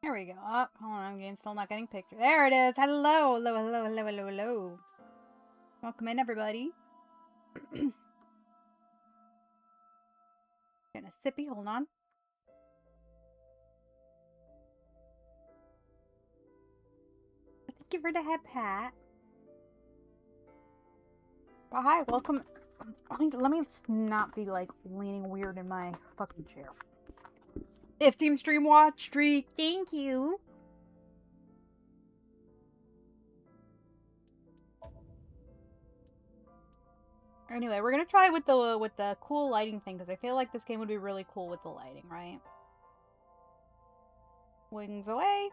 Here we go. Oh, hold on, game's still not getting picture. There it is. Hello, hello, hello, hello, hello, hello. Welcome in, everybody. Getting a sippy. Hold on. Thank you for the head pat. Well, hi, welcome. Let me not be like leaning weird in my fucking chair. If Team Stream Watch Streak, thank you. Anyway, we're gonna try with the cool lighting thing because I feel like this game would be really cool with the lighting, right? Wings away.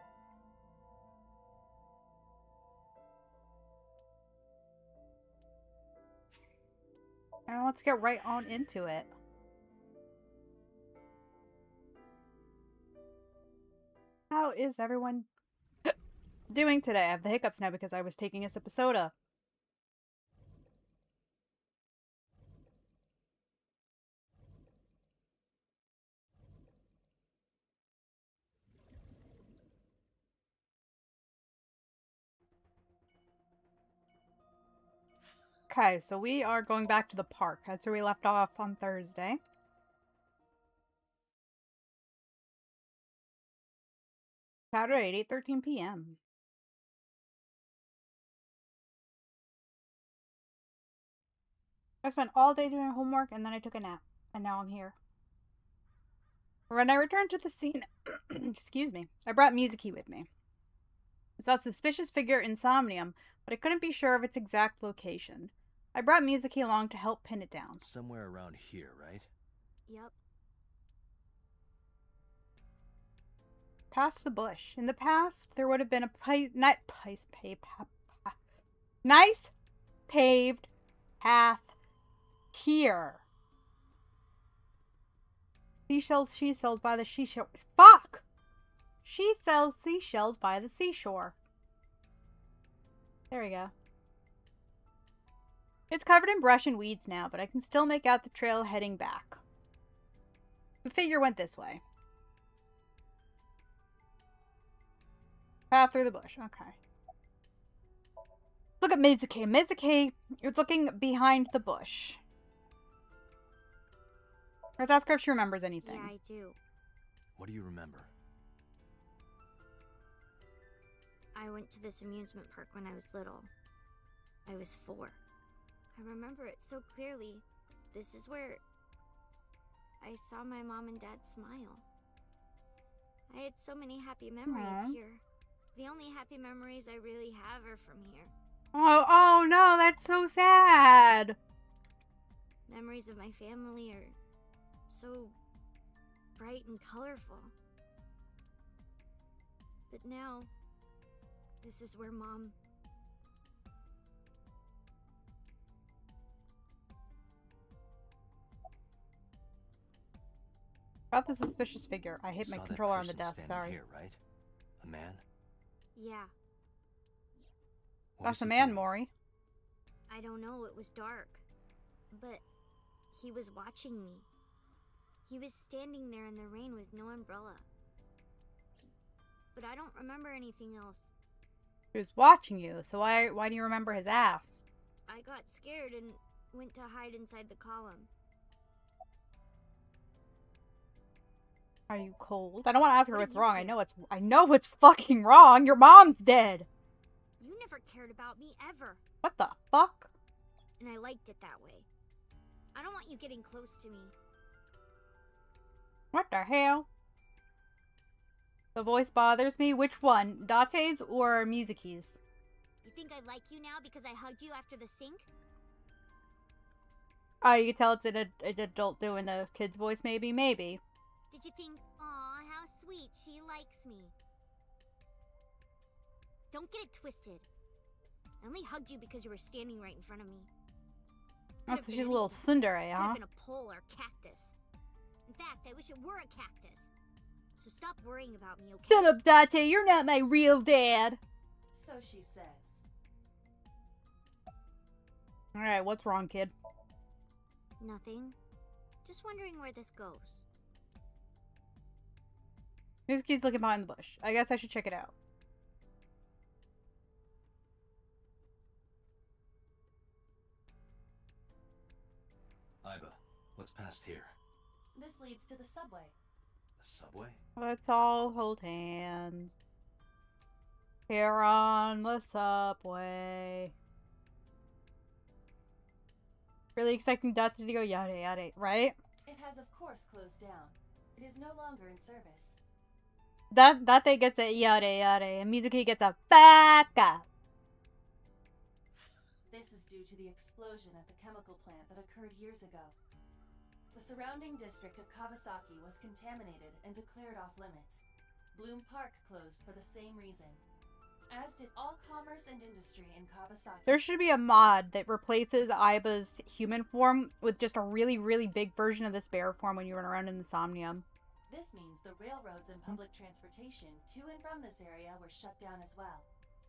Now let's get right on into it. How is everyone doing today? I have the hiccups now because I was taking a sip of soda. Okay, so we are going back to the park. That's where we left off on Thursday. Saturday at 8:13 p.m. I spent all day doing homework and then I took a nap. And now I'm here. When I returned to the scene, excuse me, I brought Mizuki with me. I saw a suspicious figure in Somnium, but I couldn't be sure of its exact location. I brought Mizuki along to help pin it down. Somewhere around here, right? Yep. Past the bush. In the past, there would have been a nice paved path here. Seashells, she sells by the seashore. Fuck! She sells seashells by the seashore. There we go. It's covered in brush and weeds now, but I can still make out the trail heading back. The figure went this way. Path through the bush. Okay. Look at Mizuki. Mizuki is looking behind the bush. Let's ask her if she remembers anything. Yeah, I do. What do you remember? I went to this amusement park when I was little. I was 4. I remember it so clearly. This is where I saw my mom and dad smile. I had so many happy memories here. The only happy memories I really have are from here. Oh no, that's so sad. Memories of my family are so bright and colorful. But now, this is where Mom... About the suspicious figure. I hit my controller on the desk, sorry. Here, right? A man? Yeah. That's a man, Mori. I don't know, it was dark. But he was watching me. He was standing there in the rain with no umbrella. But I don't remember anything else. He was watching you, so why do you remember his ass? I got scared and went to hide inside the column. Are you cold? I don't want to ask her what's wrong. I know what's fucking wrong. Your mom's dead. You never cared about me, ever. What the fuck? And I liked it that way. I don't want you getting close to me. What the hell? The voice bothers me. Which one? Date's or Mizuki's? You think I like you now because I hugged you after the sink? Oh, you can tell it's an adult doing a kid's voice, maybe? Maybe. Did you think, aw, how sweet, she likes me? Don't get it twisted. I only hugged you because you were standing right in front of me. Oh, so she's a little tsundere, huh? Could have been a pole or a cactus. In fact, I wish it were a cactus. So stop worrying about me, okay? Shut up, Date. You're not my real dad. So she says. Alright, what's wrong, kid? Nothing. Just wondering where this goes. This kid's looking behind the bush. I guess I should check it out. Aiba, what's past here? This leads to the subway. The subway? Let's all hold hands. Here on the subway. Really expecting Dottie to go yada yada, right? It has of course closed down. It is no longer in service. That thing gets a yada yada, and Mizuki gets a baka. This is due to the explosion at the chemical plant that occurred years ago. The surrounding district of Kawasaki was contaminated and declared off limits. Bloom Park closed for the same reason, as did all commerce and industry in Kawasaki. There should be a mod that replaces Aiba's human form with just a really, really big version of this bear form when you run around in the Somnium. This means the railroads and public transportation to and from this area were shut down as well.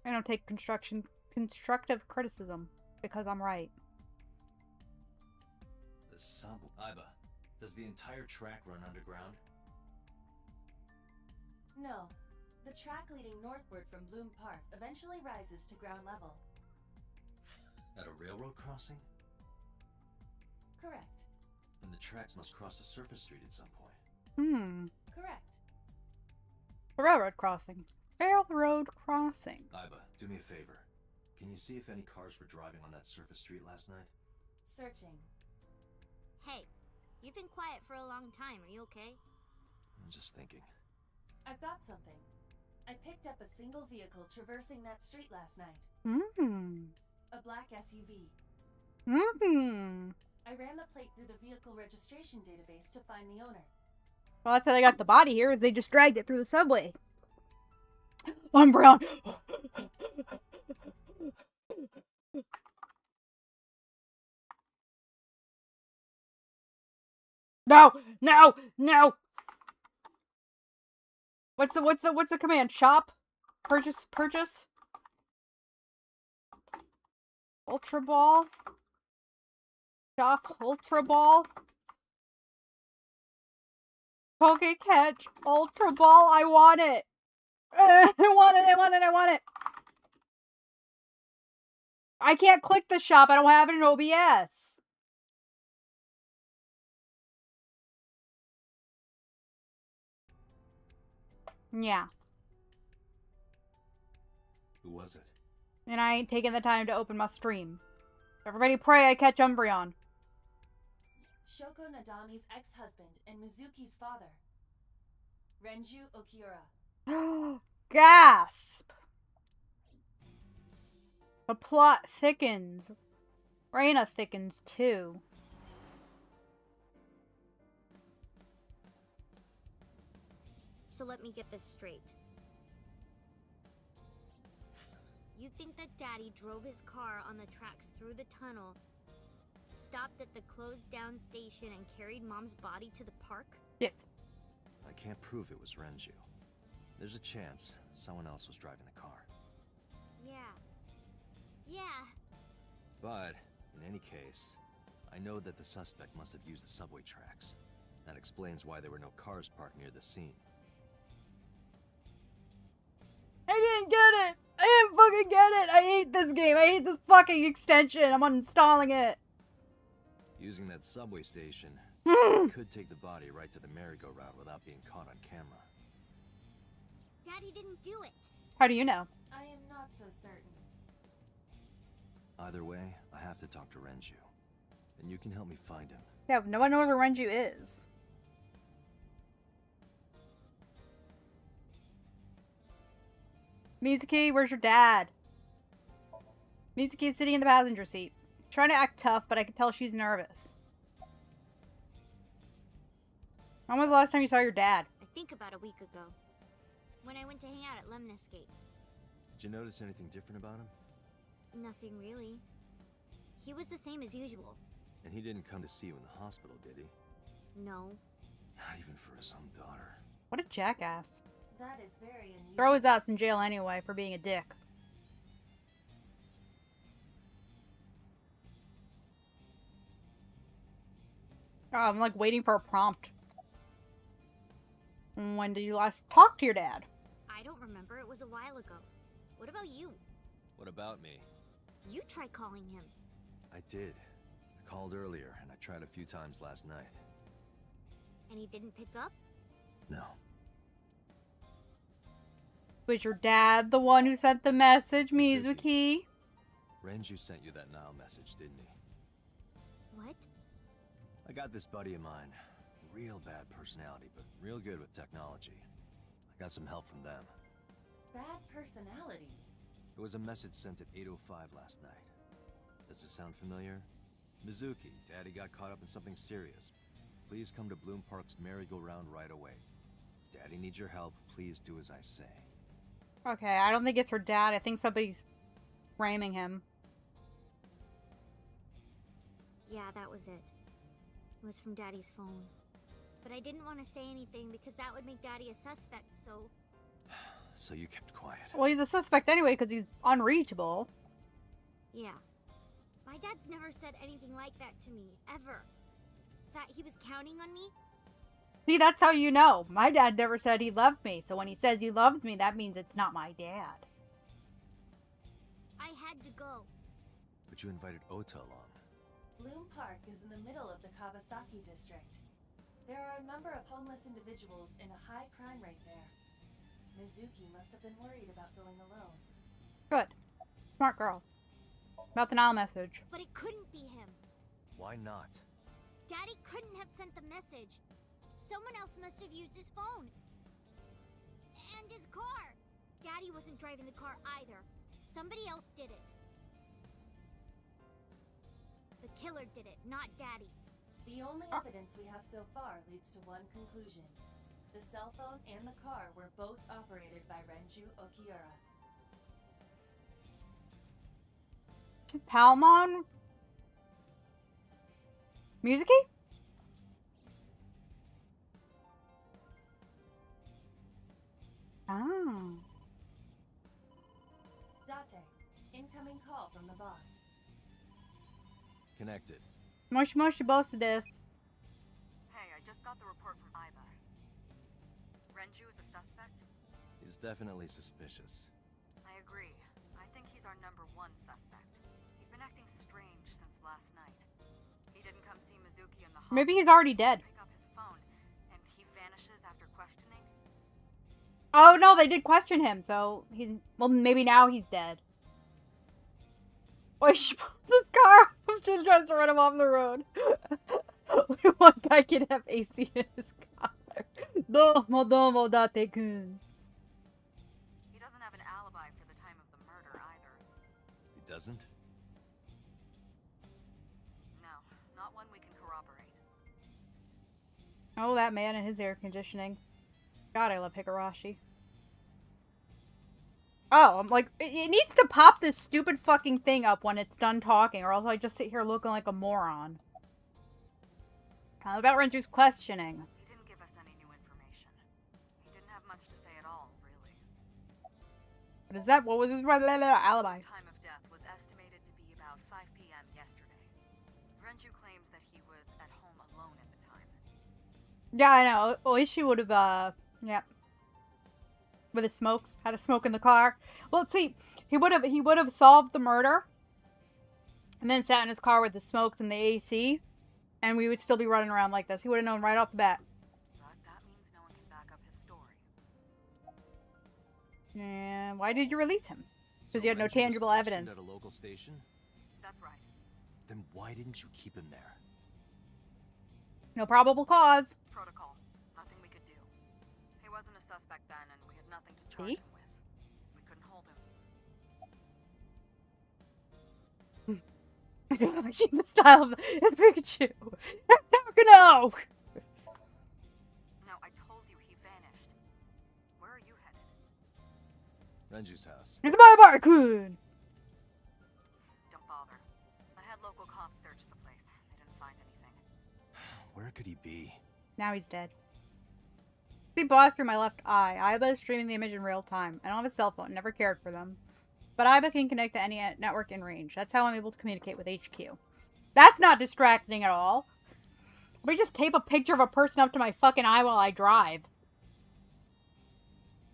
I don't take constructive criticism, because I'm right. The subway. Aiba, does the entire track run underground? No. The track leading northward from Bloom Park eventually rises to ground level. At a railroad crossing? Correct. And the tracks must cross a surface street at some point. Correct. A railroad crossing. Railroad crossing. Aiba, do me a favor. Can you see if any cars were driving on that surface street last night? Searching. Hey, you've been quiet for a long time. Are you okay? I'm just thinking. I've got something. I picked up a single vehicle traversing that street last night. A black SUV. I ran the plate through the vehicle registration database to find the owner. Well, that's how they got the body here, is they just dragged it through the subway. I'm brown. No! No! No! What's the command? Shop? Purchase? Ultra Ball? Shop Ultra Ball? Poke Catch Ultra Ball, I want it! I want it! I can't click the shop, I don't have it in OBS. Yeah. Who was it? And I ain't taking the time to open my stream. Everybody pray I catch Umbreon. Shoko Nadami's ex-husband and Mizuki's father. Renju Okiura. Gasp! The plot thickens. Reina thickens too. So let me get this straight. You think that Daddy drove his car on the tracks through the tunnel, stopped at the closed down station, and carried Mom's body to the park? Yes. I can't prove it was Renju. There's a chance someone else was driving the car. Yeah. But, in any case, I know that the suspect must have used the subway tracks. That explains why there were no cars parked near the scene. I didn't get it! I didn't fucking get it! I hate this game! I hate this fucking extension! I'm uninstalling it! Using that subway station could take the body right to the merry-go-round without being caught on camera. Daddy didn't do it. How do you know? I am not so certain. Either way, I have to talk to Renju. And you can help me find him. Yeah, no one knows where Renju is. Mizuki, where's your dad? Mizuki's sitting in the passenger seat. Trying to act tough, but I can tell she's nervous. When was the last time you saw your dad? I think about a week ago. When I went to hang out at Lemon Escape. Did you notice anything different about him? Nothing really. He was the same as usual. And he didn't come to see you in the hospital, did he? No. Not even for his own daughter. What a jackass. That is very unusual. Throw his ass in jail anyway for being a dick. Oh, I'm like waiting for a prompt. When did you last talk to your dad? I don't remember. It was a while ago. What about you? What about me? You try calling him. I did. I called earlier, and I tried a few times last night. And he didn't pick up? No. Was your dad the one who sent the message, Mizuki? Renju sent you that Nile message, didn't he? What? I got this buddy of mine. Real bad personality, but real good with technology. I got some help from them. Bad personality? It was a message sent at 8:05 last night. Does it sound familiar? Mizuki, Daddy got caught up in something serious. Please come to Bloom Park's merry-go-round right away. Daddy needs your help. Please do as I say. Okay, I don't think it's her dad. I think somebody's framing him. Yeah, that was it. It was from Daddy's phone. But I didn't want to say anything because that would make Daddy a suspect, so... So you kept quiet. Well, he's a suspect anyway because he's unreachable. Yeah. My dad's never said anything like that to me, ever. That he was counting on me? See, that's how you know. My dad never said he loved me, so when he says he loves me, that means it's not my dad. I had to go. But you invited Ota along. Bloom Park is in the middle of the Kawasaki district. There are a number of homeless individuals in a high crime rate there. Mizuki must have been worried about going alone. Good. Smart girl. About the Nile message. But it couldn't be him. Why not? Daddy couldn't have sent the message. Someone else must have used his phone. And his car. Daddy wasn't driving the car either. Somebody else did it. The killer did it, not Daddy. The only evidence we have so far leads to one conclusion. The cell phone and the car were both operated by Renju Okiura. Palmon? Mizuki? Oh. Date, incoming call from the boss. Connected. Moshi moshi bosu desu. Hey, I just got the report from Aiba. Renju is a suspect? He's definitely suspicious. I agree. I think he's our #1 suspect. He's been acting strange since last night. He didn't come see Mizuki in the hospital. Maybe he's already dead. Pick up his phone, and he vanishes after questioning. Oh no, they did question him, so he's... Well, maybe now he's dead. Oh, she put this car! I'm just trying to run him off the road. One guy can have AC in his car. Domo domo date-kun. He doesn't have an alibi for the time of the murder either. He doesn't? No, not one we can corroborate. Oh, that man and his air conditioning. God, I love Higurashi. Oh, I'm like, it needs to pop this stupid fucking thing up when it's done talking, or else I just sit here looking like a moron. How about Renju's questioning? He didn't give us any new information. He didn't have much to say at all, really. What is that? What was his alibi? His time of death was estimated to be about 5 p.m. yesterday. Renju claims that he was at home alone at the time. Yeah, I know. At least she would have, yeah. With his smokes, had a smoke in the car. Well, see, he would have solved the murder, and then sat in his car with the smokes and the AC, and we would still be running around like this. He would have known right off the bat. But that means no one can back up his story. And why did you release him? Because you had no Renju was tangible questioned evidence. At a local station? That's right. Then why didn't you keep him there? No probable cause. Protocol. Nothing we could do. He wasn't a suspect then, and we had nothing to charge See? him with. We couldn't hold him. I don't know. She the style of Pikachu. No. No, I told you he vanished. Where are you headed? Renju's house. It's my Barkun. Don't bother. I had local cops search the place. They didn't find anything. Where could he be? Now he's dead. See boss through my left eye. Aiba is streaming the image in real time. I don't have a cell phone. Never cared for them. But Aiba can connect to any network in range. That's how I'm able to communicate with HQ. That's not distracting at all. Let me just tape a picture of a person up to my fucking eye while I drive.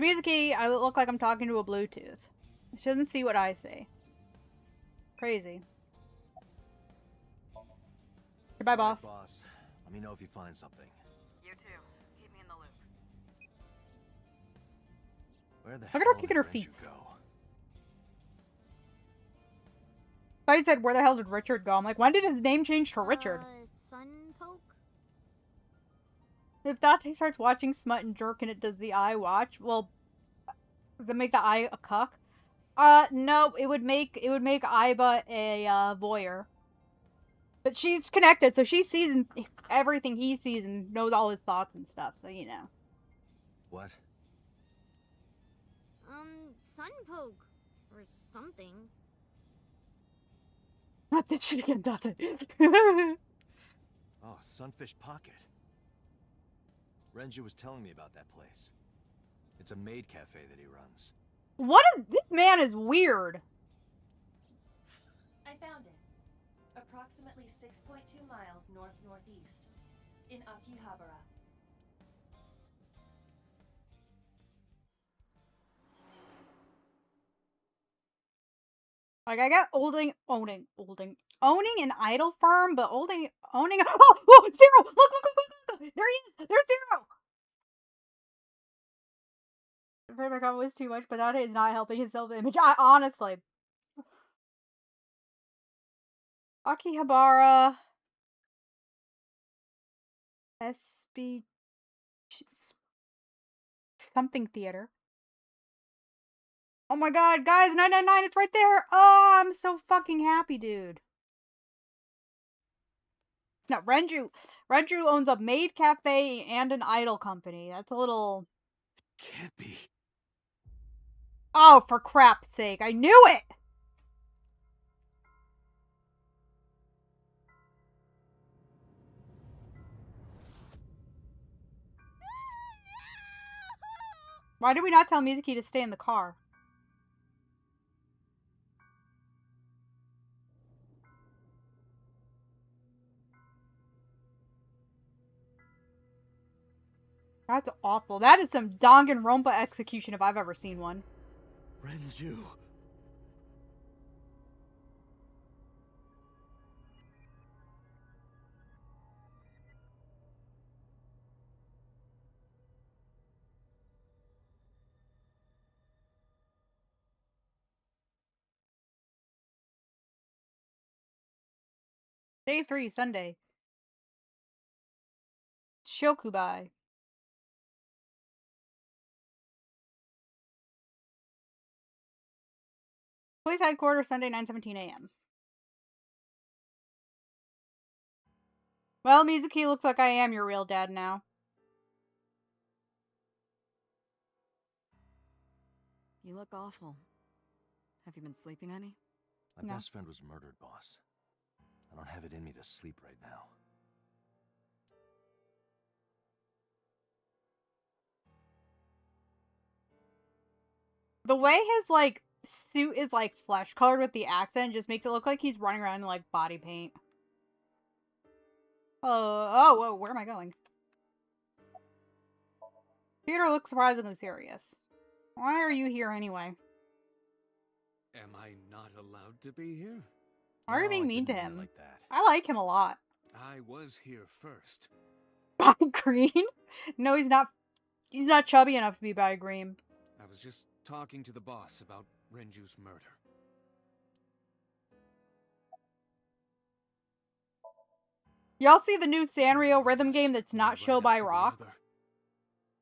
Mizuki, I look like I'm talking to a Bluetooth. She doesn't see what I see. Crazy. Goodbye, All right, boss. boss. Let me know if you find something. You too. Keep me in the loop. Where the Look at her hell kicking did her Renju feet. go? I thought he said, where the hell did Richard go? I'm like, when did his name change to Richard? Sunpoke? If Date starts watching Smut and Jerk and it does the eye watch, well, does it make the eye a cuck? No, it would make Aiba a voyeur. But she's connected, so she sees everything he sees and knows all his thoughts and stuff, so you know. What? Sunpoke. Or something. Not that shit again, Date. Oh, Sunfish Pocket. Renju was telling me about that place. It's a maid cafe that he runs. What is this man is weird. I found it. Approximately 6.2 miles north-northeast. In Akihabara. Like I got owning an idol firm, but owning oh Zero! Look! There he is! There's Zero! Afraid my comment was too much, but that is not helping his self-image. I honestly. Akihabara SB something theater. Oh my god, guys, 999, it's right there! Oh, I'm so fucking happy, dude. No, Renju owns a maid cafe and an idol company. That's a little... Can't be. Oh, for crap's sake, I knew it! Why did we not tell Mizuki to stay in the car? That's awful. That is some Danganronpa execution if I've ever seen one. Renju. Day 3, Sunday. Shokubai. Police headquarters, Sunday, 9:17 a.m. Well, Mizuki, looks like I am your real dad now. You look awful. Have you been sleeping any? My No. best friend was murdered, boss. I don't have it in me to sleep right now. The way his, like, suit is, like, flesh colored with the accent just makes it look like he's running around in, like, body paint. Oh, whoa, where am I going? Peter looks surprisingly serious. Why are you here anyway? Am I not allowed to be here? Why are you No, being I mean to didn't mean it him? like that. I like him a lot. I was here first. By Green? No, he's not. He's not chubby enough to be by Green. I was just talking to the boss about Renju's murder. Y'all see the new Sanrio rhythm game that's not Show Right by after the Rock? other.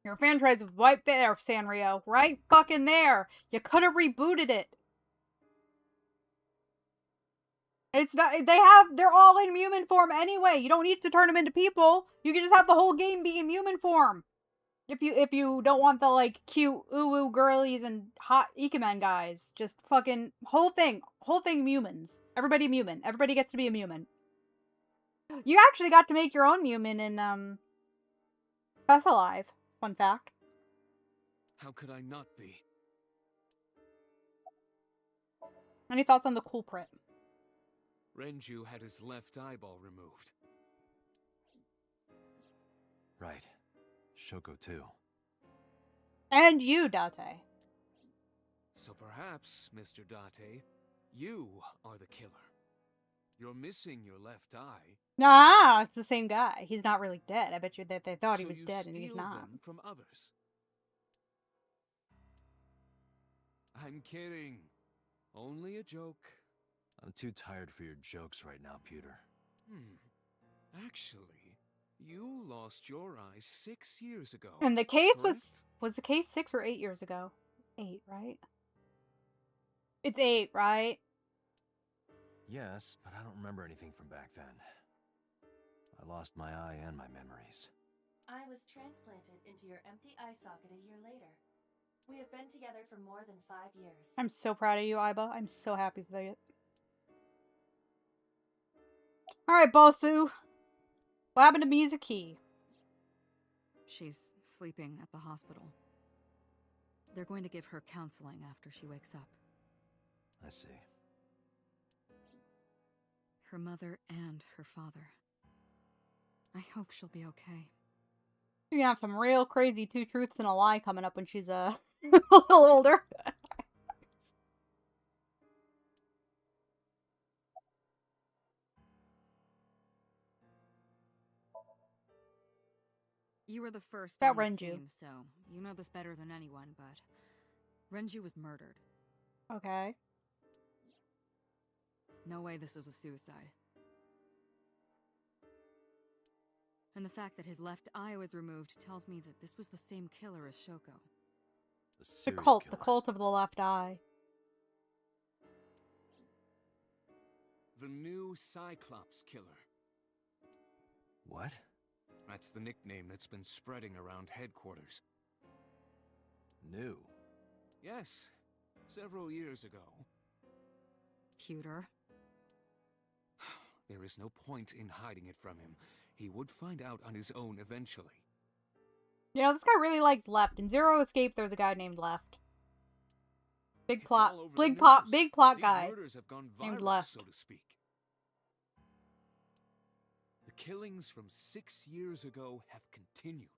Your franchise is right there, Sanrio. Right fucking there. You could have rebooted it. It's not. They're all in human form anyway. You don't need to turn them into people. You can just have the whole game be in human form. If you don't want the like cute ooh girlies and hot Ikemen guys, just fucking whole thing humans. Everybody Mumin. Everybody gets to be a Mumin. You actually got to make your own Mumin in Best Alive. Fun fact. How could I not be? Any thoughts on the culprit? Renju had his left eyeball removed. Right. Shoko, too. And you, Date. So perhaps, Mr. Date, you are the killer. You're missing your left eye. Nah, it's the same guy. He's not really dead. I bet you that they thought he So was you dead and he's steal not. them from others. I'm kidding. Only a joke. I'm too tired for your jokes right now, Peter. Actually, you lost your eye 6 years ago. And the case correct? was the case 6 or 8 years ago? 8, right? It's 8, right? Yes, but I don't remember anything from back then. I lost my eye and my memories. I was transplanted into your empty eye socket a year later. We have been together for more than 5 years. I'm so proud of you, Aiba. I'm so happy for you. Alright, Bosu. What happened to Mizuki? She's sleeping at the hospital. They're going to give her counseling after she wakes up. I see. Her mother and her father. I hope she'll be okay. She's gonna have some real crazy 2 truths and a lie coming up when she's a little older. You were the first About on the Renju. scene, so you know this better than anyone, but Renju was murdered. Okay. No way this was a suicide. And the fact that his left eye was removed tells me that this was the same killer as Shoko. The The serial cult. killer. The cult of the left eye. The new Cyclops killer. What? That's the nickname that's been spreading around headquarters. New. Yes, several years ago. Cuter. There is no point in hiding it from him. He would find out on his own eventually. You know, this guy really likes Left. In Zero Escape, there's a guy named Left. Big It's plot. all over Big the plot. news. Big plot These guy. murders have gone named viral, Left. so to speak. The killings from 6 years ago have continued.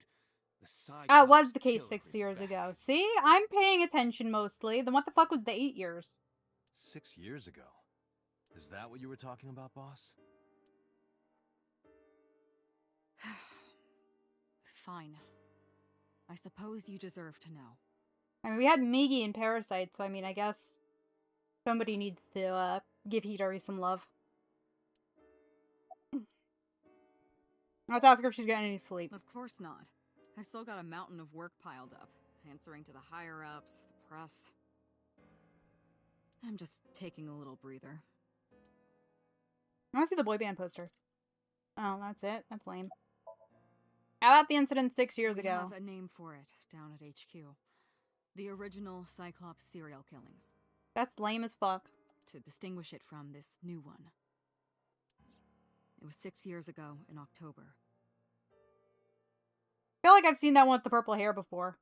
The That was Cyclops the case killer 6 is years back. ago. See? I'm paying attention mostly. Then what the fuck was the 8 years? 6 years ago. Is that what you were talking about, boss? Fine. I suppose you deserve to know. I mean, we had Migi and Parasite, so I mean, I guess somebody needs to give Hidari some love. Let's ask her if she's getting any sleep. Of course not. I've still got a mountain of work piled up, answering to the higher-ups, the press. I'm just taking a little breather. I want to see the boy band poster. Oh, that's it? That's lame. How about the incident 6 years We ago? have a name for it down at HQ. The original Cyclops serial killings, That's lame as fuck. to distinguish it from this new one. It was 6 years ago in October. I feel like I've seen that one with the purple hair before.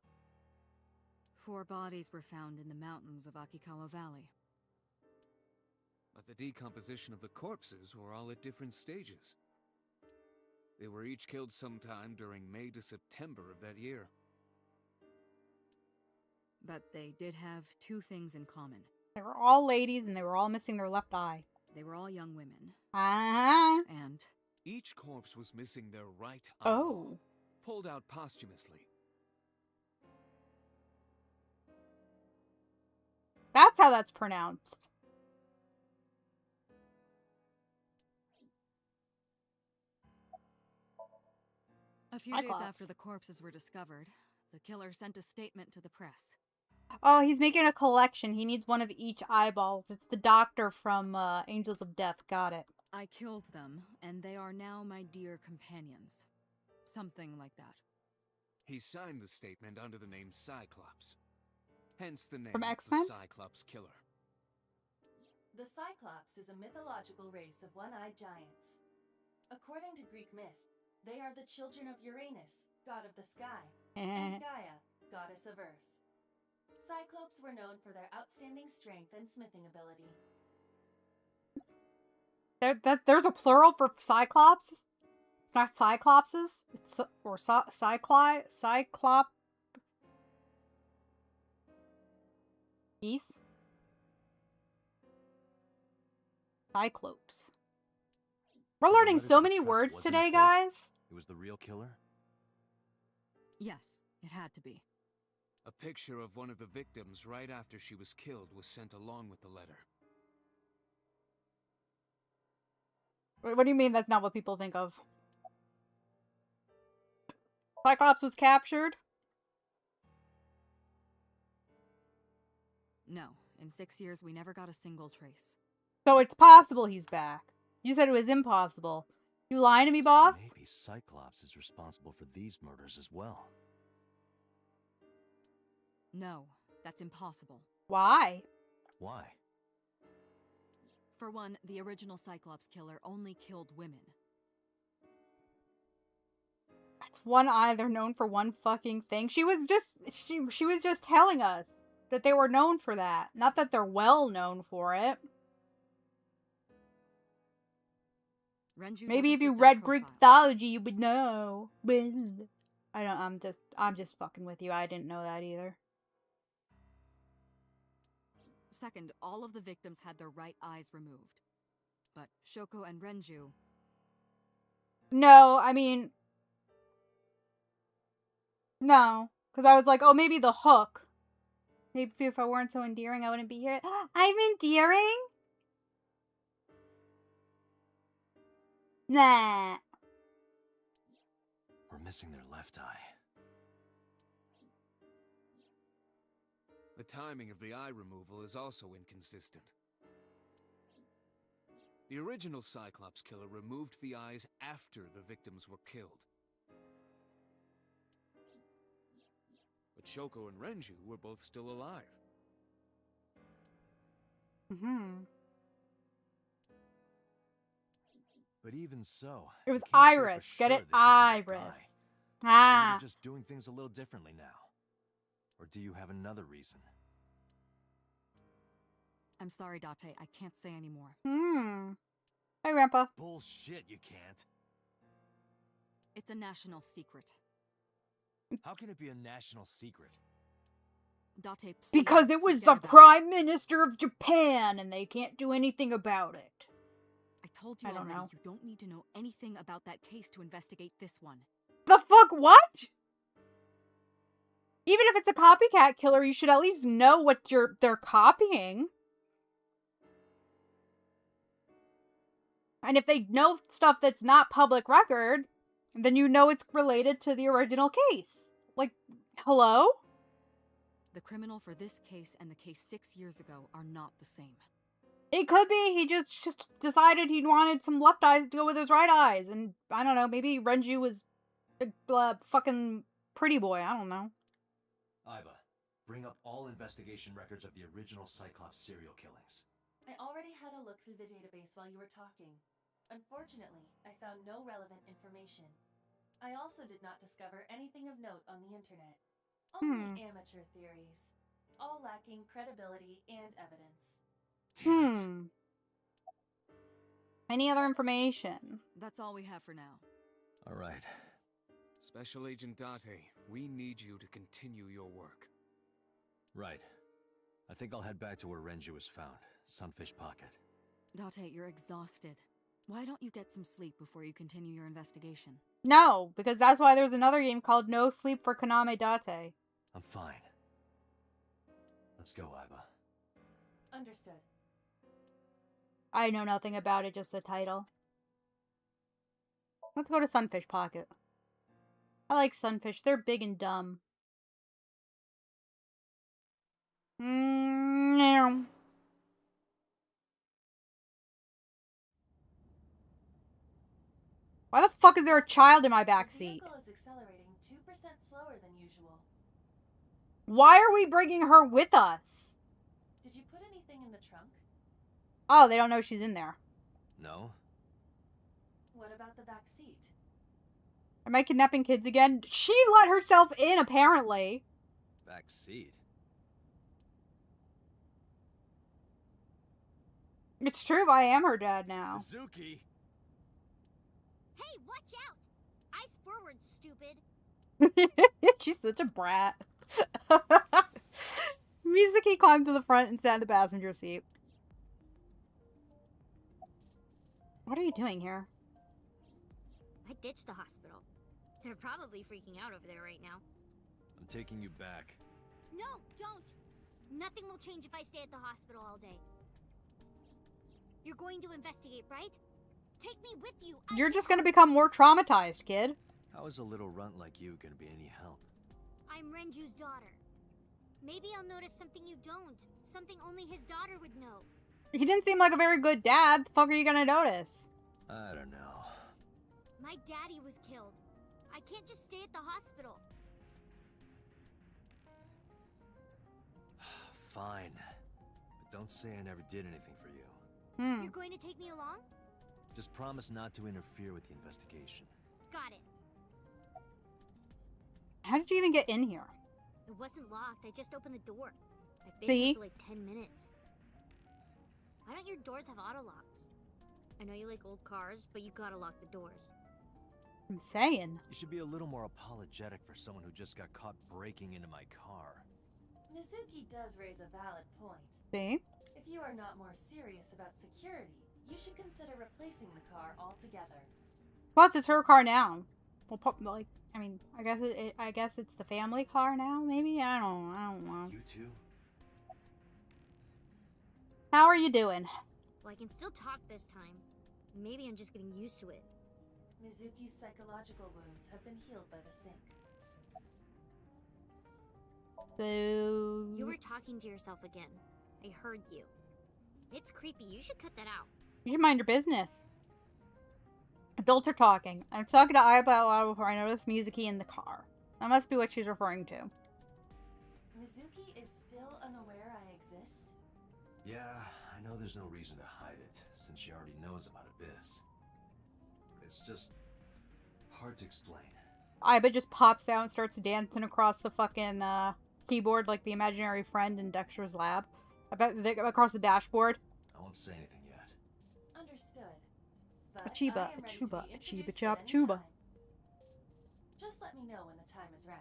4 bodies were found in the mountains of Akikawa Valley. But the decomposition of the corpses were all at different stages. They were each killed sometime during May to September of that year. But they did have 2 things in common. They were all ladies and they were all missing their left eye. They were all young women, Uh-huh. and Each corpse was missing their right Oh. eyeball, pulled out posthumously. That's how that's pronounced. a few days Cyclops. after the corpses were discovered, the killer sent a statement to the press. Oh, he's making a collection. He needs one of each eyeballs. It's the doctor from Angels of Death. Got it. I killed them, and they are now my dear companions. Something like that. He signed the statement under the name Cyclops. Hence the name From the X-Men? Cyclops Killer. The Cyclops is a mythological race of one-eyed giants. According to Greek myth, they are the children of Uranus, god of the sky, and Gaia, goddess of earth. Cyclopes were known for their outstanding strength and smithing ability. There's a plural for Cyclops? It's not Cyclopses? It's, or Cyclop? Geese? Cyclops. We're So the learning letter so to the many press words wasn't a today, fake? guys. It was the real killer? Yes, it had to be. A picture of one of the victims right after she was killed was sent along with the letter. Wait, what do you mean that's not what people think of? Cyclops was captured? No, in 6 years we never got a single trace. So it's possible he's back. You said it was impossible. You lying to me, boss? So maybe Cyclops is responsible for these murders as well. No, that's impossible. Why? Why? For one, the original Cyclops killer only killed women. That's one eye. They're known for one fucking thing. She was just telling us that they were known for that. Not that they're well known for it. Renju Maybe doesn't if you fit that read Greek profile. mythology, you would know. I'm just fucking with you. I didn't know that either. Second, all of the victims had their right eyes removed. But Shoko and Renju... No, I mean... No. Because I was like, oh, maybe the hook. Maybe if I weren't so endearing, I wouldn't be here. I'm endearing? Nah. We're missing their left eye. The timing of the eye removal is also inconsistent. The original Cyclops killer removed the eyes after the victims were killed. But Shoko and Renju were both still alive. Mm-hmm. But even so, It was we can't say for Iris. sure Get it? this isn't that Iris. guy. Maybe Ah. they're just doing things a little differently now. Or do you have another reason? I'm sorry, Date, I can't say anymore. Hey, Grandpa. Bullshit, you can't. It's a national secret. How can it be a national secret? Date, please, Because it was forget the about it. Prime Minister of Japan, and they can't do anything about it. I told you I don't already, know. you don't need to know anything about that case to investigate this one. The fuck, what? Even if it's a copycat killer, you should at least know what they're copying. And if they know stuff that's not public record, then you know it's related to the original case. Like, hello? The criminal for this case and the case 6 years ago are not the same. It could be he just decided he wanted some left eyes to go with his right eyes. And, I don't know, maybe Renju was a fucking pretty boy. I don't know. Aiba, bring up all investigation records of the original Cyclops serial killings. I already had a look through the database while you were talking. Unfortunately, I found no relevant information. I also did not discover anything of note on the internet. Only amateur theories, all lacking credibility and evidence. Damn it. Any other information? That's all we have for now. All right. Special Agent Date, we need you to continue your work. Right. I think I'll head back to where Renju was found. Sunfish Pocket. Date, you're exhausted. Why don't you get some sleep before you continue your investigation? No, because that's why there's another game called No Sleep for Kaname Date. I'm fine. Let's go, Aiba. Understood. I know nothing about it, just the title. Let's go to Sunfish Pocket. I like sunfish. They're big and dumb. Meow. Why the fuck is there a child in my The backseat? vehicle is accelerating 2% slower than usual. Why are we bringing her with us? Did you put anything in the trunk? Oh, they don't know she's in there. No? What about the back seat? Am I kidnapping kids again? She let herself in, apparently. Back seat. It's true, I am her dad now. Mizuki! Hey, watch out! Eyes forward, stupid. She's such a brat. Mizuki Mizuki climbed to the front and sat in the passenger seat. What are you doing here? I ditched the hospital. They're probably freaking out over there right now. I'm taking you back. No, don't! Nothing will change if I stay at the hospital all day. You're going to investigate, right? Take me with you. You're just gonna become more traumatized, kid. How is a little runt like you gonna be any help? I'm Renju's daughter. Maybe I'll notice something you don't. Something only his daughter would know. He didn't seem like a very good dad. The fuck are you gonna notice? I don't know. My daddy was killed. I can't just stay at the hospital. Fine. But don't say I never did anything for you. You're going to take me along? Just promise not to interfere with the investigation. Got it. How did you even get in here? It wasn't locked. I just opened the door. I've been See? here for like 10 minutes. Why don't your doors have auto locks? I know you like old cars, but you gotta lock the doors. I'm saying. You should be a little more apologetic for someone who just got caught breaking into my car. Mizuki does raise a valid point. See? If you are not more serious about security, you should consider replacing the car altogether. Plus, it's her car now. Well, like, I mean, I guess it's the family car now. Maybe I don't know. You two? How are you doing? Well, I can still talk this time. Maybe I'm just getting used to it. Mizuki's psychological wounds have been healed by the sink. So You were talking to yourself again. I heard you. It's creepy. You should cut that out. you should mind your business. Adults are talking. I'm talking to Aiba out loud before I notice Mizuki in the car. That must be what she's referring to. Mizuki is still unaware I exist? Yeah, I know there's no reason to hide it, since she already knows about Abyss. But it's just hard to explain. Aiba just pops out and starts dancing across the fucking keyboard like the imaginary friend in Dexter's lab. Across the dashboard. I won't say anything yet. Understood. But Achiba, I am ready to achuba, be achiba, introduced chop, at any chuba. time. Just let me know when the time is right.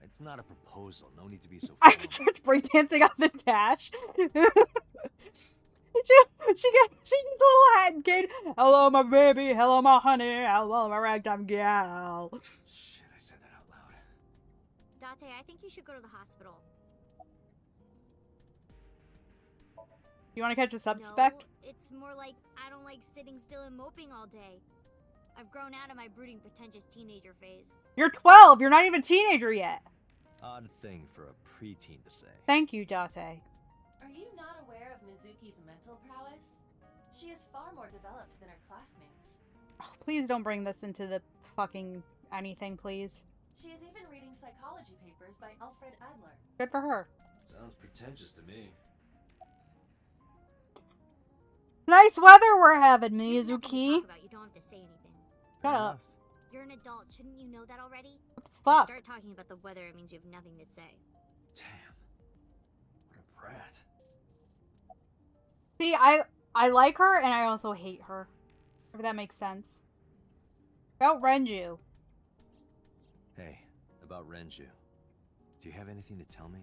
It's not a proposal. No need to be so I formal. starts breakdancing on the dash. she gets a little hat and kid. Hello, my baby. Hello, my honey. Hello, my ragtime gal. Shit, I said that out loud. Date, I think you should go to the hospital. You want to catch a suspect? No, it's more like I don't like sitting still and moping all day. I've grown out of my brooding, pretentious teenager phase. You're 12. You're not even a teenager yet. Odd thing for a preteen to say. Thank you, Date. Are you not aware of Mizuki's mental prowess? She is far more developed than her classmates. Oh, please don't bring this into the fucking anything, please. She is even reading psychology papers by Alfred Adler. Good for her. Sounds pretentious to me. Nice weather we're having, There's nothing to Mizuki. talk about. You don't have to say anything. Shut Fair up. enough. You're an adult. Shouldn't you know that already? What the If you fuck? start talking about the weather, it means you have nothing to say. Damn. What a brat. See, I like her and I also hate her. If that makes sense. About Renju. Hey, about Renju. Do you have anything to tell me?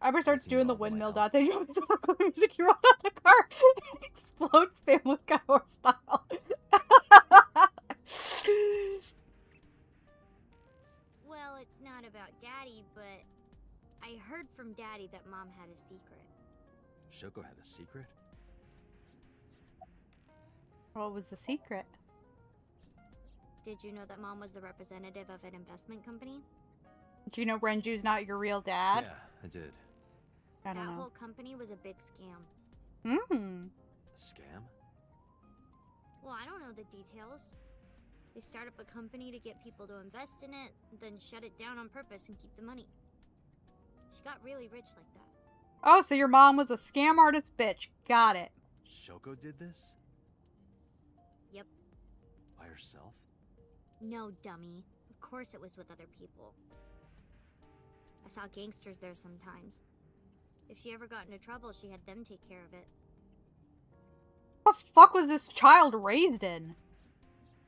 Aiba starts Anything doing the at all that might windmill help? dot. They jump the music. He rolls out the car and explodes Family Guy Horse style. Well, it's not about Daddy, but I heard from Daddy that Mom had a secret. Shoko had a secret? What was the secret? Did you know that Mom was the representative of an investment company? Do you know Renju's not your real dad? Yeah, I did. I don't That know. whole company was a big scam. Hmm. A scam? Well, I don't know the details. They start up a company to get people to invest in it, then shut it down on purpose and keep the money. She got really rich like that. Oh, so your mom was a scam artist bitch. Got it. Shoko did this? Yep. By herself? No, dummy. Of course it was with other people. I saw gangsters there sometimes. If she ever got into trouble, she had them take care of it. What the fuck was this child raised in?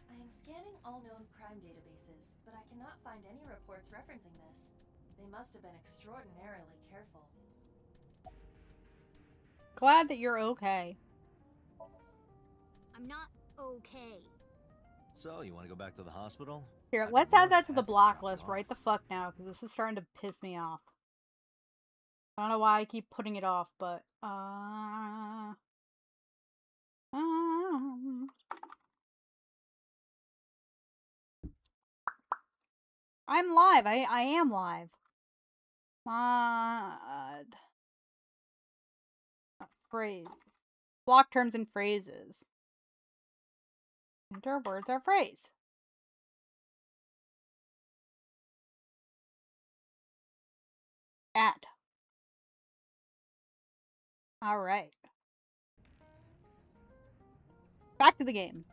I am scanning all known crime databases, but I cannot find any reports referencing this. They must have been extraordinarily careful. Glad that you're okay. I'm not okay. So, you want to go back to the hospital? Here, I'd be let's more add than that to the happy block drop you list right the off. fuck now, because this is starting to piss me off. I don't know why I keep putting it off, but, I'm live. I am live. Phrase. Block terms and phrases. Enter words or phrase. Add. Alright. Back to the game.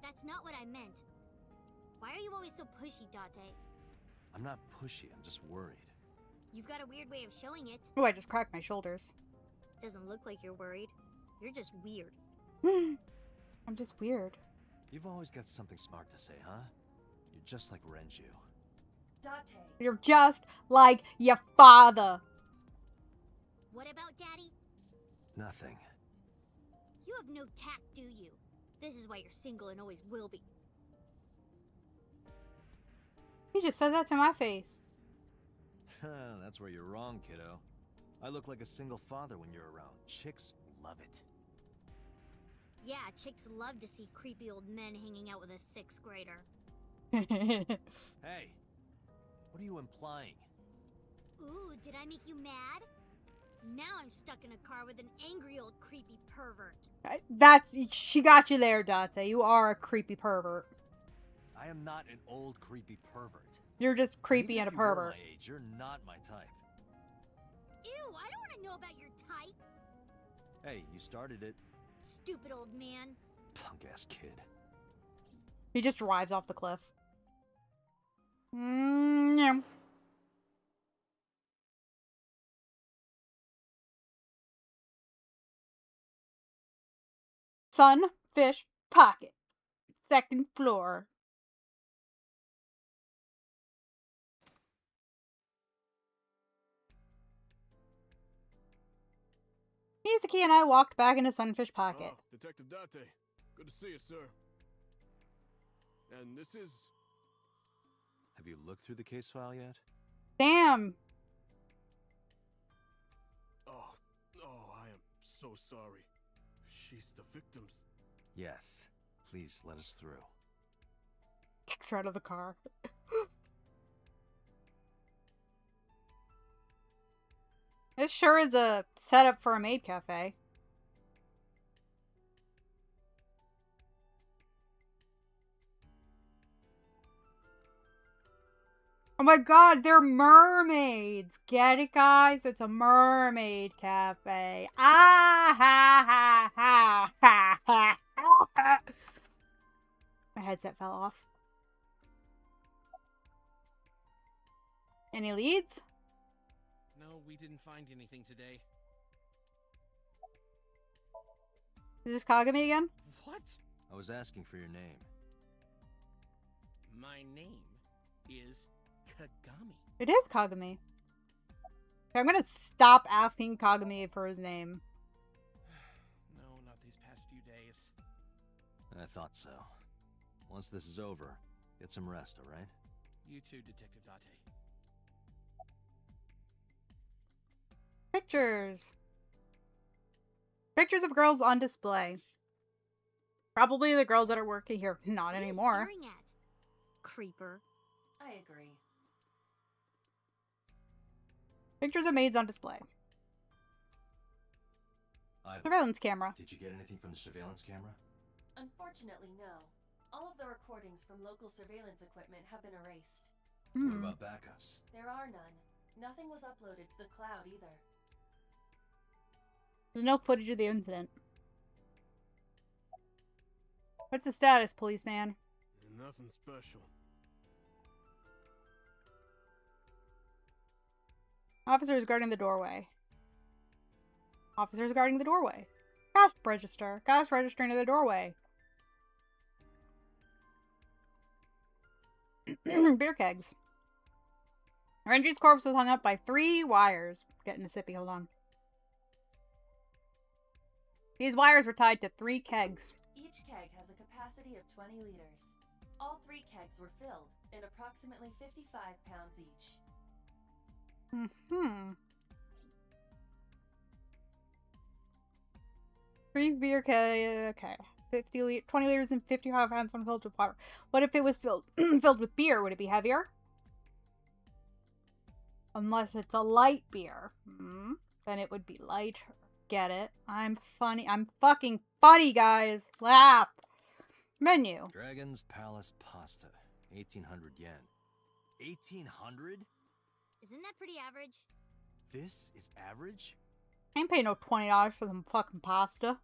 That's not what I meant. Why are you always so pushy, Date? I'm not pushy, I'm just worried. You've got a weird way of showing it. Oh, I just cracked my shoulders. Doesn't look like you're worried. You're just weird. I'm just weird. You've always got something smart to say, huh? You're just like Renju. Date. You're just like your father. What about Daddy? Nothing. You have no tact, do you? This is why you're single and always will be. You just said that to my face. That's where you're wrong, kiddo. I look like a single father when you're around. Chicks love it. Yeah, chicks love to see creepy old men hanging out with a 6th grader. Hey, what are you implying? Ooh, did I make you mad? Now I'm stuck in a car with an angry old creepy pervert. She got you there, Date. You are a creepy pervert. I am not an old creepy pervert. You're just creepy Even and a if you were pervert. my age, you're not my type. Ew, I don't want to know about your type. Hey, you started it. Stupid old man. Punk-ass kid. He just drives off the cliff. Yeah. Sunfish pocket. 2nd floor. Mizuki and I walked back into Sunfish Pocket. Oh, Detective Date. Good to see you, sir. And this is... Have you looked through the case file yet? Damn. Oh, I am so sorry. She's the victim's... Yes. Please let us through. Kicks her out of the car. This sure is a setup for a maid cafe. Oh my god, they're mermaids! Get it, guys? It's a mermaid cafe. Ah ha ha ha ha ha ha. My headset fell off. Any leads? No, we didn't find anything today. Is this Kagami again? What? I was asking for your name. My name is Kagami. It is Kagami. Okay, I'm gonna stop asking Kagami for his name. No, not these past few days. I thought so. Once this is over, get some rest, alright? You too, Detective Date. Pictures. Pictures of girls on display. Probably the girls that are working here. Not What are you anymore. staring at? Creeper. I agree. Pictures of maids on display. Surveillance camera. Did you get anything from the surveillance camera? Unfortunately, no. All of the recordings from local surveillance equipment have been erased. What about backups? There are none. Nothing was uploaded to the cloud either. There's no footage of the incident. What's the status, policeman? Nothing special. Officers guarding the doorway. Officers guarding the doorway. Cash register. Cash register near the doorway. Beer kegs. Renji's corpse was hung up by 3 wires. Getting a sippy, hold on. These wires were tied to 3 kegs. Each keg has a capacity of 20 liters. All 3 kegs were filled, and approximately 55 pounds each. Mm-hmm. 3 beer kegs. Okay. 20 liters and 55 pounds when filled with water. What if it was filled filled with beer? Would it be heavier? Unless it's a light beer. Then it would be lighter. Get it? I'm funny. I'm fucking funny, guys. Laugh. Menu. Dragon's Palace Pasta. 1,800 yen. 1,800? Isn't that pretty average? This is average? I ain't paying no $20 for some fucking pasta.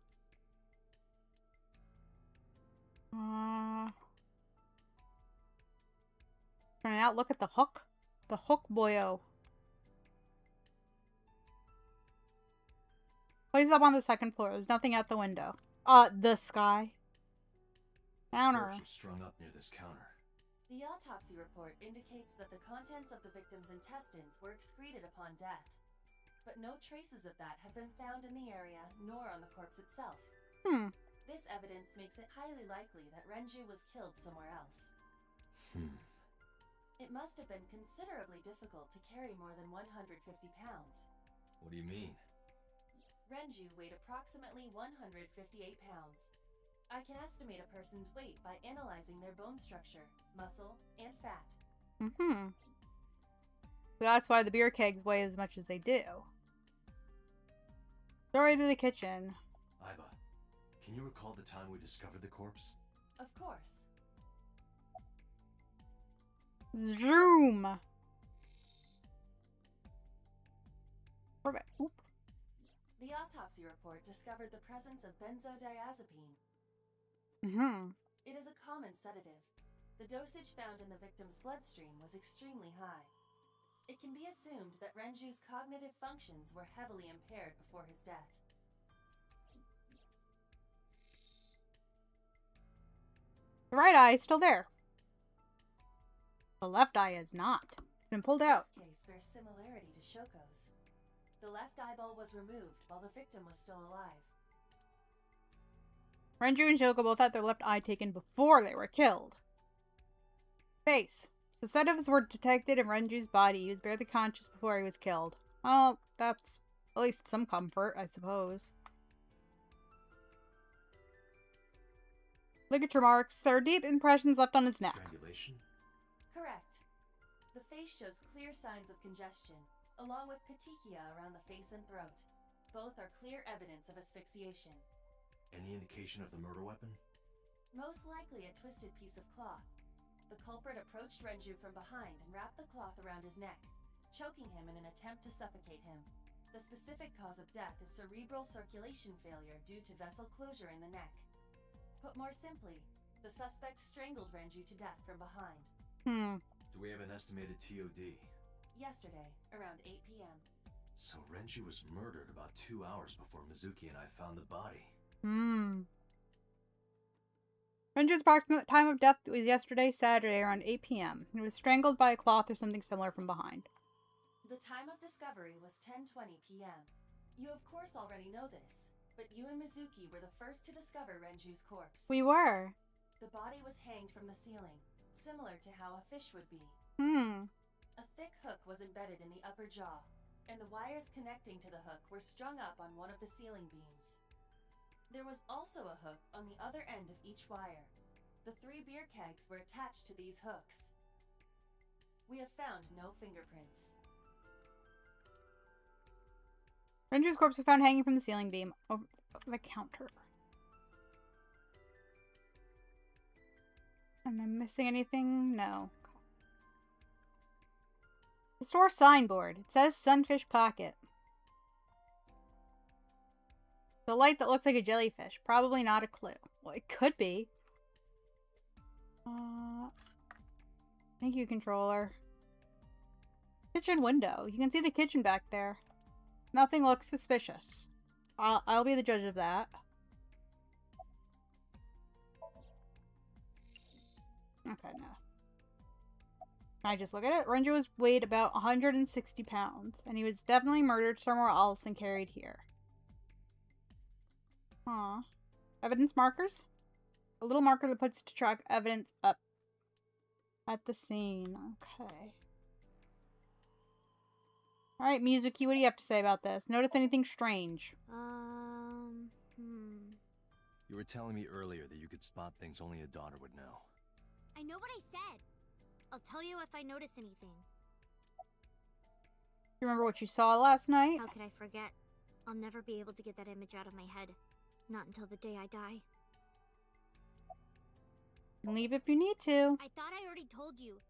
Turning out, look at the hook. The hook boyo. Place up on the 2nd floor. There's nothing out the window. The sky. Counter. Corpse was strung up near this counter. The autopsy report indicates that the contents of the victim's intestines were excreted upon death. But no traces of that have been found in the area, nor on the corpse itself. This evidence makes it highly likely that Renju was killed somewhere else. It must have been considerably difficult to carry more than 150 pounds. What do you mean? Renju weighed approximately 158 pounds. I can estimate a person's weight by analyzing their bone structure, muscle, and fat. So that's why the beer kegs weigh as much as they do. Story to the kitchen. Aiba, can you recall the time we discovered the corpse? Of course. Zoom. Oop. The autopsy report discovered the presence of benzodiazepine. It is a common sedative. The dosage found in the victim's bloodstream was extremely high. It can be assumed that Renju's cognitive functions were heavily impaired before his death. The right eye is still there. The left eye is not. It's been pulled out. This case bears similarity to Shoko's. The left eyeball was removed while the victim was still alive. Renju and Shoko both had their left eye taken before they were killed. Face. So sedatives were detected in Renju's body. He was barely conscious before he was killed. Well, that's at least some comfort, I suppose. Ligature marks. There are deep impressions left on his neck. Strangulation? Correct. The face shows clear signs of congestion, along with petechia around the face and throat. Both are clear evidence of asphyxiation. Any indication of the murder weapon? Most likely a twisted piece of cloth. The culprit approached Renju from behind and wrapped the cloth around his neck, choking him in an attempt to suffocate him. The specific cause of death is cerebral circulation failure due to vessel closure in the neck. Put more simply, the suspect strangled Renju to death from behind. Do we have an estimated TOD? Yesterday, around 8 p.m. So Renju was murdered about 2 hours before Mizuki and I found the body. Renju's approximate time of death was yesterday, Saturday, around 8 p.m. He was strangled by a cloth or something similar from behind. The time of discovery was 10:20 p.m. You of course already know this, but you and Mizuki were the first to discover Renju's corpse. We were. The body was hanged from the ceiling, similar to how a fish would be. A thick hook was embedded in the upper jaw, and the wires connecting to the hook were strung up on one of the ceiling beams. There was also a hook on the other end of each wire. The 3 beer kegs were attached to these hooks. We have found no fingerprints. Renju's corpse was found hanging from the ceiling beam over the counter. Am I missing anything? No. The store signboard. It says Sunfish Pocket. The light that looks like a jellyfish. Probably not a clue. Well, it could be. Thank you, controller. Kitchen window. You can see the kitchen back there. Nothing looks suspicious. I'll be the judge of that. Okay, no. Can I just look at it? Renju was weighed about 160 pounds, and he was definitely murdered somewhere else and carried here. Aw. Evidence markers? A little marker that puts to track evidence up at the scene. Okay. Alright, Mizuki, what do you have to say about this? Notice anything strange? You were telling me earlier that you could spot things only a daughter would know. I know what I said. I'll tell you if I notice anything. You remember what you saw last night? How could I forget? I'll never be able to get that image out of my head. Not until the day I die. Leave if you need to. I thought I already told you.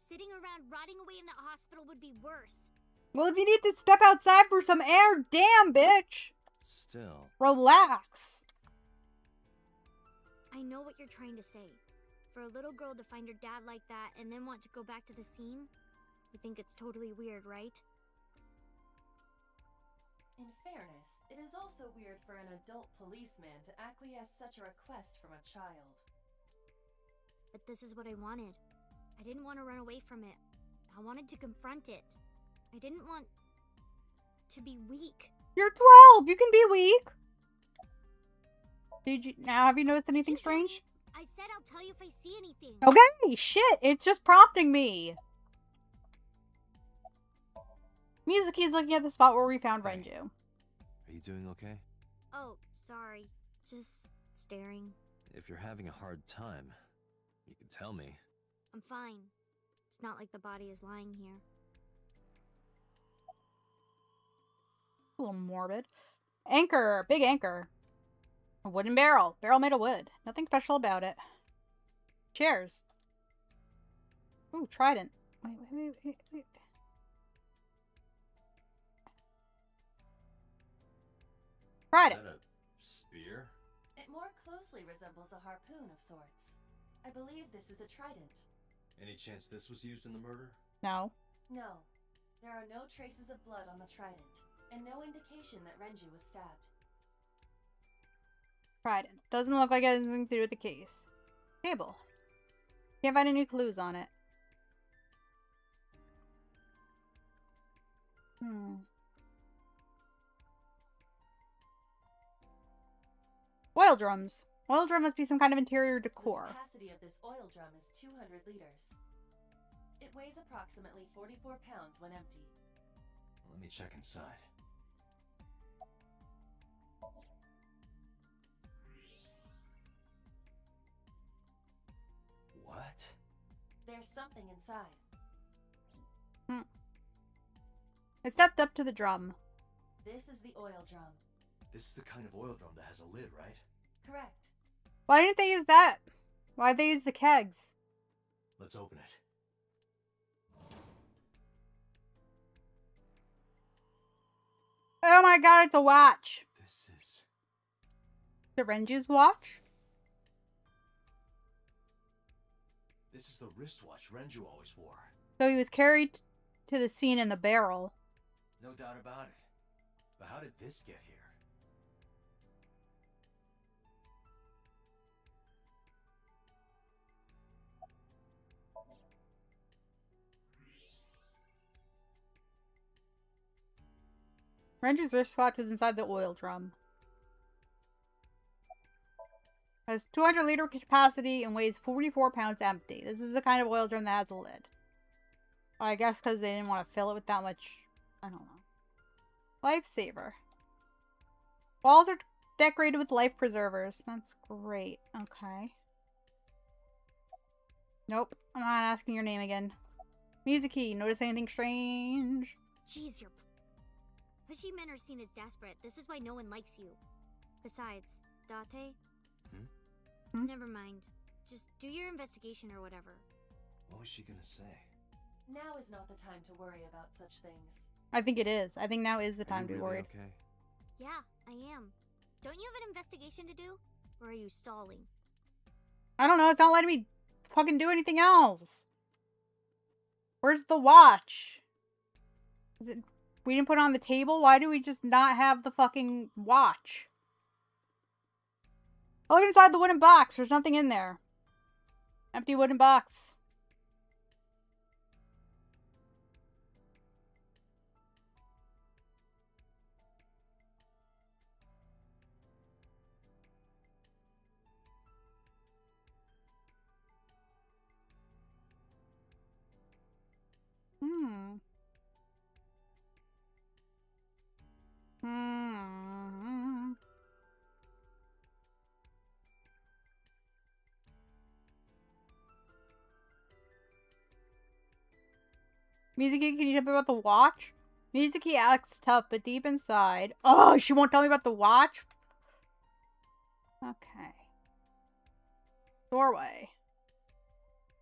Sitting around rotting away in that hospital would be worse. Well, if you need to step outside for some air, damn, bitch! Still. Relax. I know what you're trying to say. For a little girl to find her dad like that and then want to go back to the scene, you think it's totally weird, right? In fairness, it is also weird for an adult policeman to acquiesce such a request from a child. But this is what I wanted. I didn't want to run away from it. I wanted to confront it. I didn't want to be weak. You're 12. You can be weak. Now, have you noticed anything strange? I said I'll tell you if I see anything. Okay, shit. It's just prompting me. Mizuki's looking at the spot where we found Renju. Are you doing okay? Oh, sorry. Just staring. If you're having a hard time, you can tell me. I'm fine. It's not like the body is lying here. A little morbid. Anchor. Big anchor. A wooden barrel. Barrel made of wood. Nothing special about it. Chairs. Ooh, trident. Wait. Trident. Is that a spear? It more closely resembles a harpoon of sorts. I believe this is a trident. Any chance this was used in the murder? No. No. There are no traces of blood on the trident, and no indication that Renju was stabbed. Trident. Doesn't look like it has anything to do with the case. Table. Can't find any clues on it. Oil drums. Oil drum must be some kind of interior decor. The capacity of this oil drum is 200 liters. It weighs approximately 44 pounds when empty. Let me check inside. What? There's something inside. I stepped up to the drum. This is the oil drum. This is the kind of oil drum that has a lid, right? Correct. Why didn't they use that? Why'd they use the kegs? Let's open it. Oh my god, it's a watch. This is... The Renju's watch? This is the wristwatch Renju always wore. So he was carried to the scene in the barrel. No doubt about it. But how did this get here? Renju's wristwatch was inside the oil drum. Has 200-liter capacity and weighs 44 pounds empty. This is the kind of oil drum that has a lid. I guess because they didn't want to fill it with that much... I don't know. Lifesaver. Walls are decorated with life preservers. That's great. Okay. Nope. I'm not asking your name again. Mizuki, notice anything strange? Jeez, you're... Pushy men are seen as desperate. This is why no one likes you. Besides, Date? Never mind. Just do your investigation or whatever. What was she gonna say? Now is not the time to worry about such things. I think it is. I think now is the time to be worried. Okay? Yeah, I am. Don't you have an investigation to do? Or are you stalling? I don't know. It's not letting me fucking do anything else. Where's the watch? We didn't put it on the table? Why do we just not have the fucking watch? Oh, look inside the wooden box. There's nothing in there. Empty wooden box. Mizuki, can you tell me about the watch? Mizuki acts tough, but deep inside... Oh, she won't tell me about the watch? Okay. Doorway.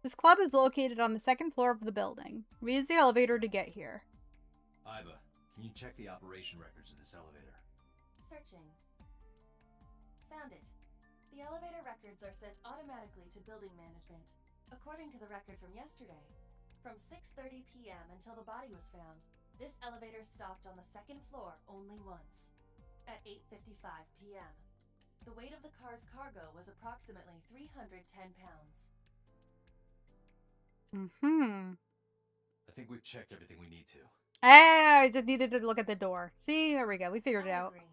This club is located on the second floor of the building. We use the elevator to get here. Aiba, can you check the operation records of this elevator? Searching. Found it. The elevator records are sent automatically to building management. According to the record from yesterday, from 6:30 p.m. until the body was found, this elevator stopped on the second floor only once. At 8:55 p.m. The weight of the car's cargo was approximately 310 pounds. I think we've checked everything we need to. I just needed to look at the door. See, there we go. We figured it I out. agree.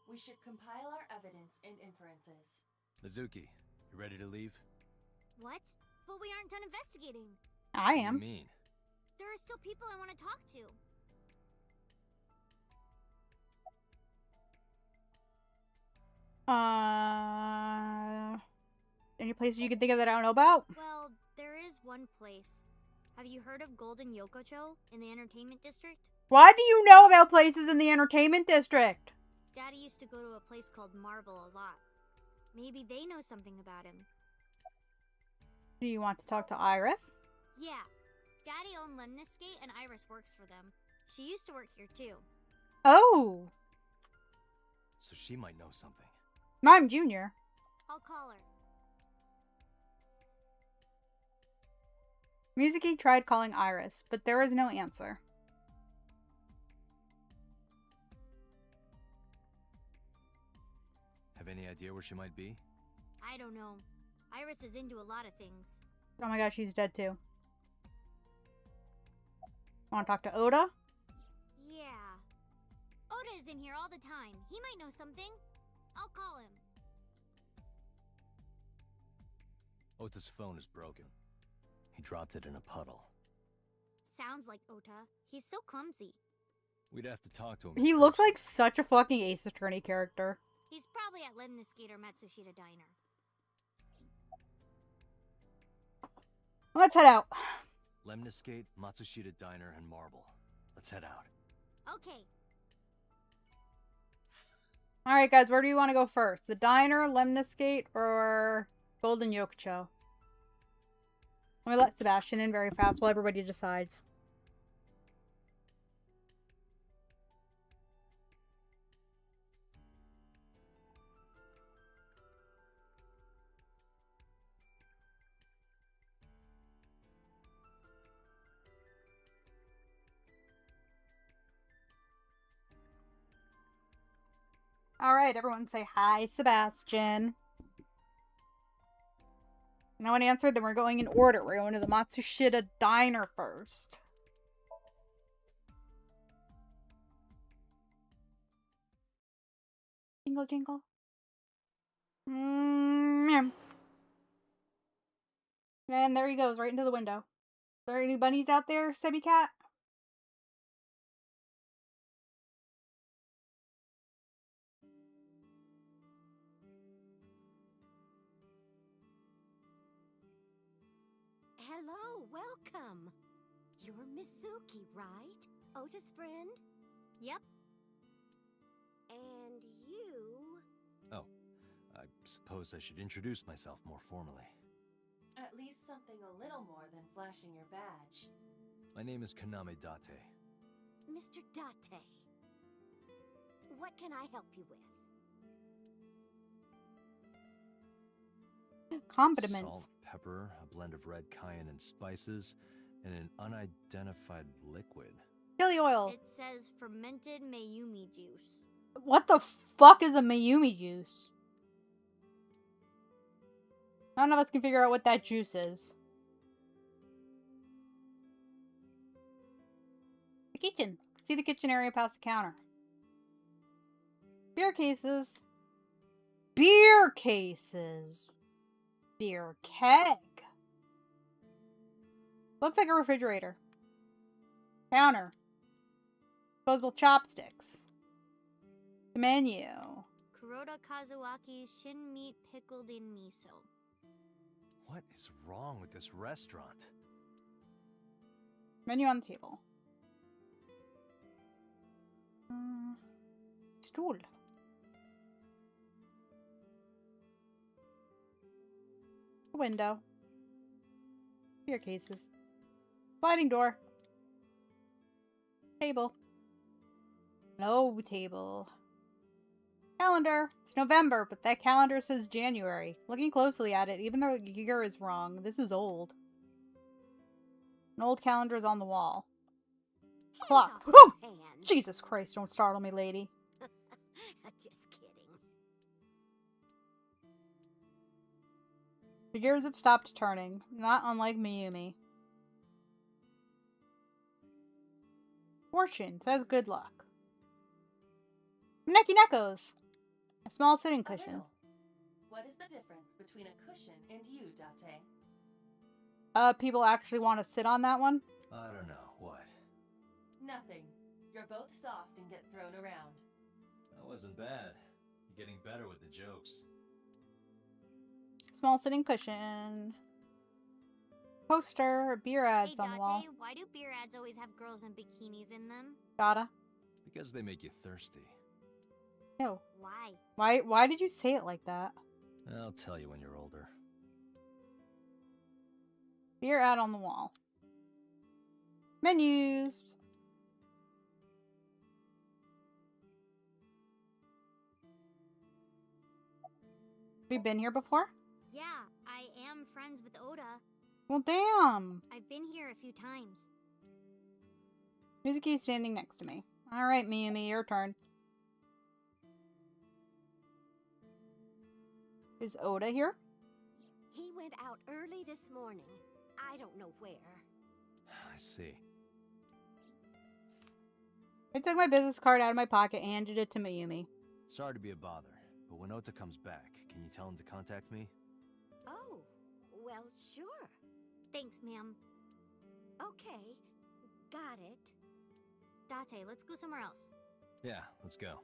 We should compile our evidence and inferences. Mizuki, you ready to leave? What? But we aren't done investigating. I What do am. you mean? There are still people I want to talk to. Any places you can think of that I don't know about? Well, there is one place. Have you heard of Golden Yokocho in the entertainment district? Why do you know about places in the entertainment district? Daddy used to go to a place called Marble a lot. Maybe they know something about him. Do you want to talk to Iris? Yeah. Daddy owned Lemniscate and Iris works for them. She used to work here too. Oh, So she might know something. I'm Junior. I'll call her. Mizuki tried calling Iris, but there was no answer. Have any idea where she might be? I don't know. Iris is into a lot of things. Oh my gosh, she's dead too. Want to talk to Oda? Yeah. Oda is in here all the time. He might know something. I'll call him. Ota's phone is broken. He dropped it in a puddle. Sounds like Ota. He's so clumsy. We'd have to talk to him. in He looks person. like such a fucking Ace Attorney character. He's probably at Lemniscate or Matsushita Diner. Let's head out. Lemniscate, Matsushita Diner, and Marble. Let's head out. Okay. Alright guys, where do you want to go first? The diner, Lemniscate, or Golden Yokocho? Let me let Sebastian in very fast while everybody decides. Alright, everyone say hi, Sebastian. No one answered, then we're going in order. We're going to the Matsushita Diner first. Jingle, jingle. And there he goes, right into the window. Are there any bunnies out there, Sebby Cat? Hello, welcome. You're Mizuki, right? Ota's friend? Yep. And you... Oh, I suppose I should introduce myself more formally. At least something a little more than flashing your badge. My name is Kaname Date. Mr. Date. What can I help you with? Condiments. Salt, pepper, a blend of red cayenne and spices, and an unidentified liquid. Chili oil. It says fermented Mayumi juice. What the fuck is a Mayumi juice? None of us can figure out what that juice is. The kitchen. See the kitchen area past the counter. Beer cases. Beer cases. Beer keg. Looks like a refrigerator. Counter. Disposable chopsticks. The menu. Kuroda Kazuaki's shin meat pickled in miso. What is wrong with this restaurant? Menu on the table. Stool. Window. Beer cases. Sliding door. Table. No table. Calendar. It's November, but that calendar says January. Looking closely at it, even though the year is wrong, this is old. An old calendar is on the wall. Clock. Hands off Oh! those hands. Jesus Christ, don't startle me, lady. Just kidding. The gears have stopped turning, not unlike Mayumi. Fortune says good luck. Neki Nekos. A small sitting A cushion. riddle. What is the difference between a cushion and you, Date? People actually want to sit on that one? I don't know. What? Nothing. You're both soft and get thrown around. That wasn't bad. You're getting better with the jokes. Small sitting cushion. Poster, beer ads Hey, on the wall. Date, why do beer ads always have girls in bikinis in them? Gotta. Because they make you thirsty. No. Why? Why did you say it like that? I'll tell you when you're older. Beer ad on the wall. Menus. Have you been here before? Yeah, I am friends with Oda. Well, damn. I've been here a few times. Mizuki's standing next to me. Alright, Miyumi, your turn. Is Oda here? He went out early this morning. I don't know where. I see. I took my business card out of my pocket and handed it to Mayumi. Sorry to be a bother, but when Ota comes back, can you tell him to contact me? Oh, well, sure. Thanks, ma'am. Okay, got it. Date, let's go somewhere else. Yeah, let's go.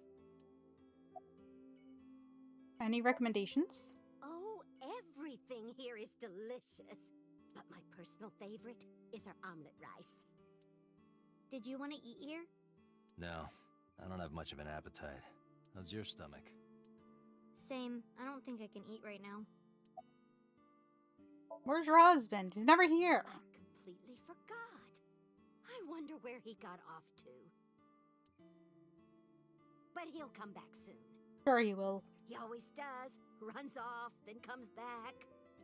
Any recommendations? Oh, everything here is delicious. But my personal favorite is our omelet rice. Did you want to eat here? No, I don't have much of an appetite. How's your stomach? Same. I don't think I can eat right now. Where's your husband? He's never here. I completely forgot. I wonder where he got off to. But he'll come back soon. Sure he will. He always does. Runs off, then comes back.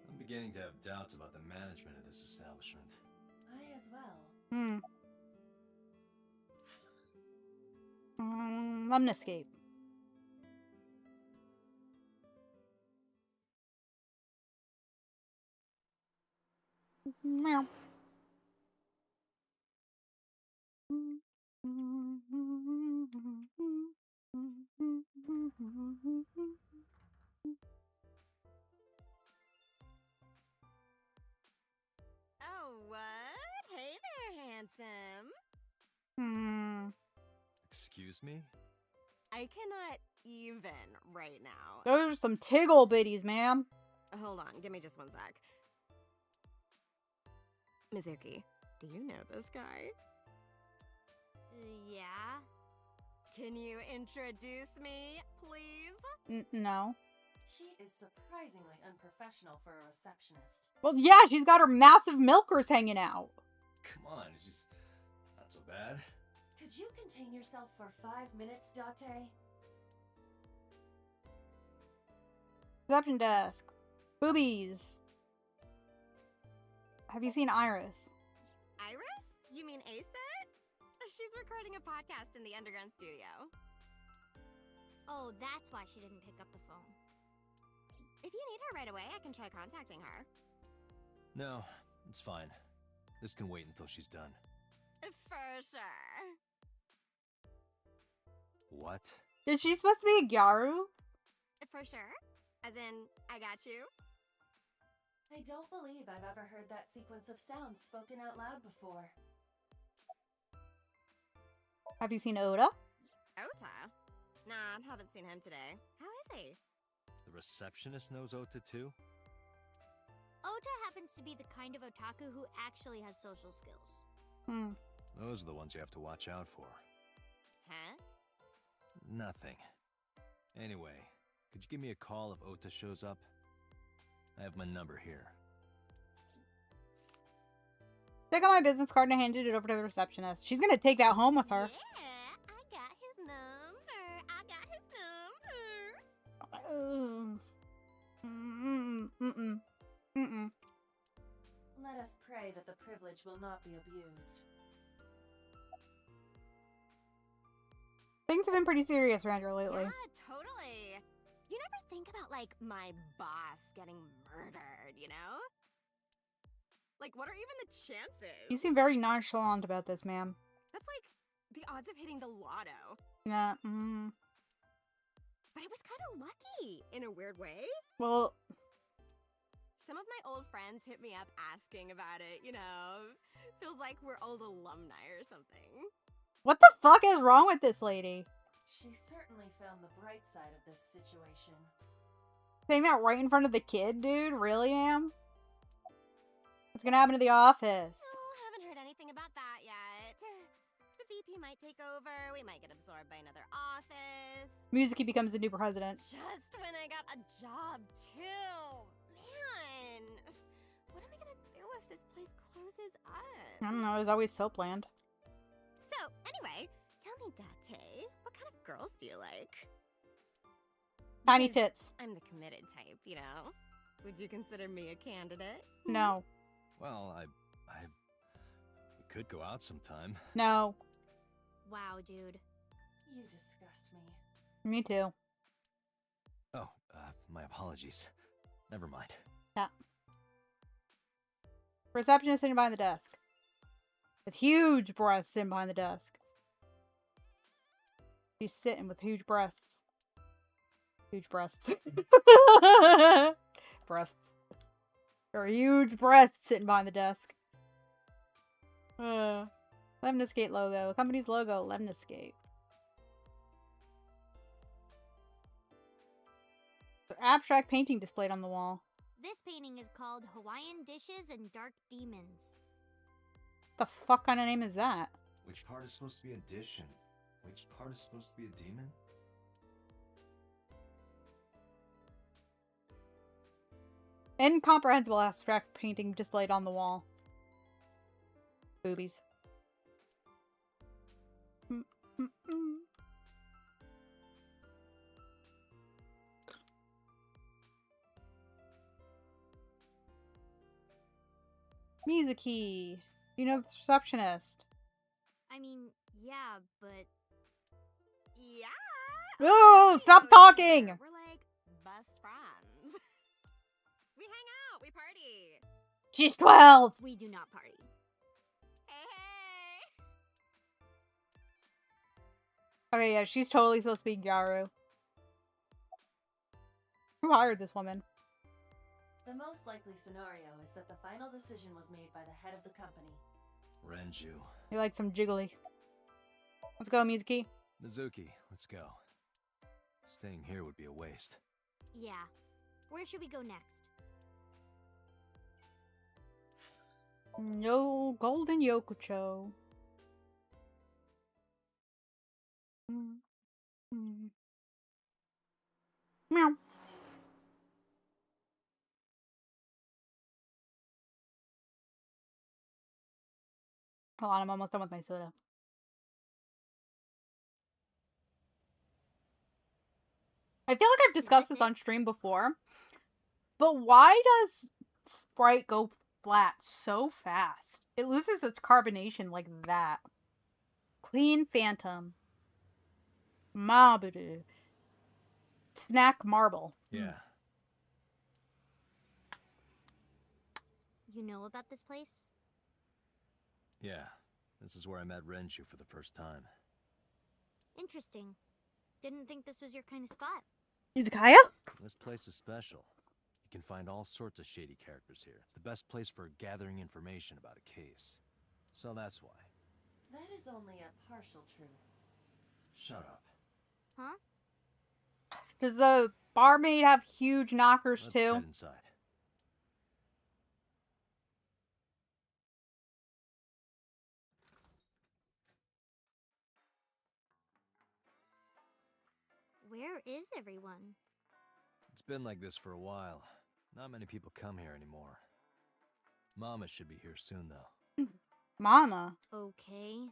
I'm beginning to have doubts about the management of this establishment. I as well. Lemniscape. Meow. Oh, what? Hey there, handsome. Excuse me? I cannot even right now. Those are some tiggle bitties, ma'am. Hold on, give me just one sec. Mizuki, do you know this guy? Yeah? Can you introduce me, please? No. She is surprisingly unprofessional for a receptionist. Well, yeah, she's got her massive milkers hanging out. Come on, it's just not so bad. Could you contain yourself for 5 minutes, Date? Reception desk. Boobies. Have you seen Iris? Iris? You mean Asa? She's recording a podcast in the underground studio. Oh, that's why she didn't pick up the phone. If you need her right away, I can try contacting her. No, it's fine. This can wait until she's done. For sure. What? Is she supposed to be a Gyaru? For sure? As in, I got you? I don't believe I've ever heard that sequence of sounds spoken out loud before. Have you seen Oda? Ota? Nah, haven't seen him today. How is he? The receptionist knows Ota too? Ota happens to be the kind of otaku who actually has social skills. Those are the ones you have to watch out for. Huh? Nothing. Anyway, could you give me a call if Ota shows up? I have my number here. Take out my business card and I handed it over to the receptionist. She's gonna take that home with her. Yeah, I got his number. I got his number. Let us pray that the privilege will not be abused. Things have been pretty serious around here lately. Yeah, totally. You never think about, like, my boss getting murdered, you know? Like, what are even the chances? You seem very nonchalant about this, ma'am. That's like the odds of hitting the lotto. Yeah, But it was kind of lucky, in a weird way. Well, some of my old friends hit me up asking about it, you know? Feels like we're old alumni or something. what the fuck is wrong with this lady? She certainly found the bright side of this situation. Saying that right in front of the kid, dude? Really, Am? What's gonna happen to the office? Oh, haven't heard anything about that yet. The VP might take over, we might get absorbed by another office. Musicy becomes the new president. Just when I got a job, too. Man, what am I gonna do if this place closes up? I don't know, it was always so planned. So, anyway, tell me, Date, what kind of girls do you like? Tiny Because tits. I'm the committed type, you know? Would you consider me a candidate? No. Well, we could go out sometime. No. Wow, dude. You disgust me. Me too. Oh, my apologies. Never mind. Yeah. Receptionist sitting behind the desk. With huge breasts sitting behind the desk. She's sitting with huge breasts. Huge breasts. Breasts. There are huge breasts sitting behind the desk. Lemniscate logo. The company's logo, Lemniscate. Abstract painting displayed on the wall. This painting is called Hawaiian Dishes and Dark Demons. The fuck kind of name is that? Which part is supposed to be a dish and which part is supposed to be a demon? Incomprehensible abstract painting displayed on the wall. Boobies. Musicy. You know the receptionist. I mean, yeah, but... Yeah. Oh, stop talking! We're like best friends. We hang out, we party. She's 12! We do not party. Hey. Okay, yeah, she's totally supposed to be Gyaru. Who hired this woman? The most likely scenario is that the final decision was made by the head of the company. Renju. You like some jiggly. Let's go, Musicy. Mizuki, let's go. Staying here would be a waste. Yeah. Where should we go next? No Golden Yokucho. Meow. Hold on, I'm almost done with my soda. I feel like I've discussed this on stream before, but why does Sprite go flat so fast? It loses its carbonation like that. Queen Phantom. Mabudu. Snack Marble. Yeah. You know about this place? Yeah. This is where I met Renju for the first time. Interesting. Didn't think this was your kind of spot. Izakaya? This place is special. You can find all sorts of shady characters here. It's the best place for gathering information about a case. So that's why. That is only a partial truth. Shut up. Huh? Does the barmaid have huge knockers Let's too? head inside. Where is everyone? It's been like this for a while. Not many people come here anymore. Mama should be here soon, though. Mama. Okay.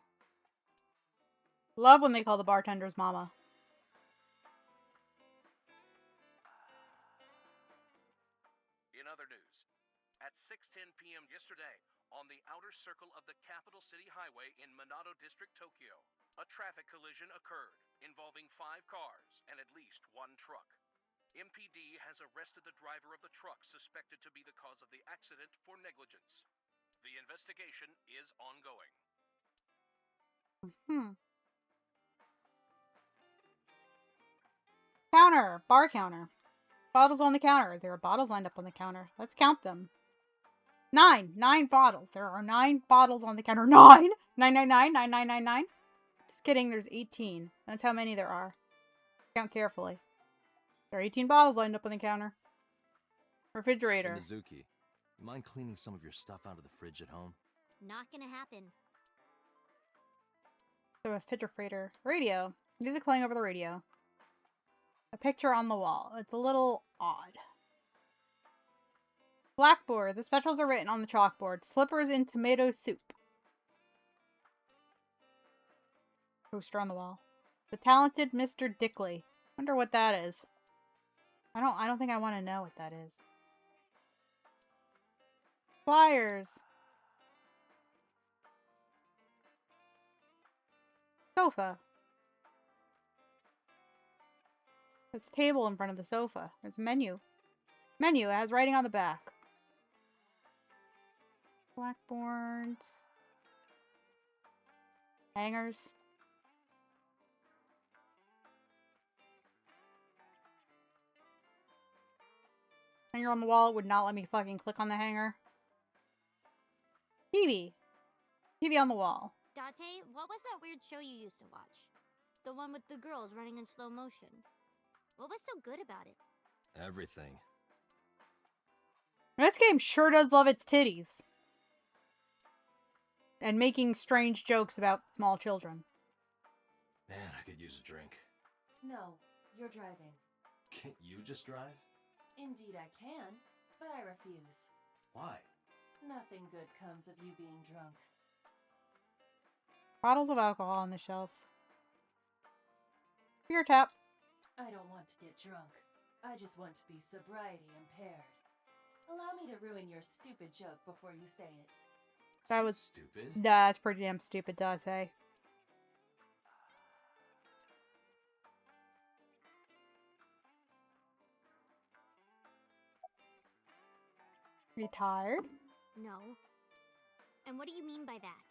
Love when they call the bartenders Mama. In other news, at 6:10 p.m. yesterday, on the outer circle of the Capital City Highway in Minato District, Tokyo, a traffic collision occurred involving 5 cars and at least 1 truck. MPD has arrested the driver of the truck suspected to be the cause of the accident for negligence. The investigation is ongoing. Counter. Bar counter. Bottles on the counter. There are bottles lined up on the counter. Let's count them. 9. 9 bottles. There are 9 bottles on the counter. 9! 999. Just kidding, there's 18. That's how many there are. Count carefully. There are 18 bottles lined up on the counter. Refrigerator. Hey, Mizuki, you mind cleaning some of your stuff out of the fridge at home? Not gonna happen. The refrigerator. Radio. Music playing over the radio. A picture on the wall. It's a little odd. Blackboard. The specials are written on the chalkboard. Slippers in tomato soup. Poster on the wall. The talented Mr. Dickley. Wonder what that is. I don't think I want to know what that is. Flyers. Sofa. There's a table in front of the sofa. There's a menu. Menu. It has writing on the back. Blackboards. Hangers. Hanger on the wall would not let me fucking click on the hanger. TV. TV on the wall. Date, what was that weird show you used to watch? The one with the girls running in slow motion. What was so good about it? Everything. This game sure does love its titties. And making strange jokes about small children. Man, I could use a drink. No, you're driving. Can't you just drive? Indeed I can, but I refuse. Why? Nothing good comes of you being drunk. Bottles of alcohol on the shelf. Beer tap. I don't want to get drunk. I just want to be sobriety impaired. Allow me to ruin your stupid joke before you say it. That was stupid. That's pretty damn stupid, Date. You tired? No. And what do you mean by that?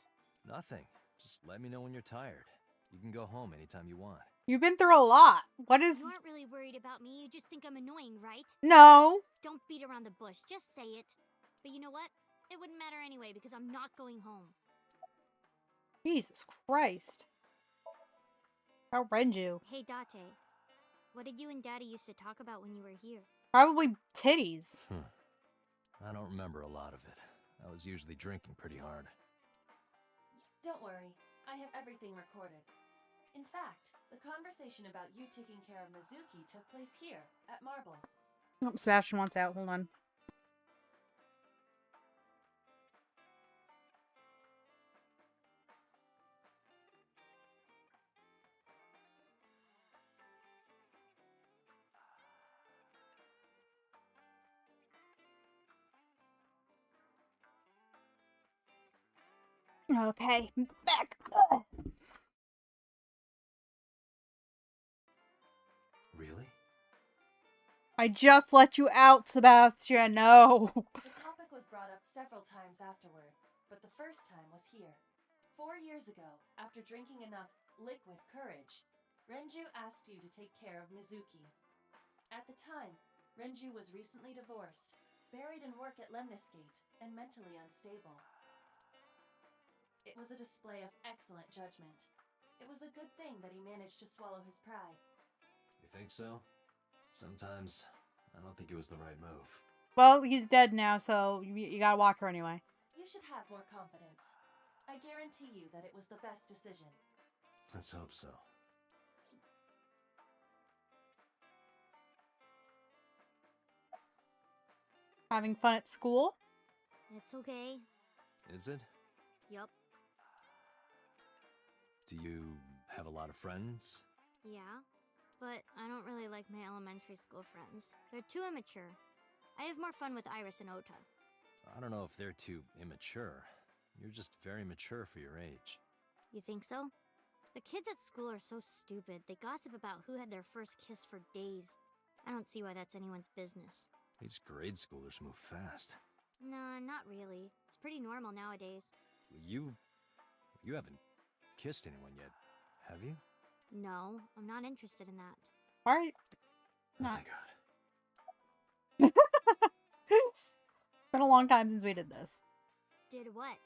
Nothing. Just let me know when you're tired. You can go home anytime you want. You've been through a lot. What is... You aren't really worried about me. You just think I'm annoying, right? No. Don't beat around the bush. Just say it. But you know what? It wouldn't matter anyway because I'm not going home. Jesus Christ. How Renju? Hey, Date. What did you and Daddy used to talk about when you were here? Probably titties. I don't remember a lot of it. I was usually drinking pretty hard. Don't worry. I have everything recorded. In fact, the conversation about you taking care of Mizuki took place here, at Marble. Oh, Sebastian wants out. Hold on. Okay, back. Ugh. Really? I just let you out, Sebastian. No. The topic was brought up several times afterward, but the first time was here. 4 years ago, after drinking enough liquid courage, Renju asked you to take care of Mizuki. At the time, Renju was recently divorced, buried in work at Lemniscate, and mentally unstable. It was a display of excellent judgment. It was a good thing that he managed to swallow his pride. You think so? Sometimes, I don't think it was the right move. Well, he's dead now, so you gotta walk her anyway. You should have more confidence. I guarantee you that it was the best decision. Let's hope so. Having fun at school? It's okay. Is it? Yup. Do you have a lot of friends? Yeah. But I don't really like my elementary school friends. They're too immature. I have more fun with Iris and Ota. I don't know if they're too immature. You're just very mature for your age. You think so? The kids at school are so stupid. They gossip about who had their first kiss for days. I don't see why that's anyone's business. These grade schoolers move fast. Nah, not really. It's pretty normal nowadays. You haven't kissed anyone yet, have you? No, I'm not interested in that. Why are you... Oh, Not. thank God. It's been a long time since we did this. Did what?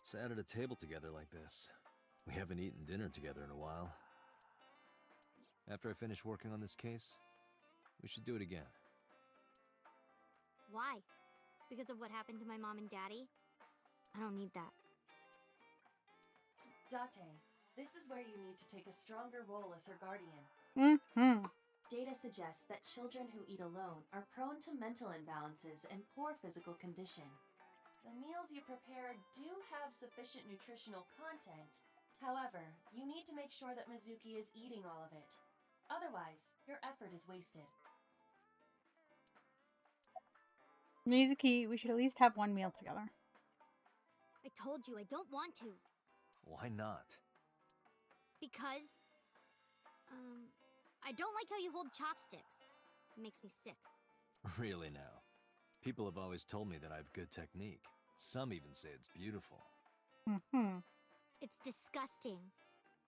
Sat at a table together like this. We haven't eaten dinner together in a while. After I finish working on this case, we should do it again. Why? Because of what happened to my mom and daddy? I don't need that. Date, this is where you need to take a stronger role as her guardian. Mm-hmm. Data suggests that children who eat alone are prone to mental imbalances and poor physical condition. The meals you prepare do have sufficient nutritional content. However, you need to make sure that Mizuki is eating all of it. Otherwise, your effort is wasted. Mizuki, we should at least have one meal together. I told you I don't want to. Why not? Because... I don't like how you hold chopsticks. It makes me sick. Really now. People have always told me that I have good technique. Some even say it's beautiful. Mm-hmm. It's disgusting.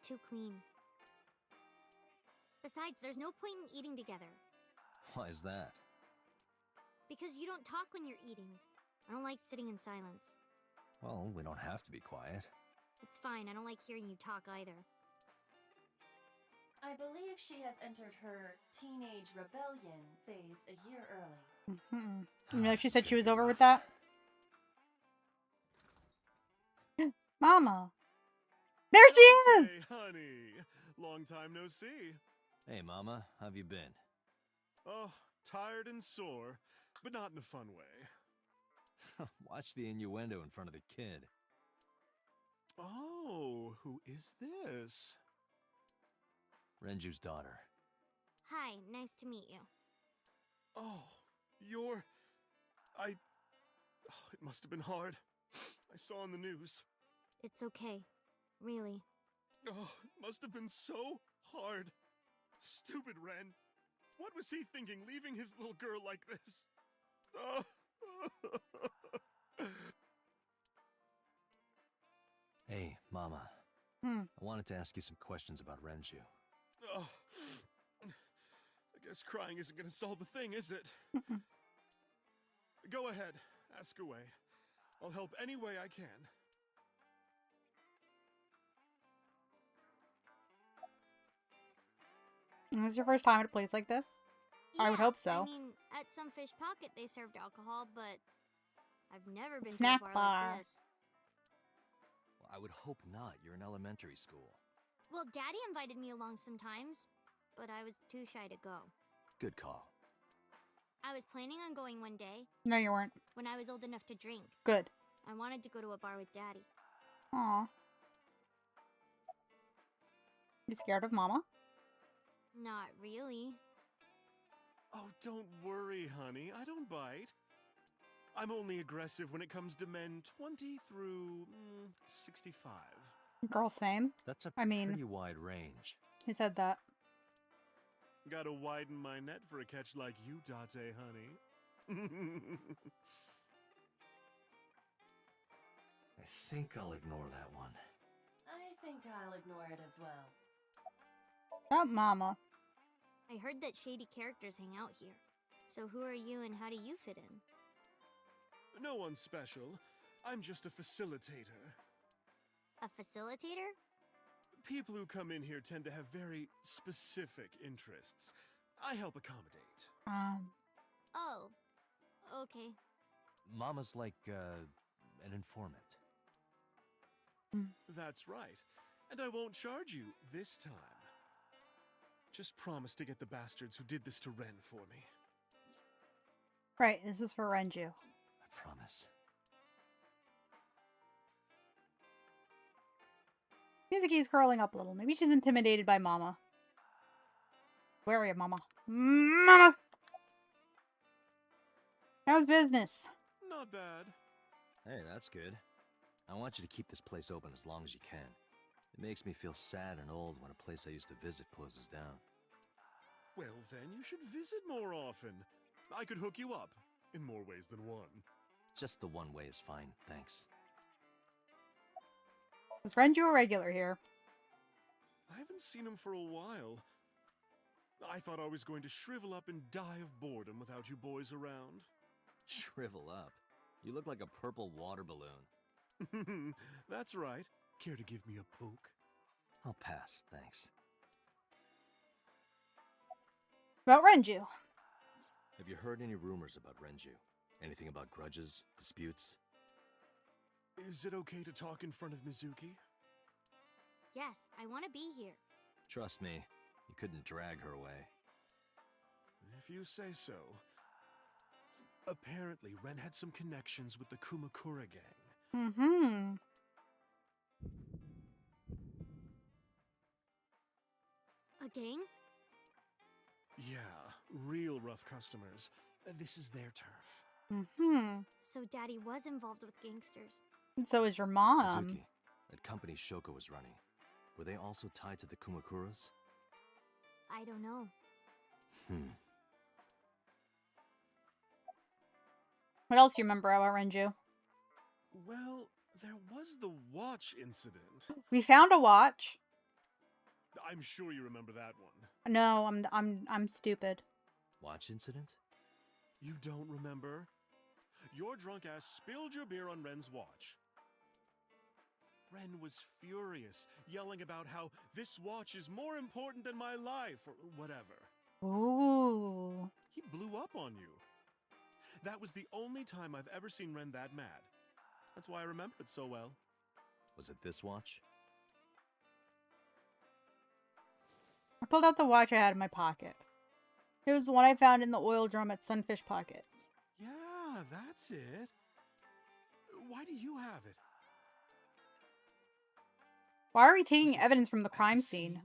Too clean. Besides, there's no point in eating together. Why is that? Because you don't talk when you're eating. I don't like sitting in silence. Well, we don't have to be quiet. It's fine, I don't like hearing you talk either. I believe she has entered her teenage rebellion phase a year early. Mm-hmm. You know, she said she was over with that. Mama! There she is! Hey, honey. Long time no see. Hey, Mama, how have you been? Oh, tired and sore, but not in a fun way. Watch the innuendo in front of the kid. Oh, who is this? Renju's daughter. Hi, nice to meet you. Oh, it must have been hard. I saw on the news. It's okay. Really. Oh, it must have been so hard. Stupid Ren. What was he thinking, leaving his little girl like this? Oh. Hey, Mama. Hmm. I wanted to ask you some questions about Renju. Oh. I guess crying isn't gonna solve the thing, is it? Go ahead, ask away. I'll help any way I can. This is your first time at a place like this? I would hope so. I mean, at some fish pocket they served alcohol, but I've never been Snack to a bar bar. like this. Well, I would hope not. You're in elementary school. Well, Daddy invited me along sometimes, but I was too shy to go. Good call. I was planning on going one day, No, you weren't. when I was old enough to drink. Good. I wanted to go to a bar with Daddy. Aw. You scared of Mama? Not really. Oh, don't worry, honey. I don't bite. I'm only aggressive when it comes to men 20 through 65. Girl, same. That's a I mean- pretty wide range. Who said that? Gotta widen my net for a catch like you, Date, honey. I think I'll ignore that one. I think I'll ignore it as well. About Mama. I heard that shady characters hang out here. So who are you and how do you fit in? No one special. I'm just a facilitator. A facilitator? People who come in here tend to have very specific interests. I help accommodate. Oh. Okay. Mama's like, an informant. That's right. And I won't charge you this time. Just promise to get the bastards who did this to Ren for me. Right, this is for Renju. I promise. Mizuki's curling up a little. Maybe she's intimidated by Mama. Where are you, Mama? Mama! How's business? Not bad. Hey, that's good. I want you to keep this place open as long as you can. It makes me feel sad and old when a place I used to visit closes down. Well, then you should visit more often. I could hook you up, in more ways than one. Just the one way is fine, thanks. Is Renju a regular here? I haven't seen him for a while. I thought I was going to shrivel up and die of boredom without you boys around. Shrivel up? You look like a purple water balloon. That's right. Care to give me a poke? I'll pass, thanks. About Renju. Have you heard any rumors about Renju? Anything about grudges, disputes? Is it okay to talk in front of Mizuki? Yes, I want to be here. Trust me, you couldn't drag her away. If you say so. Apparently, Ren had some connections with the Kumakura gang. Mm-hmm. A gang? Yeah, real rough customers. This is their turf. Mm-hmm. So Daddy was involved with gangsters. And so is your mom. Mizuki, that company Shoko was running, were they also tied to the Kumakuras? I don't know. What else do you remember about Renju? Well, there was the watch incident. We found a watch. I'm sure you remember that one. No, I'm stupid. Watch incident? You don't remember? Your drunk ass spilled your beer on Ren's watch. Ren was furious, yelling about how this watch is more important than my life, or whatever. Ooh. He blew up on you. That was the only time I've ever seen Ren that mad. That's why I remember it so well. Was it this watch? I pulled out the watch I had in my pocket. It was the one I found in the oil drum at Sunfish Pocket. Yeah, that's it. Why do you have it? Why are we taking evidence from the crime scene?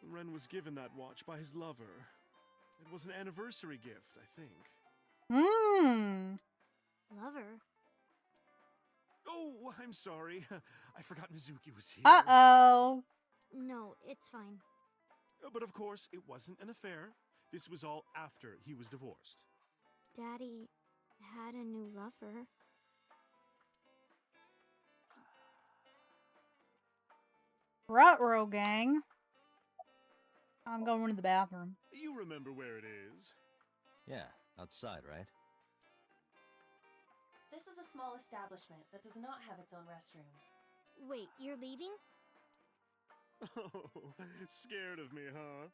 Ren was given that watch by his lover. It was an anniversary gift, I think. Lover? Oh, I'm sorry. I forgot Mizuki was here. Uh-oh. No, it's fine. But of course, it wasn't an affair. This was all after he was divorced. Daddy had a new lover. Ruh-roh, gang. I'm going to the bathroom. You remember where it is? Yeah, outside, right? This is a small establishment that does not have its own restrooms. Wait, you're leaving? Oh, scared of me, huh?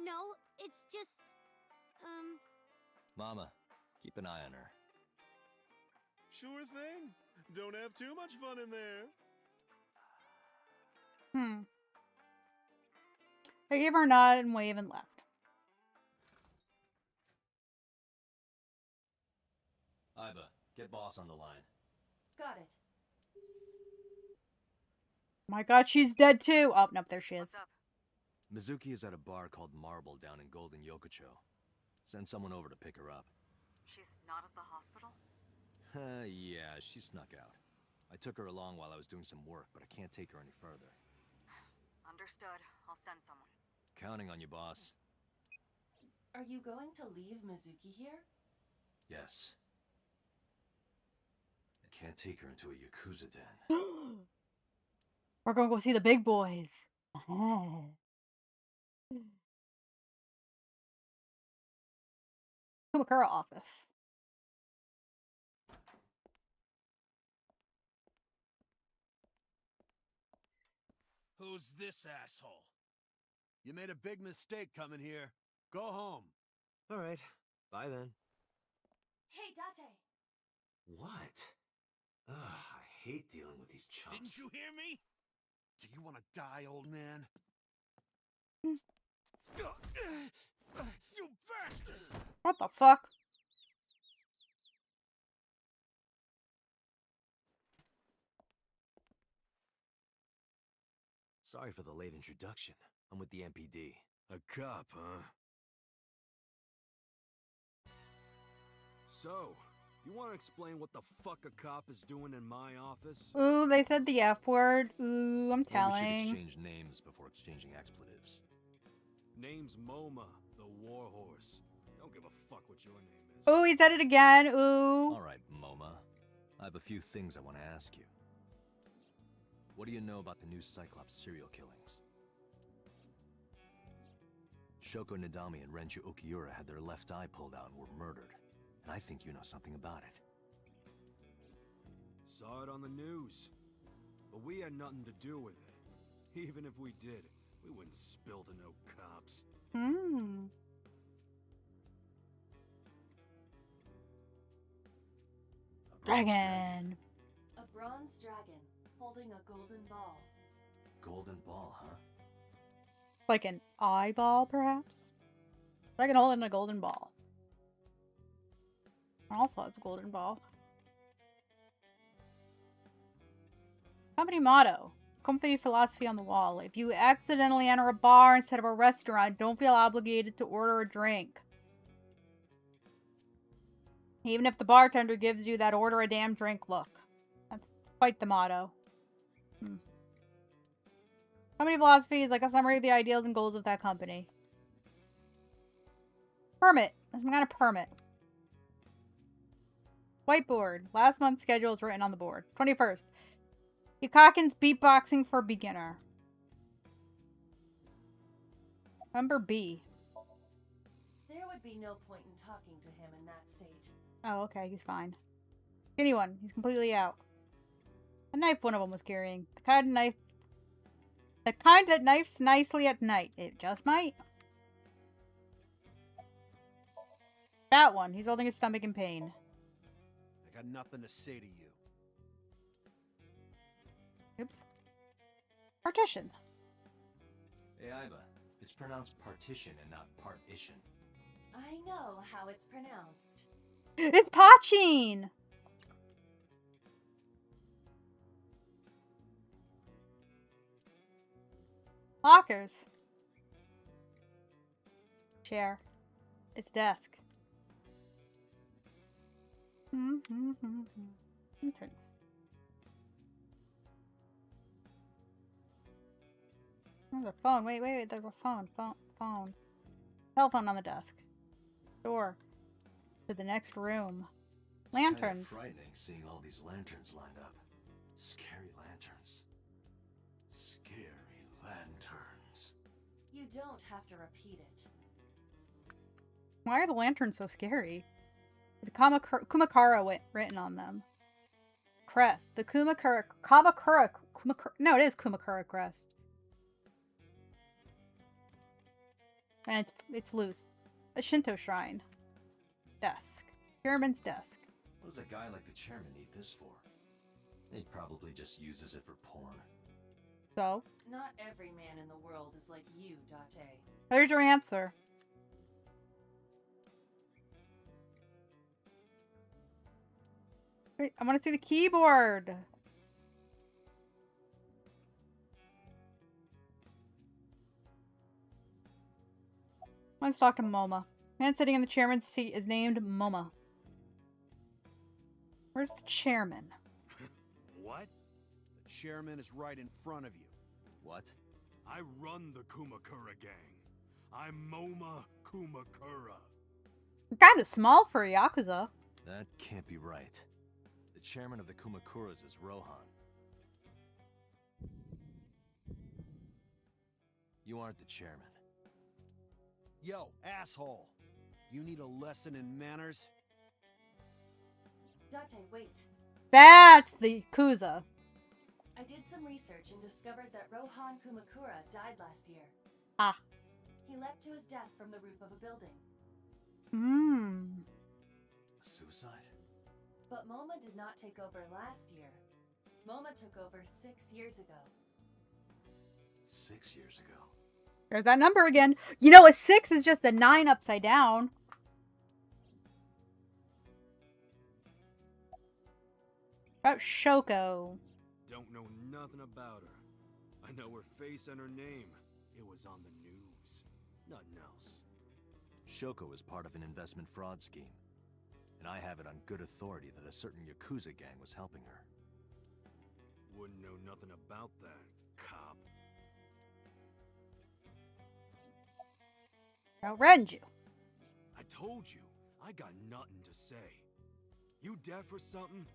No, it's just... Mama, keep an eye on her. Sure thing. Don't have too much fun in there. I gave her a nod and wave and left. Aiba, get boss on the line. Got it. My god, she's dead too! Oh, nope, there she is. What's up? Mizuki is at a bar called Marble down in Golden Yokocho. Send someone over to pick her up. She's not at the hospital? Yeah, she snuck out. I took her along while I was doing some work, but I can't take her any further. Understood. I'll send someone. Counting on you, boss. Are you going to leave Mizuki here? Yes. I can't take her into a Yakuza den. We're gonna go see the big boys. Kumakura office. Who's this asshole? You made a big mistake coming here. Go home. All right. Bye then. Hey, Date! What? Ugh, I hate dealing with these chumps. Didn't you hear me? Do you want to die, old man? You bastard! The fuck? Sorry for the late introduction. I'm with the MPD. A cop, huh? So, you want to explain what the fuck a cop is doing in my office? Ooh, they said the F word. Ooh, I'm Maybe we should telling. exchange names before exchanging expletives. Name's MoMA, the Warhorse. Don't give a fuck what your name is. Ooh, he said it again. Ooh. All right, MoMA. I have a few things I want to ask you. What do you know about the new Cyclops serial killings? Shoko Nadami and Renju Okiura had their left eye pulled out and were murdered. And I think you know something about it. Saw it on the news. But we had nothing to do with it. Even if we did, we wouldn't spill to no cops. Hmm. Dragon. A bronze dragon holding a golden ball. Golden ball, huh? Like an eyeball, perhaps? Dragon holding a golden ball. Also has a golden ball. Company motto. Company philosophy on the wall. If you accidentally enter a bar instead of a restaurant, don't feel obligated to order a drink. Even if the bartender gives you that order a damn drink look. That's quite the motto. Company philosophy is like a summary of the ideals and goals of that company. Permit. Some kind of permit. Whiteboard. Last month's schedule is written on the board. 21st. Yukakin's beatboxing for beginner. Number B. There would be no point in talking to him in that state. Oh, okay. He's fine. Skinny one. He's completely out. A knife one of them was carrying. The kind that knifes nicely at night. It just might. That one. He's holding his stomach in pain. I got nothing to say to you. Oops. Partition. Hey, Aiba. It's pronounced partition and not partition. I know how it's pronounced. It's Pachin! Lockers. Chair. It's desk. Entrance. There's a phone. Wait. There's a phone. Phone. Telephone on the desk. Door. To the next room. Lanterns. It's kind of frightening seeing all these lanterns lined up. Scary lanterns. Scary lanterns. You don't have to repeat it. Why are the lanterns so scary? The Kumakura written on them. Crest. The Kumakura. No, it is Kumakura crest. And it's loose. A Shinto shrine. Desk. Chairman's desk. What does a guy like the chairman need this for? He probably just uses it for porn. So? Not every man in the world is like you, Date. There's your answer. Wait, I want to see the keyboard. Let's talk to Moma. Man sitting in the chairman's seat is named Moma. Where's the chairman? What? The chairman is right in front of you. What? I run the Kumakura gang. I'm MoMA Kumakura. Kinda small for a Yakuza. That can't be right. The chairman of the Kumakuras is Rohan. You aren't the chairman. Yo, asshole. You need a lesson in manners? Date, wait. That's the Yakuza. I did some research and discovered that Rohan Kumakura died last year. Ah. He leapt to his death from the roof of a building. Suicide? But MoMA did not take over last year. MoMA took over 6 years ago. 6 years ago. There's that number again. You know, a 6 is just a 9 upside down. About Shoko. Don't know nothing about her. I know her face and her name. It was on the news. Nothing else. Shoko is part of an investment fraud scheme, and I have it on good authority that a certain Yakuza gang was helping her. Wouldn't know nothing about that, cop. About Renju. I told you, I got nothing to say. You deaf or something?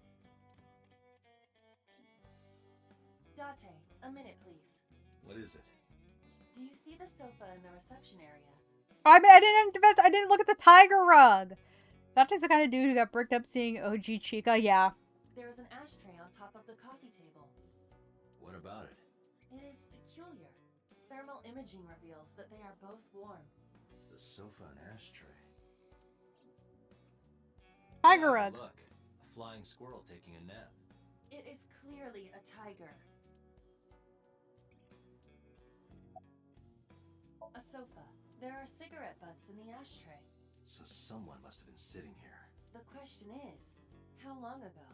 Date, a minute, please. What is it? Do you see the sofa in the reception area? I didn't look at the tiger rug. That is the kind of dude who got bricked up seeing OG Chica. Yeah. There is an ashtray on top of the coffee table. What about it? It is peculiar. Thermal imaging reveals that they are both warm. The sofa and ashtray. Tiger Wow, rug. Look, a flying squirrel taking a nap. It is clearly a tiger. A sofa. There are cigarette butts in the ashtray. So someone must have been sitting here. The question is, how long ago?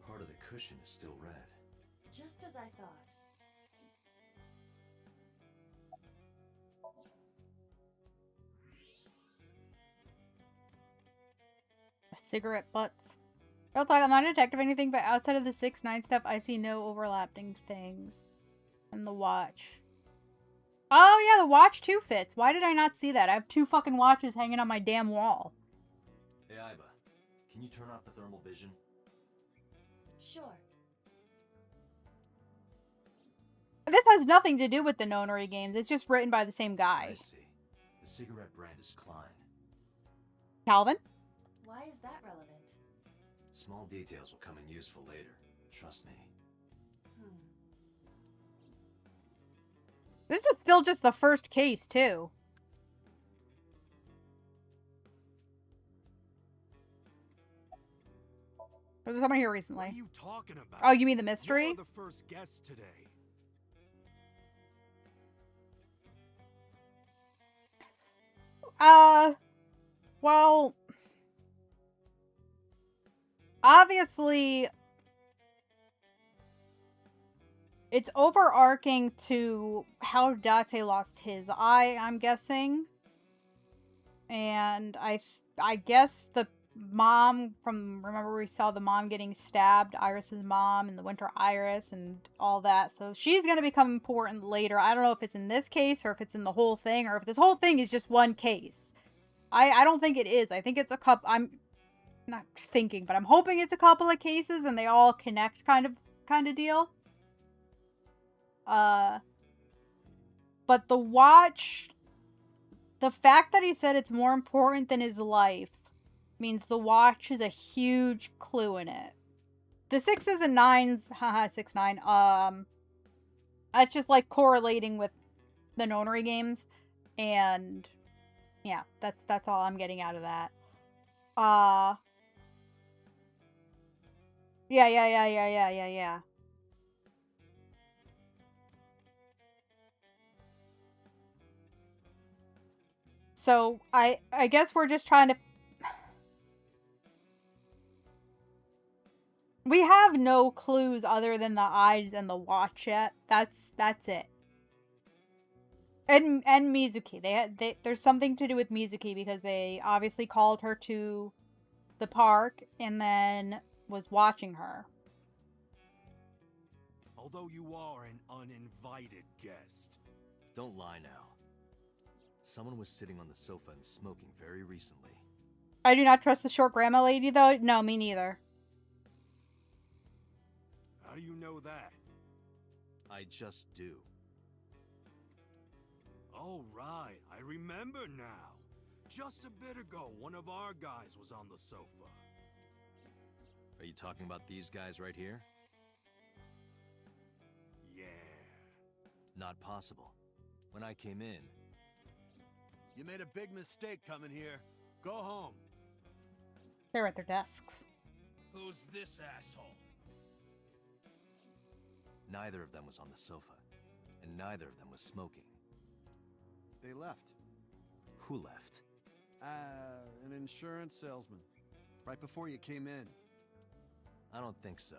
Part of the cushion is still red. Just as I thought. Cigarette butts. Real talk, I'm not a detective or anything, but outside of the 6-9 stuff, I see no overlapping things. And the watch. Oh yeah, the watch too fits. Why did I not see that? I have 2 fucking watches hanging on my damn wall. Hey, Aiba, can you turn off the thermal vision? Sure. This has nothing to do with the Nonary games. It's just written by the same guy. I see. The cigarette brand is Klein. Calvin? Why is that relevant? Small details will come in useful later. Trust me. This is still just the first case, too. Was there someone here recently? What are you talking about? Oh, you mean the mystery? You're the first guest today. Well, obviously, it's overarching to how Date lost his eye, I'm guessing. And I guess the mom remember we saw the mom getting stabbed, Iris's mom, and the Winter Iris and all that. So she's going to become important later. I don't know if it's in this case or if it's in the whole thing or if this whole thing is just one case. I don't think it is. I think it's a couple. I'm not thinking, but I'm hoping it's a couple of cases and they all connect kind of deal. But the watch, the fact that he said it's more important than his life means the watch is a huge clue in it. The 6s and 9s, haha, 6-9, that's just like correlating with the Nonary games, and yeah, that's all I'm getting out of that. Yeah. So, I guess we're just trying to... We have no clues other than the eyes and the watch yet. That's it. And Mizuki. There's something to do with Mizuki because they obviously called her to the park and then was watching her. Although you are an uninvited guest. Don't lie now. Someone was sitting on the sofa and smoking very recently. I do not trust the short grandma lady, though. No, me neither. How do you know that? I just do. Oh, right. I remember now. Just a bit ago, one of our guys was on the sofa. Are you talking about these guys right here? Yeah. Not possible. When I came in... You made a big mistake coming here. Go home. They're at their desks. Who's this asshole? Neither of them was on the sofa, and neither of them was smoking. They left. Who left? An insurance salesman. Right before you came in. I don't think so.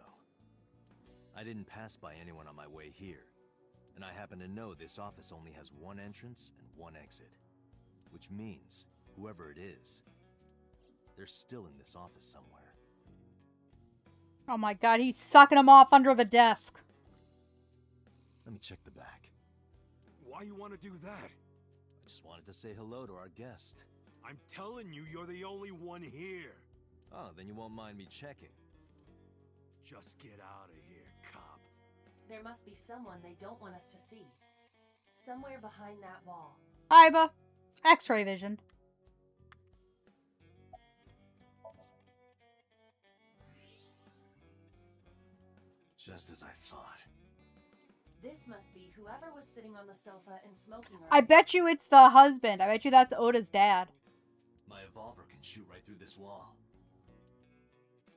I didn't pass by anyone on my way here. And I happen to know this office only has one entrance and one exit. Which means, whoever it is, they're still in this office somewhere. Oh my god, he's sucking him off under the desk. Let me check the back. Why you want to do that? I just wanted to say hello to our guest. I'm telling you, you're the only one here. Oh, then you won't mind me checking. Just get out of here, cop. There must be someone they don't want us to see. Somewhere behind that wall. Aiba. X-ray vision. Just as I thought. This must be whoever was sitting on the sofa and smoking I bet you it's the husband. I bet you that's Oda's dad. My evolver can shoot right through this wall.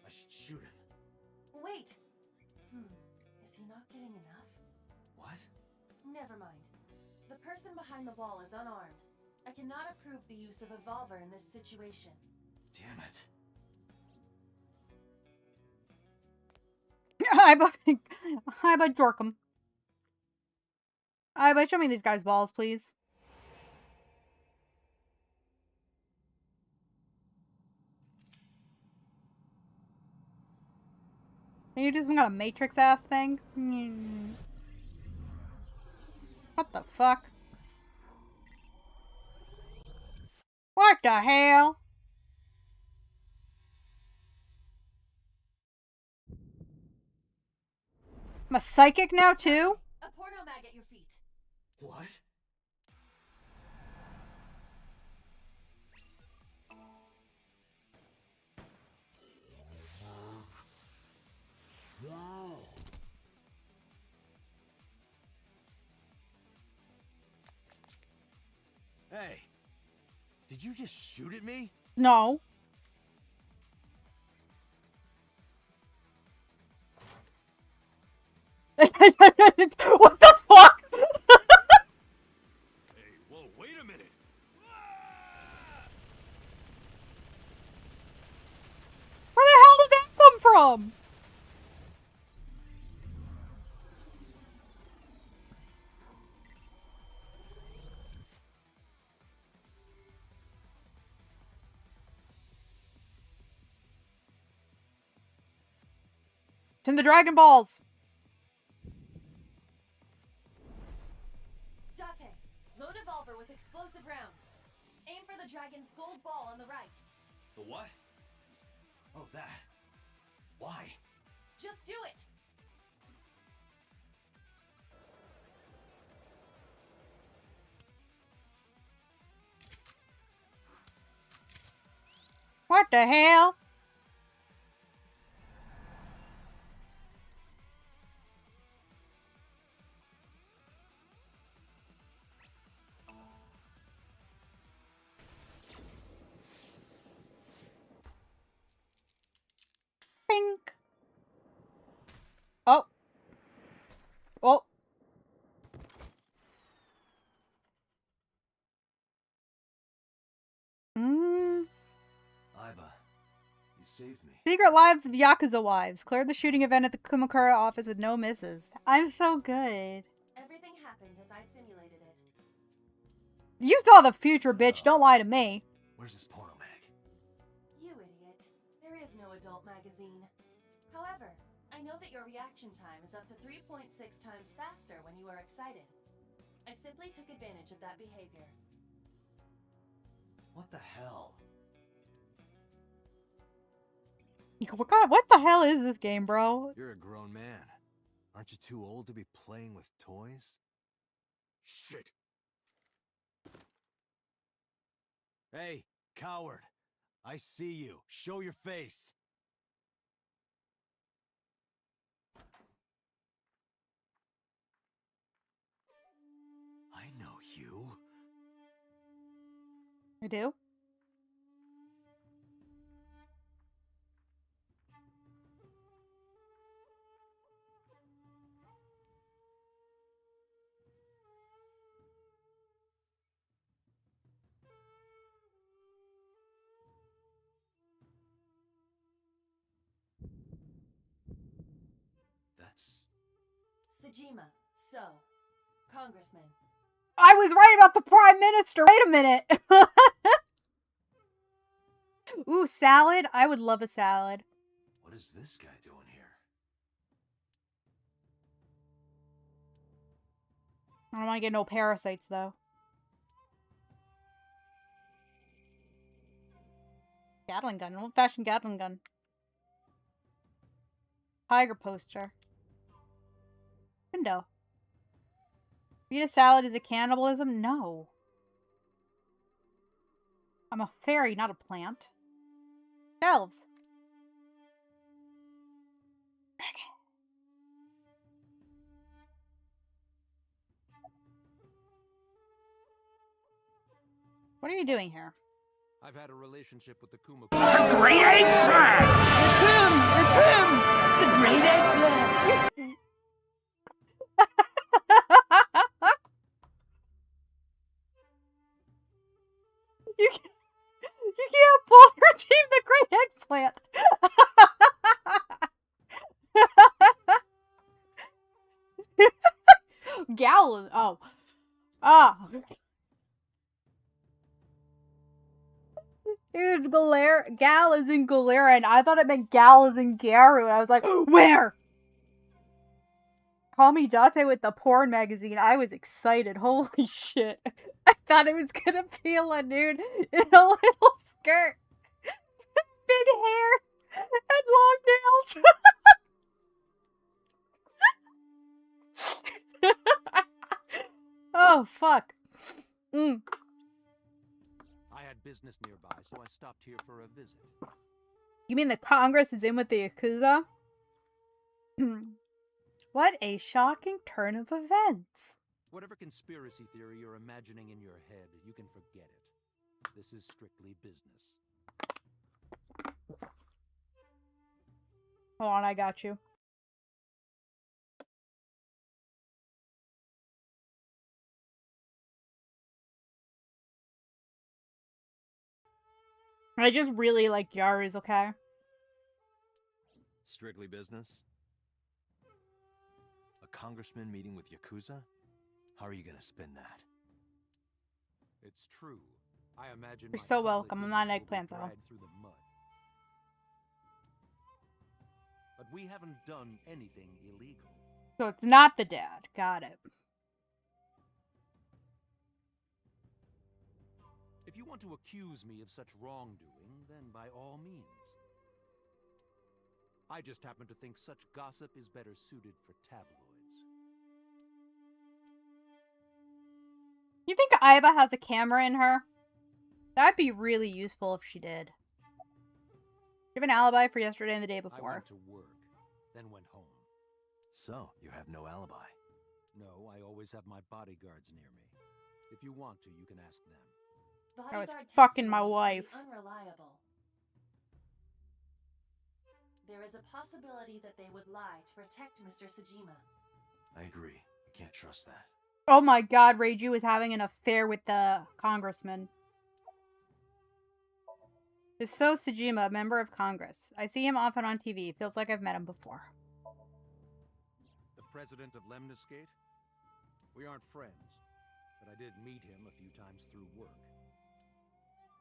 I should shoot him. Wait! Is he not getting enough? What? Never mind. The person behind the wall is unarmed. I cannot approve the use of evolver in this situation. Damn it. Aiba Dorkum. Aiba, show me these guys' balls, please. Can you do some kind of Matrix-ass thing? What the fuck? What the hell? I'm a psychic now, too? A porno mag at your feet. What? Hey, did you just shoot at me? No. What the fuck? Hey, whoa, wait a minute. Where the hell did that come from? It's in the Dragon Balls. Date, load evolver with explosive rounds. Aim for the dragon's gold ball on the right. The what? Oh, that. Why? Just do it! What the hell? Pink. Oh. Oh. Aiba, you saved me. Secret Lives of Yakuza Wives. Cleared the shooting event at the Kumakura office with no misses. I'm so good. Everything happened as I simulated it. You saw the future, bitch. Don't lie to me. Where's this porno mag? You idiot. There is no adult magazine. However, I know that your reaction time is up to 3.6 times faster when you are excited. I simply took advantage of that behavior. What the hell? What the hell is this game, bro? You're a grown man. Aren't you too old to be playing with toys? Shit. Hey, coward. I see you. Show your face. I know you. I do? Sejima, so, Congressman. I was right about the Prime Minister. Wait a minute. Ooh, salad? I would love a salad. What is this guy doing here? I don't want to get no parasites, though. Gatling gun. An old-fashioned Gatling gun. Tiger poster. Window. Eat a salad is a cannibalism? No. I'm a fairy, not a plant. Shelves. What are you doing here? I've had a relationship with the Kuma. The Great Eggplant! It's him! It's him! The Great Eggplant! You can't pull your team the Great Eggplant! Gal. Oh. Ah. It was Gal is in Galera, and I thought it meant Gal is in Garu, and I was like, where? Call me Date with the porn magazine. I was excited. Holy shit. I thought it was gonna be a dude in a little skirt. Big hair and long nails. Oh, fuck. I had business nearby, so I stopped here for a visit. You mean the Congress is in with the Yakuza? What a shocking turn of events. Whatever conspiracy theory you're imagining in your head, you can forget it. This is strictly business. Hold on, I got you. I just really like Yaru's, okay? Strictly business? A congressman meeting with Yakuza? How are you gonna spin that? It's true. I imagine You're so welcome. I'm not an eggplant, though. Through the mud. But we haven't done anything illegal. So it's not the dad. Got it. If you want to accuse me of such wrongdoing, then by all means. I just happen to think such gossip is better suited for tabloids. You think Aiba has a camera in her? That'd be really useful if she did. You have an alibi for yesterday and the day before. I went to work, then went home. So, you have no alibi? No, I always have my bodyguards near me. If you want to, you can ask them. I was fucking my wife. Unreliable. There is a possibility that they would lie to protect Mr. Sejima. I agree. I can't trust that. Oh my god, Reiju is having an affair with the congressman. Is so Sejima, a member of Congress. I see him often on TV. Feels like I've met him before. The president of Lemniscate? We aren't friends, but I did meet him a few times through work.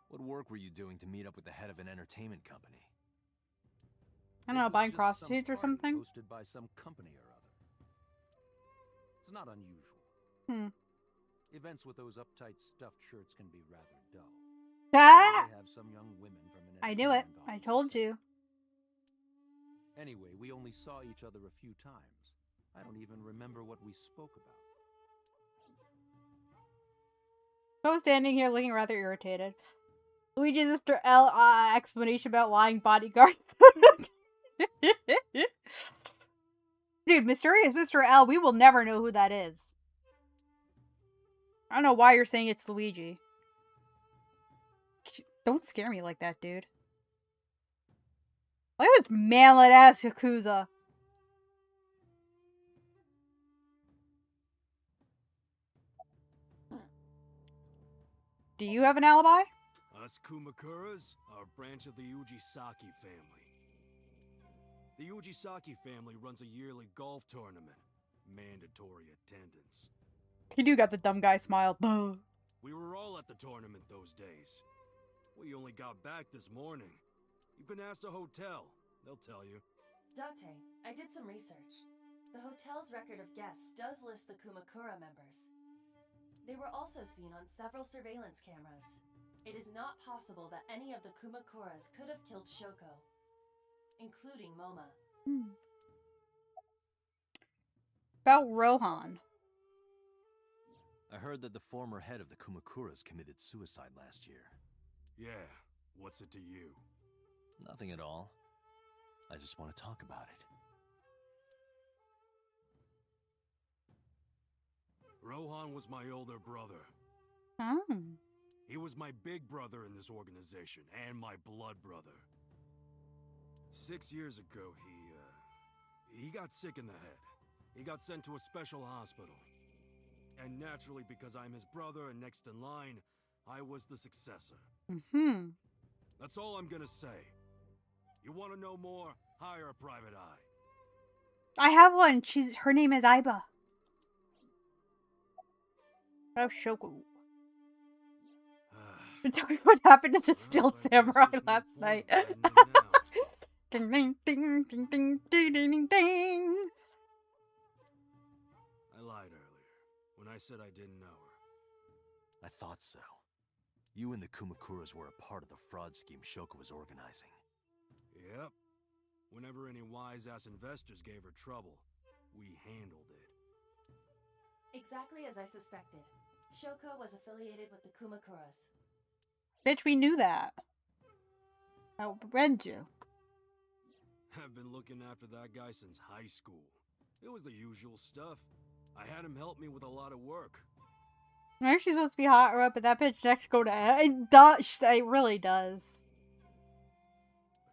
What work were you doing to meet up with the head of an entertainment company? I don't know, buying prostitutes or something? Hosted by some company or other. It's not unusual. Events with those uptight stuffed shirts can be rather dull. Ah! They have some young women from an I knew it. I told you. Anyway, we only saw each other a few times. I don't even remember what we spoke about. I was standing here looking rather irritated. Luigi's Mr. L explanation about lying bodyguard. Dude, mysterious Mr. L, we will never know who that is. I don't know why you're saying it's Luigi. Don't scare me like that, dude. Look at this manlet ass Yakuza. Do you have an alibi? Us Kumakuras are a branch of the Ujisaki family. The Ujisaki family runs a yearly golf tournament. mandatory attendance. He do got the dumb guy smile. Buh. We were all at the tournament those days. We only got back this morning. You can ask the hotel. They'll tell you. Date, I did some research. The hotel's record of guests does list the Kumakura members. They were also seen on several surveillance cameras. It is not possible that any of the Kumakuras could have killed Shoko, including Moma. About Rohan. I heard that the former head of the Kumakuras committed suicide last year. Yeah, what's it to you? Nothing at all. I just want to talk about it. Rohan was my older brother. Oh. He was my big brother in this organization, and my blood brother. 6 years ago, he got sick in the head. He got sent to a special hospital. And naturally, because I'm his brother and next in line, I was the successor. Mm-hmm. That's all I'm gonna say. You want to know more? Hire a private eye. I have one. Her name is Aiba. Oh, Shoko. Tell me what happened to the Still Samurai last night. Ding, ding, ding, ding, ding, ding, ding, ding. I lied earlier when I said I didn't know her. I thought so. You and the Kumakuras were a part of the fraud scheme Shoko was organizing. Yep. Whenever any wise-ass investors gave her trouble, we handled it. Exactly as I suspected. Shoko was affiliated with the Kumakuras. Bitch, we knew that. Oh, Renju. I've been looking after that guy since high school. It was the usual stuff. I had him help me with a lot of work. I know she's supposed to be higher up, but that bitch next go to it does. It really does.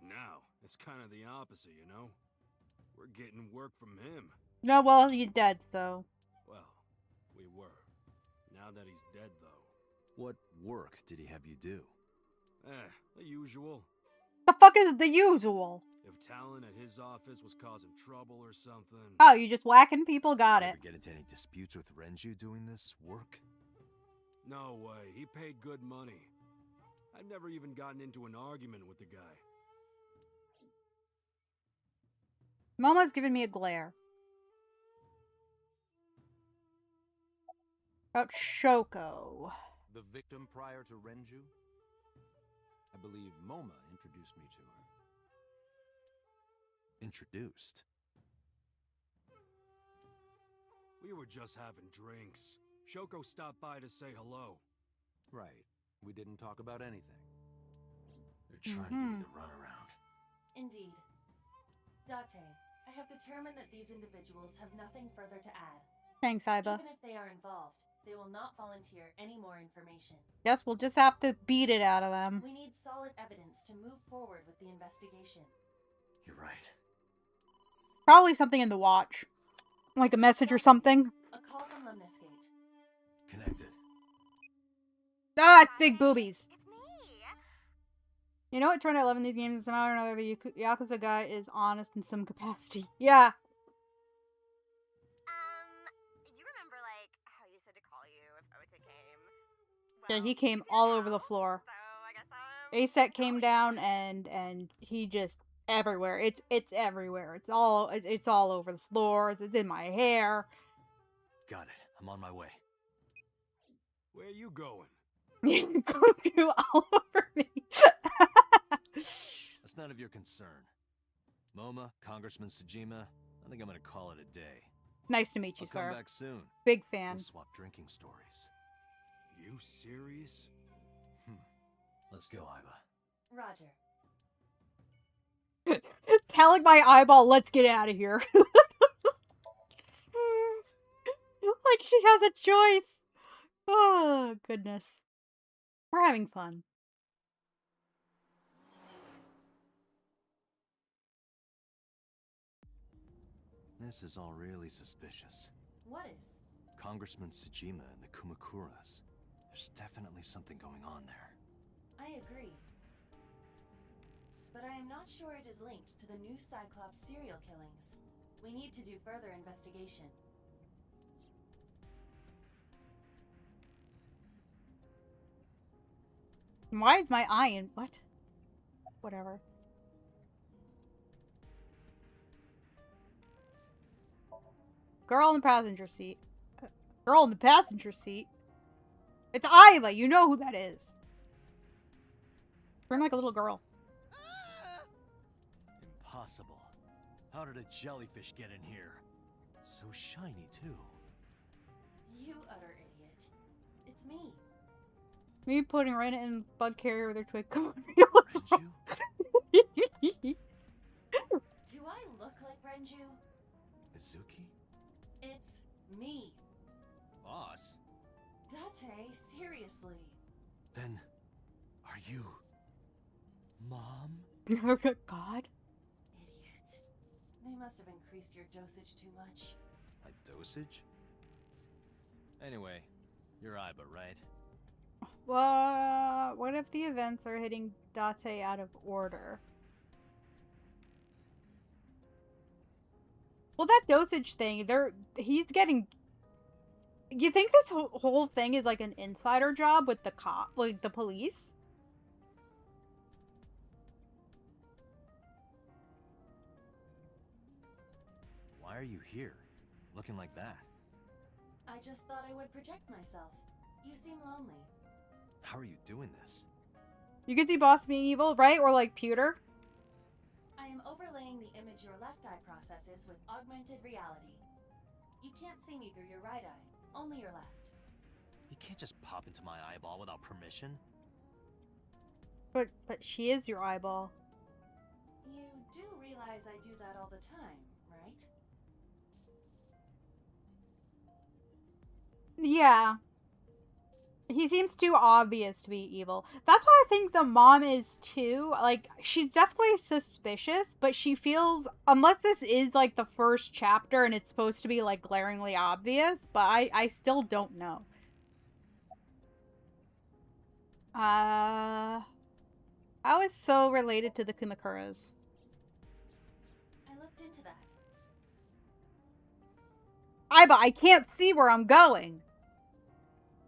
But now, it's kind of the opposite, you know? We're getting work from him. No, well, he's dead, so. Well, we were. Now that he's dead, though. What work did he have you do? The usual. The fuck is the usual? If Talon at his office was causing trouble or something... Oh, you just whacking people? Got it. Ever get into any disputes with Renju doing this work? No way. He paid good money. I've never even gotten into an argument with the guy. Momo's giving me a glare. About Shoko. The victim prior to Renju? I believe Moma introduced me to her. Introduced? We were just having drinks. Shoko stopped by to say hello. Right. We didn't talk about anything. They're trying to give me the runaround. Indeed. Date, I have determined that these individuals have nothing further to add. Thanks, Aiba. Even if they are involved, they will not volunteer any more information. Guess we'll just have to beat it out of them. We need solid evidence to move forward with the investigation. You're right. Probably something in the watch. Like a message or something. A call from Lemniscate. Connected. Ah, it's big boobies. You know what trend I love in these games is somehow or another the Yakuza guy is honest in some capacity. Yeah. You remember, like, how you said to call you if Ota came? Well, Yeah, he came all over the floor. So I guess ASEC came down and he just everywhere. It's everywhere. It's all over the floor. It's in my hair. Got it. I'm on my way. Where are you going? You go all over me. That's none of your concern. Moma, Congressman Tsujima, I think I'm gonna call it a day. Nice to meet you, I'll sir. come back soon. Big fan. We'll swap drinking stories. You serious? Let's go, Aiba. Roger. Telling my eyeball, let's get out of here. Like she has a choice. Oh, goodness. We're having fun. This is all really suspicious. What is? Congressman Tsujima and the Kumakuras. There's definitely something going on there. I agree. But I am not sure it is linked to the new Cyclops serial killings. We need to do further investigation. Why is my eye in... What? Whatever. Girl in the passenger seat. Girl in the passenger seat? It's Aiba! You know who that is. Scream like a little girl. Impossible. How did a jellyfish get in here? So shiny, too. You utter idiot. It's me. Me putting right in the bug carrier with her twig. Do I look like Renju? Mizuki? It's me. Boss? Date, seriously. Then, are you... Mom? God? Idiot. They must have increased your dosage too much. My dosage? Anyway, you're Aiba, right? What if the events are hitting Date out of order? Well, that dosage thing, he's getting... You think this whole thing is like an insider job with the cop, like the police? Why are you here, looking like that? I just thought I would project myself. You seem lonely. How are you doing this? You can see Boss being evil, right? Or like Pewter? I am overlaying the image your left eye processes with augmented reality. You can't see me through your right eye, only your left. You can't just pop into my eyeball without permission. But she is your eyeball. You do realize I do that all the time, right? Yeah. He seems too obvious to be evil. That's what I think the mom is too. Like, she's definitely suspicious, but she feels, unless this is like the first chapter and it's supposed to be like glaringly obvious, but I still don't know. How is So related to the Kumakuras? I looked into that. Aiba, I can't see where I'm going.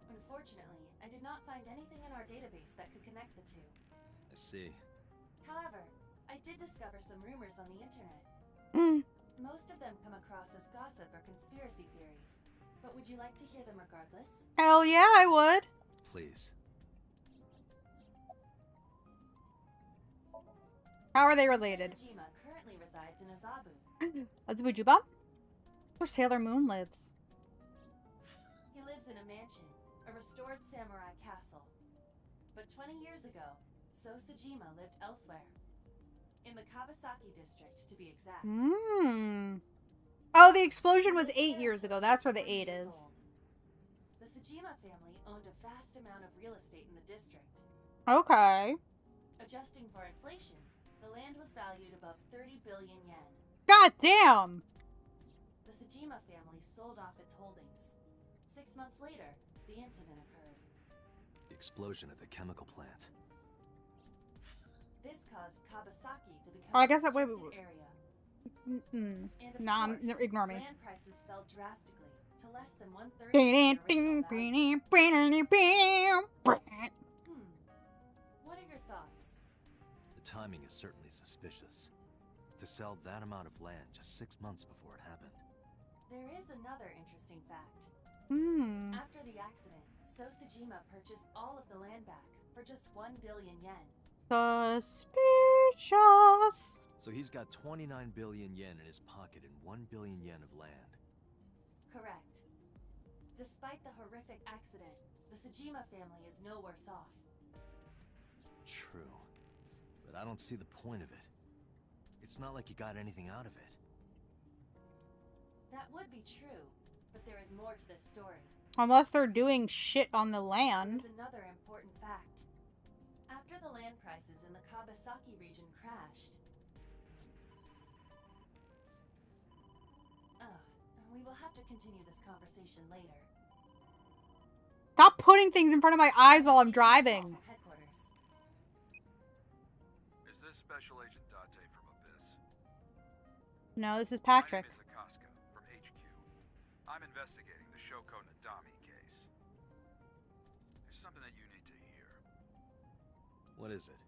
Unfortunately, I did not find anything in our database that could connect the two. I see. However, I did discover some rumors on the internet. Most of them come across as gossip or conspiracy theories. But would you like to hear them regardless? Hell yeah, I would. Please. How are they related? Sejima currently resides in Azabu. Azabujuba? Where Sailor Moon lives. He lives in a mansion, a restored samurai castle. But 20 years ago, So Sejima lived elsewhere. In the Kawasaki district, to be exact. Oh, the explosion was 8 years ago. That's where the 8 is. The Sejima family owned a vast amount of real estate in the district. Okay. Adjusting for inflation, the land was valued above 30 billion yen. God damn! The Sejima family sold off its holdings. 6 months later, the incident occurred. The explosion at the chemical plant. This caused Kawasaki to become Oh, I guess a that way. restricted area. And Nah, ignore me. Land prices fell drastically to less than 1/3 What are your thoughts? The timing is certainly suspicious. To sell that amount of land just 6 months before it happened. There is another interesting fact. After the accident, So Sejima purchased all of the land back for just 1 billion yen. Suspicious. So he's got 29 billion yen in his pocket and 1 billion yen of land. Correct. Despite the horrific accident, the Sejima family is no worse off. True. But I don't see the point of it. It's not like you got anything out of it. That would be true, but there is more to this story. Unless they're doing shit on the land. There's another important fact. After the land prices in the Kawasaki region crashed... we will have to continue this conversation later. Stop putting things in front of my eyes while I'm driving. Headquarters. Is this Special Agent Date from Abyss? No, this is Patrick. My name is Akaska from HQ. I'm investigating the Shoko Nadami case. There's something that you need to hear. What is it?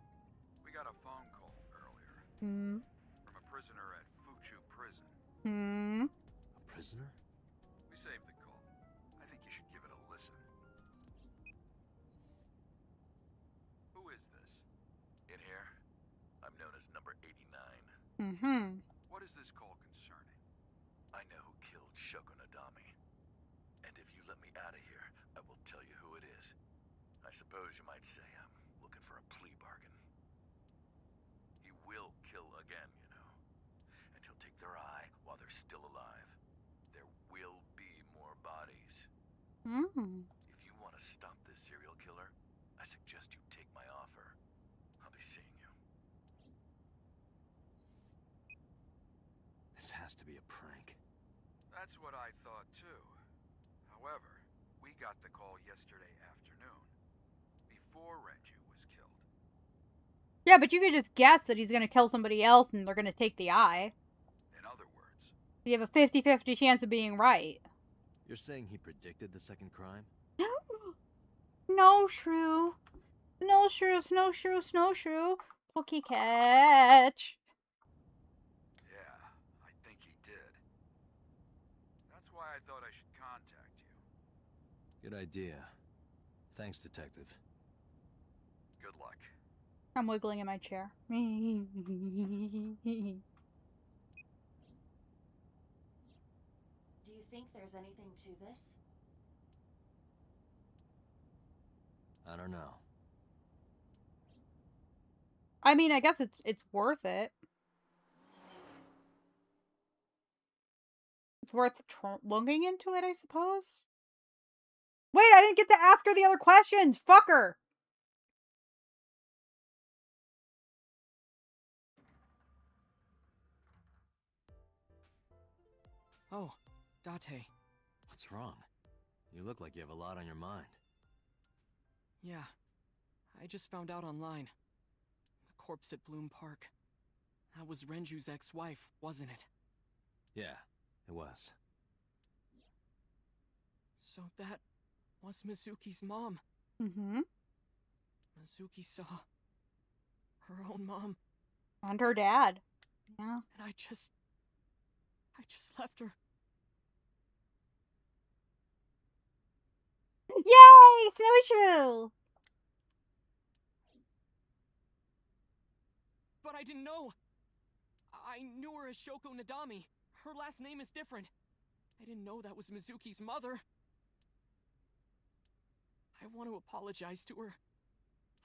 We got a phone call earlier Hmm. from a prisoner at Fuchu Prison. Hmm. A prisoner? We saved the call. I think you should give it a listen. Who is this? In here, I'm known as number 89. Mm-hmm. What is this call concerning? I know who killed Shoko Nadami. And if you let me out of here, I will tell you who it is. I suppose you might say I'm looking for a plea bargain. He will kill again, you know. And he'll take their eye while they're still alive. There will be more bodies. Mm. If you want to stop this serial killer, I suggest you take my offer. I'll be seeing you. This has to be a prank. That's what I thought too. However, we got the call yesterday afternoon, before Renju was killed. Yeah, but you could just guess that he's gonna kill somebody else and they're gonna take the eye. In other words, You have a 50-50 chance of being right. You're saying he predicted the second crime? No shrew. Snowshrew, snowshrew, snowshrew. Cookie catch. yeah, I think he did. That's why I thought I should contact you. Good idea. Thanks, Detective. Good luck. I'm wiggling in my chair. Do you think there's anything to this? I don't know. I mean, I guess it's worth it. It's worth looking into it, I suppose. Wait, I didn't get to ask her the other questions. Fuck her. Oh, Date. What's wrong? You look like you have a lot on your mind. Yeah, I just found out online. The corpse at Bloom Park. That was Renju's ex-wife, wasn't it? Yeah, it was. So that was Mizuki's mom. Mm-hmm. Mizuki saw her own mom. And her dad. Yeah. And I just left her. Yay! Snowshoe! But I didn't know. I knew her as Shoko Nadami. Her last name is different. I didn't know that was Mizuki's mother. I want to apologize to her.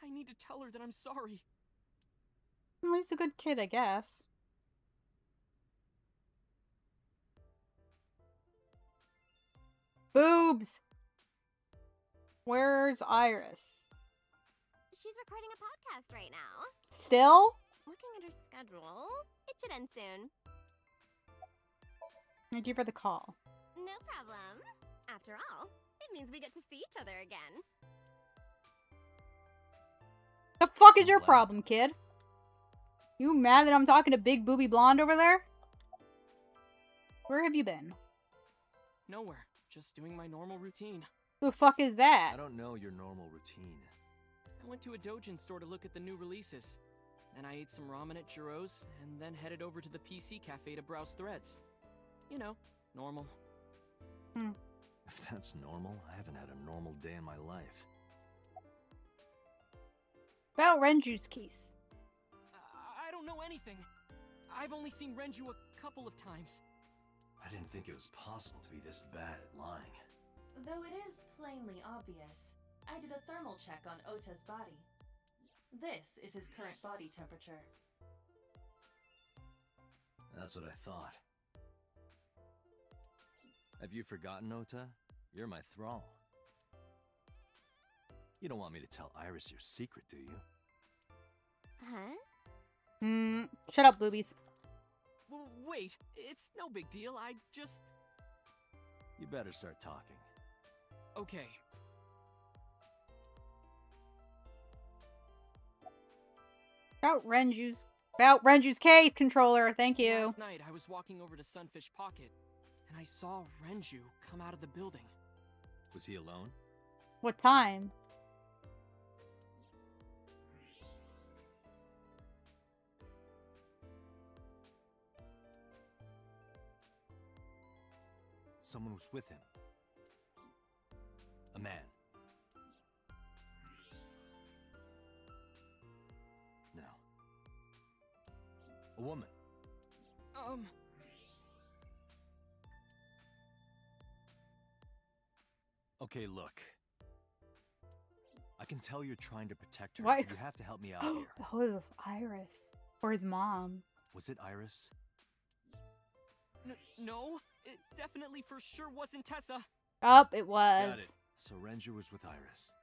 I need to tell her that I'm sorry. Well, he's a good kid, I guess. Boobs! Where's Iris? She's recording a podcast right now. Still? Looking at her schedule, it should end soon. Thank you for the call. No problem. After all, it means we get to see each other again. The fuck is your problem, kid? You mad that I'm talking to Big Booby Blonde over there? Where have you been? Nowhere. Just doing my normal routine. The fuck is that? I don't know your normal routine. I went to a Dojin store to look at the new releases. Then I ate some ramen at Jiro's, and then headed over to the PC cafe to browse threads. You know, normal. If that's normal, I haven't had a normal day in my life. About Renju's case. I don't know anything. I've only seen Renju a couple of times. I didn't think it was possible to be this bad at lying. Though it is plainly obvious, I did a thermal check on Ota's body. This is his current body temperature. That's what I thought. Have you forgotten, Ota? You're my thrall. You don't want me to tell Iris your secret, do you? Huh? Shut up, boobies. Wait, it's no big deal. I just... You better start talking. Okay. About Renju's case, controller. Thank you. Last night, I was walking over to Sunfish Pocket, and I saw Renju come out of the building. Was he alone? What time? someone was with him. A man. No. A woman. Okay, look. I can tell you're trying to protect her. What? But you have to help me out here. Oh, it was Iris. Or his mom. Was it Iris? No, it definitely for sure wasn't Tessa. Oh, it was. Got it. So Renju was with Iris.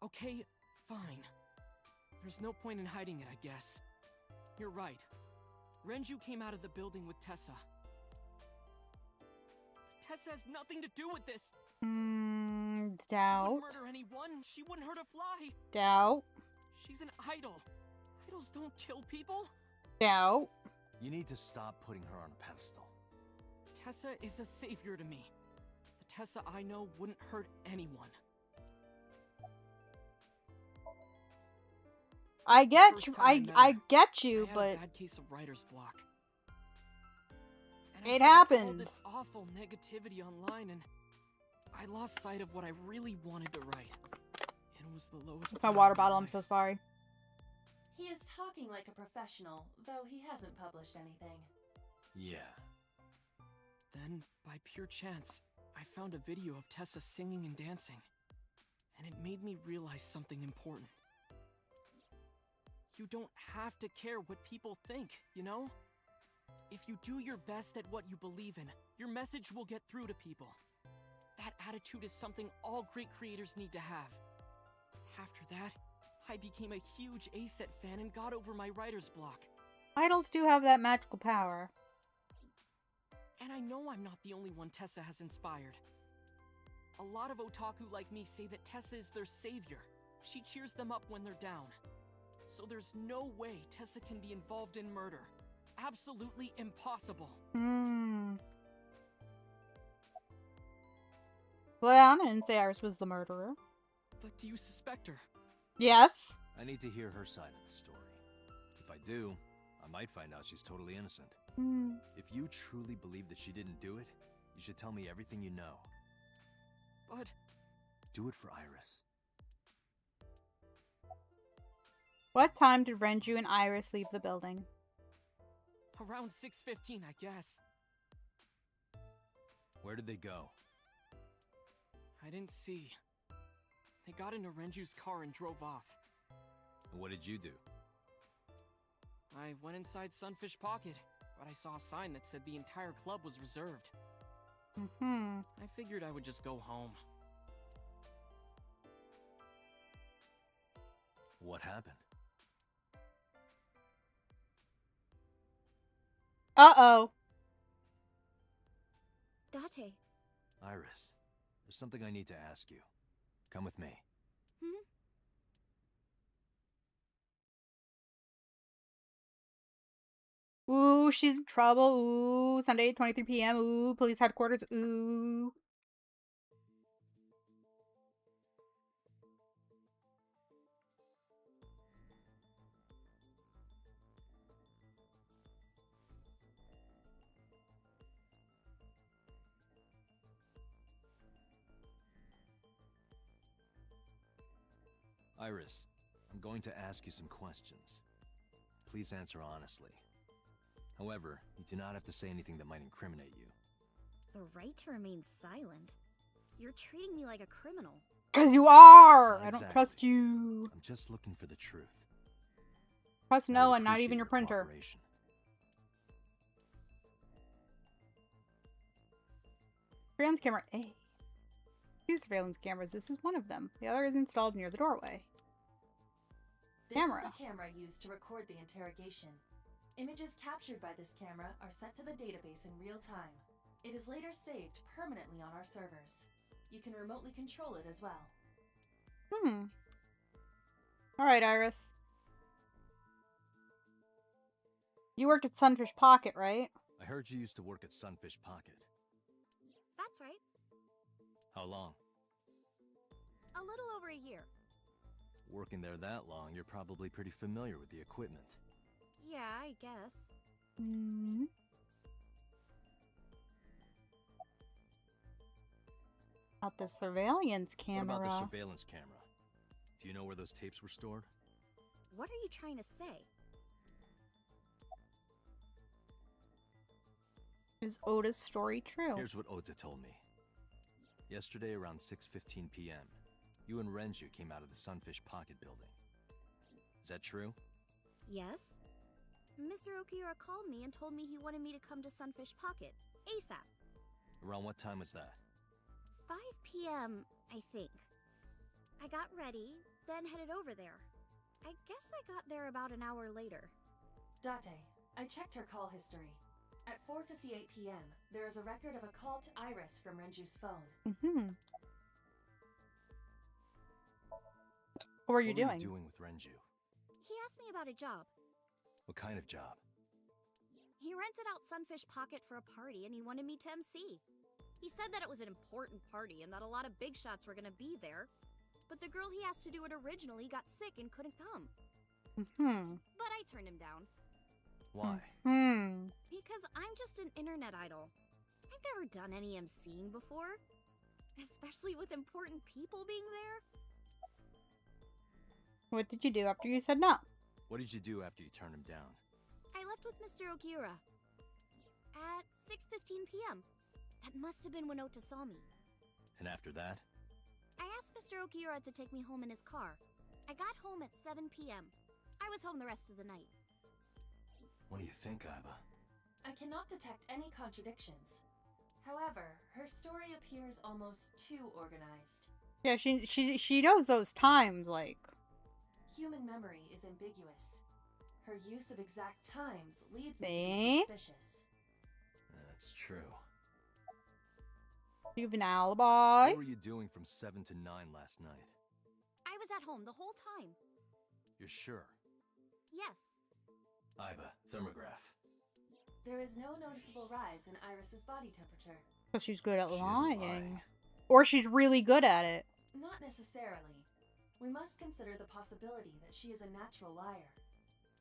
Okay, fine. There's no point in hiding it, I guess. You're right. Renju came out of the building with Tessa. Tessa has nothing to do with this. Doubt. She wouldn't murder anyone. She wouldn't hurt a fly. Doubt. She's an idol. Idols don't kill people. Doubt. You need to stop putting her on a pedestal. Tessa is a savior to me. The Tessa I know wouldn't hurt anyone. I get you. I get you, I but had a bad case of writer's block. And it I saw all happens. this awful negativity online, and I lost sight of what I really wanted to write. It was the lowest. my water bottle. I'm so sorry. He is talking like a professional, though he hasn't published anything. Yeah. Then, by pure chance, I found a video of Tessa singing and dancing, and it made me realize something important. You don't have to care what people think, you know? If you do your best at what you believe in, your message will get through to people. That attitude is something all great creators need to have. After that, I became a huge ASET fan and got over my writer's block. Idols do have that magical power. And I know I'm not the only one Tessa has inspired. A lot of otaku like me say that Tessa is their savior. She cheers them up when they're down. So there's no way Tessa can be involved in murder. Absolutely impossible. Well, I didn't say Iris was the murderer. But do you suspect her? Yes. I need to hear her side of the story. If I do, I might find out she's totally innocent. If you truly believe that she didn't do it, you should tell me everything you know. But... do it for Iris. What time did Renju and Iris leave the building? Around 6:15, I guess. Where did they go? I didn't see. They got into Renju's car and drove off. And what did you do? I went inside Sunfish Pocket, but I saw a sign that said the entire club was reserved. I figured I would just go home. What happened? Uh-oh. Date. Iris, there's something I need to ask you. Come with me. Ooh, she's in trouble. Ooh, Sunday, 23 p.m. Ooh, police headquarters. Ooh. Iris, I'm going to ask you some questions. Please answer honestly. However, you do not have to say anything that might incriminate you. The right to remain silent? You're treating me like a criminal. 'Cause you are! Not I don't exactly. trust you. I'm just looking for the truth. Trust I no would one, not appreciate even your printer. cooperation. Surveillance camera A. Two surveillance cameras. This is one of them. The other is installed near the doorway. This Camera. is the camera used to record the interrogation. Images captured by this camera are sent to the database in real time. It is later saved permanently on our servers. You can remotely control it as well. Alright, Iris. You worked at Sunfish Pocket, right? I heard you used to work at Sunfish Pocket. That's right. How long? A little over a year. Working there that long, you're probably pretty familiar with the equipment. Yeah, I guess. Out the surveillance What camera. about the surveillance camera? Do you know where those tapes were stored? What are you trying to say? Is Oda's story true? Here's what Ota told me. Yesterday around 6:15 p.m., you and Renju came out of the Sunfish Pocket building. Is that true? Yes. Mr. Okiura called me and told me he wanted me to come to Sunfish Pocket, ASAP. Around what time was that? 5 p.m., I think. I got ready, then headed over there. I guess I got there about an hour later. Date, I checked her call history. At 4:58 p.m., there is a record of a call to Iris from Renju's phone. Mm-hmm. What were you doing? What were you doing with Renju? He asked me about a job. What kind of job? He rented out Sunfish Pocket for a party and he wanted me to MC. He said that it was an important party and that a lot of big shots were gonna be there. But the girl he asked to do it originally got sick and couldn't come. Mm-hmm. But I turned him down. Why? Hmm. Because I'm just an internet idol. I've never done any MCing before. Especially with important people being there. What did you do after you said no? What did you do after you turned him down? I left with Mr. Okiura. At 6:15 p.m. That must have been when Ota saw me. And after that? I asked Mr. Okiura to take me home in his car. I got home at 7 p.m. I was home the rest of the night. What do you think, Aiba? I cannot detect any contradictions. However, her story appears almost too organized. Yeah, she knows those times, like... Human memory is ambiguous. Her use of exact times leads me to See? be suspicious. That's true. You have an alibi? What were you doing from 7 to 9 last night? I was at home the whole time. You're sure? Yes. Aiba, thermograph. There is no noticeable rise in Iris's body temperature. Because she's good at She isn't lying. lying. Or she's really good at it. Not necessarily. We must consider the possibility that she is a natural liar.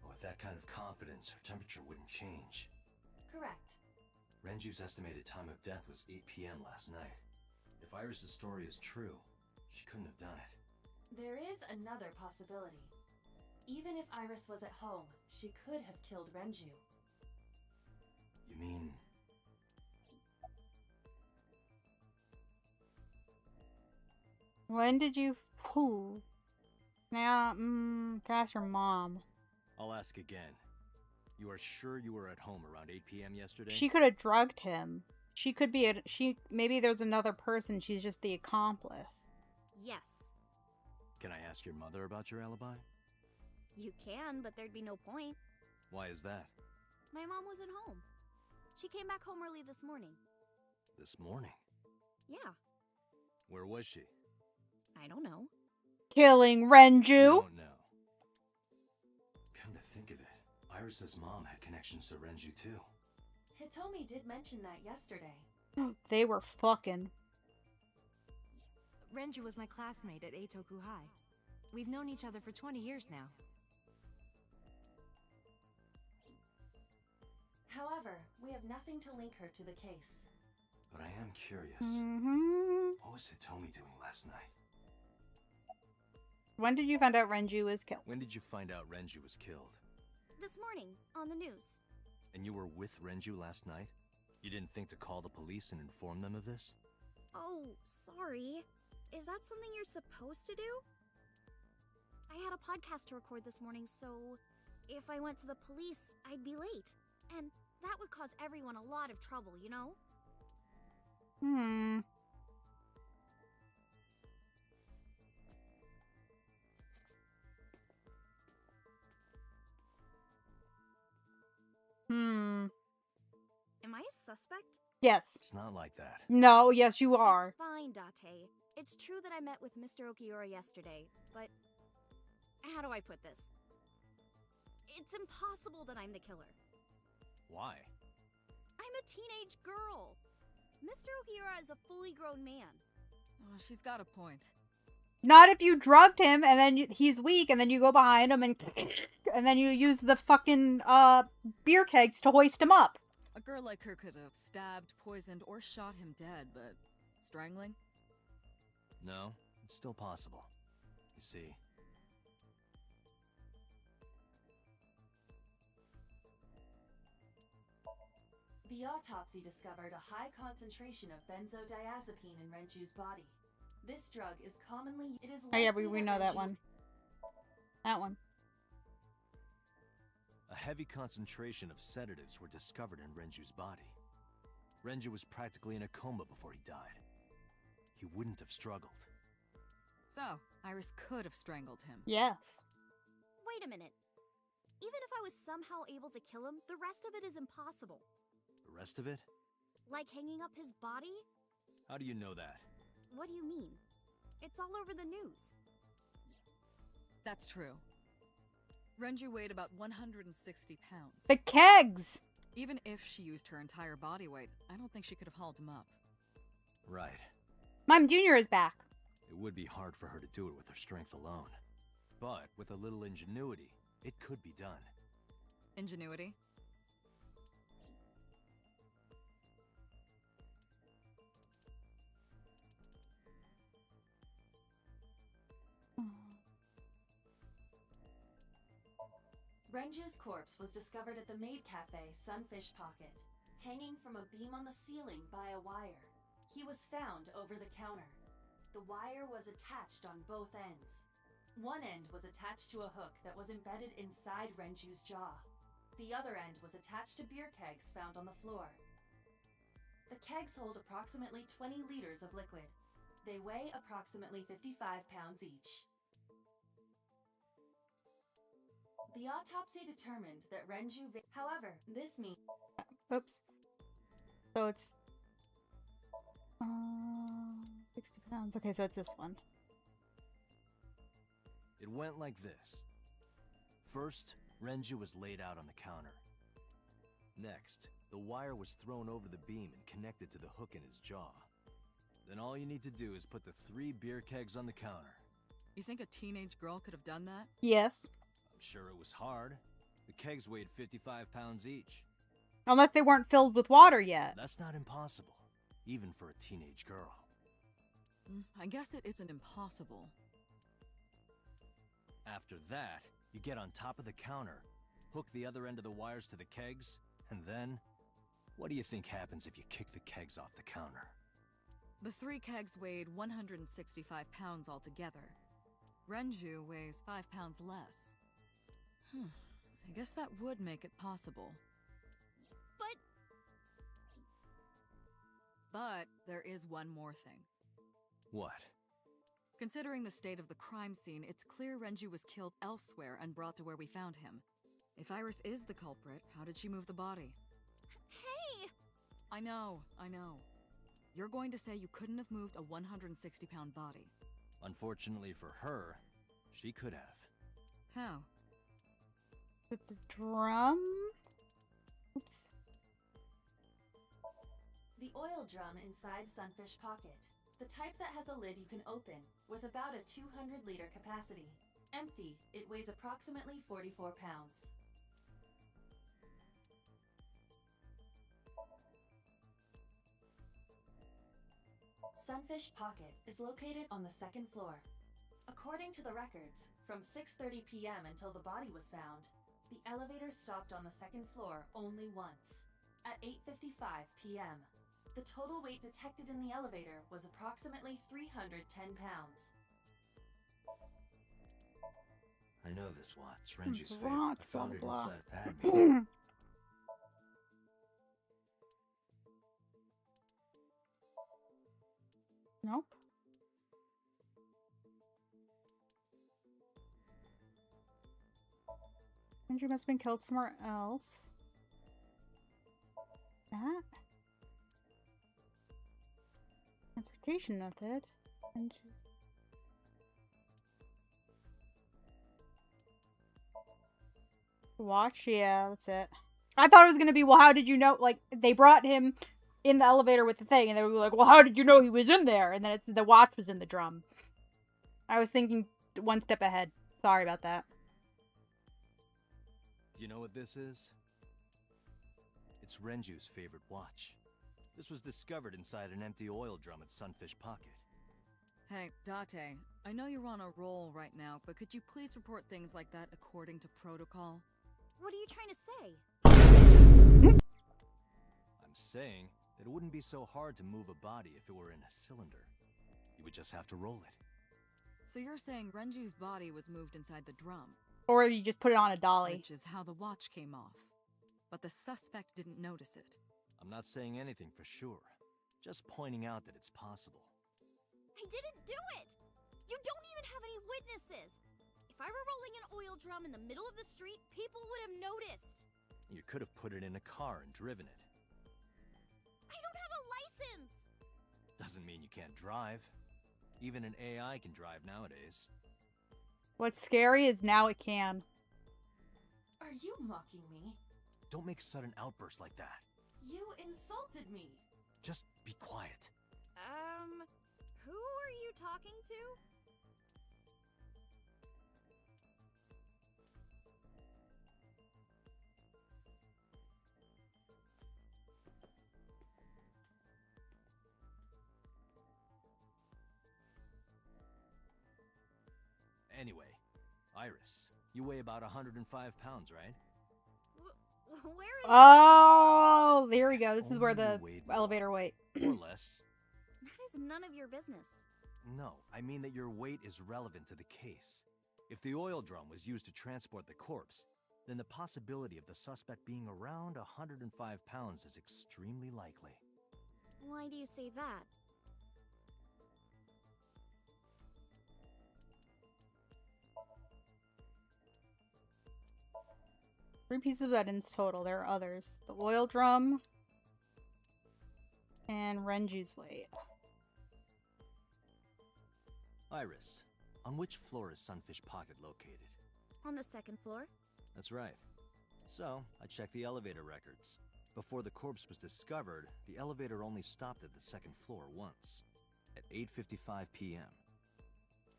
With that kind of confidence, her temperature wouldn't change. Correct. Renju's estimated time of death was 8 p.m. last night. If Iris' story is true, she couldn't have done it. There is another possibility. Even if Iris was at home, she could have killed Renju. You mean... When did you... Who? Now, can I ask your mom? I'll ask again. You are sure you were at home around 8 p.m. yesterday? She could have drugged him. She could be maybe there's another person, she's just the accomplice. Yes. Can I ask your mother about your alibi? You can, but there'd be no point. Why is that? My mom wasn't home. She came back home early this morning. This morning? Yeah. Where was she? I don't know. Killing Renju? You don't know. Come to think of it, Iris' mom had connections to Renju too. Hitomi did mention that yesterday. They were fucking. Renju was my classmate at Eitoku High. We've known each other for 20 years now. However, we have nothing to link her to the case. But I am curious. What was Hitomi doing last night? When did you find out Renju was killed? When did you find out Renju was killed? This morning, on the news. And you were with Renju last night? You didn't think to call the police and inform them of this? Oh, sorry. Is that something you're supposed to do? I had a podcast to record this morning, so if I went to the police, I'd be late. And that would cause everyone a lot of trouble, you know? Am I a suspect? Yes. It's not like that. No, yes you are. It's fine, Date. It's true that I met with Mr. Okiura yesterday, but how do I put this? It's impossible that I'm the killer. Why? I'm a teenage girl. Mr. Okiura is a fully grown man. Oh, she's got a point. Not if you drugged him and then he's weak and then you go behind him and then you use the fucking beer kegs to hoist him up. A girl like her could have stabbed, poisoned, or shot him dead, but strangling? No, it's still possible. You see. The autopsy discovered a high concentration of benzodiazepine in Renju's body. This drug is commonly... It is Oh yeah, likely we know that Renju... one. That one. A heavy concentration of sedatives were discovered in Renju's body. Renju was practically in a coma before he died. He wouldn't have struggled. So, Iris could have strangled him. Yes. Wait a minute. Even if I was somehow able to kill him, the rest of it is impossible. The rest of it? Like hanging up his body? How do you know that? What do you mean? It's all over the news. That's true. Renju weighed about 160 pounds. The kegs! Even if she used her entire body weight, I don't think she could have hauled him up. Right. Mom Jr. is back. It would be hard for her to do it with her strength alone. But with a little ingenuity, it could be done. Ingenuity? Renju's corpse was discovered at the maid cafe Sunfish Pocket, hanging from a beam on the ceiling by a wire. He was found over the counter. The wire was attached on both ends. One end was attached to a hook that was embedded inside Renju's jaw. The other end was attached to beer kegs found on the floor. The kegs hold approximately 20 liters of liquid. They weigh approximately 55 pounds each. The autopsy determined that Renju... However, this means... Oops. So it's... 60 pounds. Okay, so it's this one. It went like this. First, Renju was laid out on the counter. Next, the wire was thrown over the beam and connected to the hook in his jaw. Then all you need to do is put the 3 beer kegs on the counter. You think a teenage girl could have done that? Yes. I'm sure it was hard. The kegs weighed 55 pounds each. Unless they weren't filled with water yet. That's not impossible, even for a teenage girl. I guess it isn't impossible. After that, you get on top of the counter, hook the other end of the wires to the kegs, and then... What do you think happens if you kick the kegs off the counter? The 3 kegs weighed 165 pounds altogether. Renju weighs 5 pounds less. I guess that would make it possible. But there is one more thing. What? Considering the state of the crime scene, it's clear Renju was killed elsewhere and brought to where we found him. If Iris is the culprit, how did she move the body? Hey! I know. You're going to say you couldn't have moved a 160-pound body. Unfortunately for her, she could have. How? With the drum? Oops. The oil drum inside Sunfish Pocket. The type that has a lid you can open, with about a 200-liter capacity. Empty, it weighs approximately 44 pounds. Sunfish Pocket is located on the 2nd floor. According to the records, from 6:30 p.m. until the body was found, the elevator stopped on the 2nd floor only once, at 8:55 p.m. The total weight detected in the elevator was approximately 310 pounds. I know this watch, Renju's favorite. Blah, I found it blah, inside Padme. Nope. Renju must have been killed somewhere else. That? Transportation method. Watch, yeah, that's it. I thought it was gonna be, well, how did you know? Like, they brought him in the elevator with the thing, and they were like, well, how did you know he was in there? And then it's the watch was in the drum. I was thinking one step ahead. Sorry about that. Do you know what this is? It's Renju's favorite watch. This was discovered inside an empty oil drum at Sunfish Pocket. Hey, Date, I know you're on a roll right now, but could you please report things like that according to protocol? What are you trying to say? I'm saying that it wouldn't be so hard to move a body if it were in a cylinder. You would just have to roll it. So you're saying Renju's body was moved inside the drum? Or you just put it on a dolly. Which is how the watch came off. But the suspect didn't notice it. I'm not saying anything for sure. Just pointing out that it's possible. I didn't do it! You don't even have any witnesses! If I were rolling an oil drum in the middle of the street, people would have noticed! You could have put it in a car and driven it. I don't have a license! Doesn't mean you can't drive. Even an AI can drive nowadays. What's scary is now it can. Are you mocking me? Don't make sudden outbursts like that. You insulted me! Just be quiet. Who are you talking to? Anyway, Iris, you weigh about 105 pounds, right? Where is Oh, there we go. This is where the elevator wait. Or less. That is none of your business. No, I mean that your weight is relevant to the case. If the oil drum was used to transport the corpse, then the possibility of the suspect being around 105 pounds is extremely likely. Why do you say that? Three pieces of evidence total. There are others. The oil drum and Renju's weight. Iris, on which floor is Sunfish Pocket located? On the second floor. That's right. So, I checked the elevator records. Before the corpse was discovered, the elevator only stopped at the second floor once, at 8:55 p.m.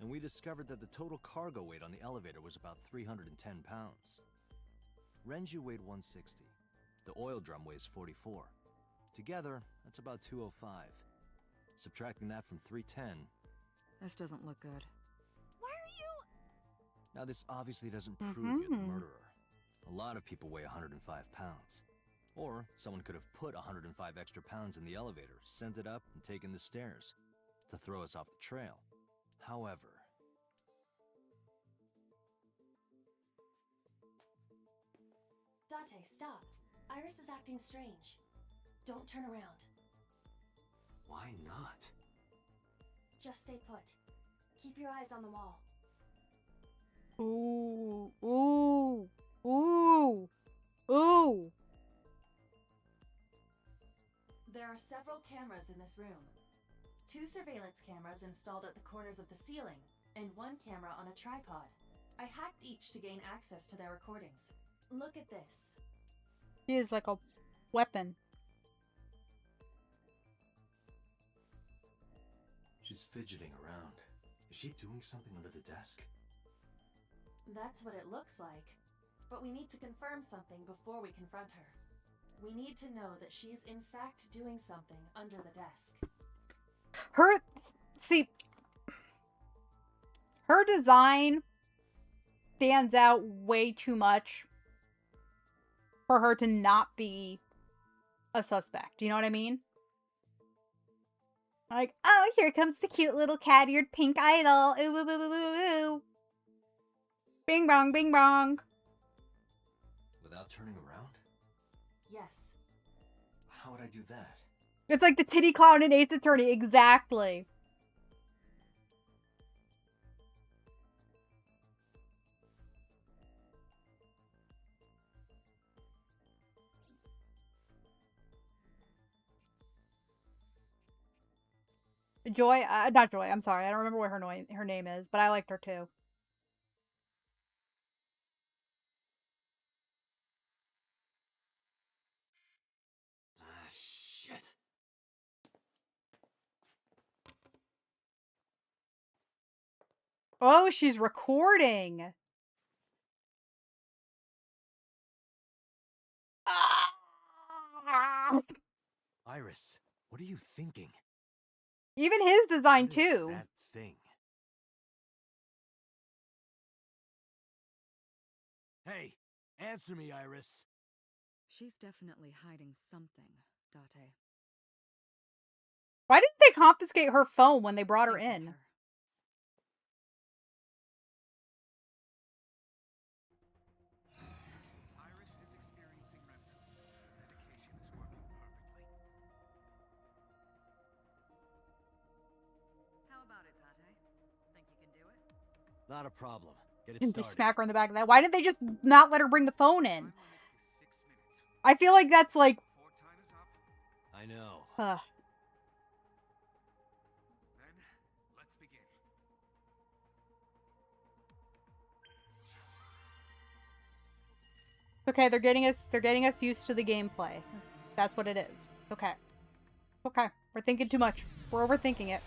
And we discovered that the total cargo weight on the elevator was about 310 pounds. Renju weighed 160. The oil drum weighs 44. Together, that's about 205. Subtracting that from 310... This doesn't look good. Why are you... Now this obviously doesn't prove you're the murderer. A lot of people weigh 105 pounds. Or someone could have put 105 extra pounds in the elevator, sent it up, and taken the stairs to throw us off the trail. However... Date, stop. Iris is acting strange. Don't turn around. Why not? Just stay put. Keep your eyes on the wall. Ooh, ooh, ooh, ooh. There are several cameras in this room. 2 surveillance cameras installed at the corners of the ceiling, and 1 camera on a tripod. I hacked each to gain access to their recordings. Look at this. She is like a weapon. She's fidgeting around. Is she doing something under the desk? That's what it looks like. But we need to confirm something before we confront her. We need to know that she's in fact doing something under the desk. Her design stands out way too much for her to not be a suspect. Do you know what I mean? Like, oh, here comes the cute little cat-eared pink idol. Ooh, ooh, ooh, ooh, ooh, ooh. Bing bong, bing bong. Without turning around? Yes. How would I do that? It's like the titty clown in Ace Attorney. Exactly. Joy, not Joy, I'm sorry. I don't remember what her name is, but I liked her too. Shit. Oh, she's recording. Iris, what are you thinking? Even his design too. That thing. Hey, answer me, Iris. She's definitely hiding something, Date. Why didn't they confiscate her phone when they brought her Sync with in? her. Iris is experiencing REM sleep. Medication is working perfectly. How about it, Date? Think you can do it? Not a problem. Get it Didn't they started. smack her in the back of that? Why did they just not let her bring the phone in? I feel like that's like... I know. Then, let's begin. Okay, they're getting us used to the gameplay. That's what it is. Okay. Okay. We're thinking too much. We're overthinking it.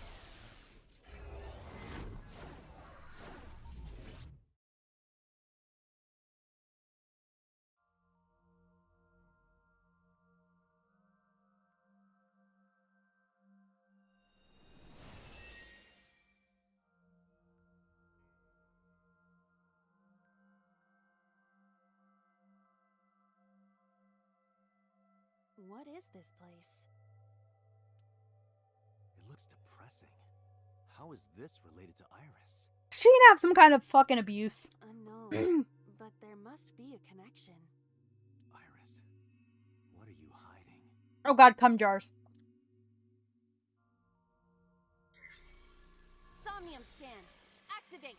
What is this place? It looks depressing. How is this related to Iris? She can have some kind of fucking abuse. Unknown, but there must be a connection. Iris, what are you hiding? Oh god, cum jars. Somnium scan. Activate.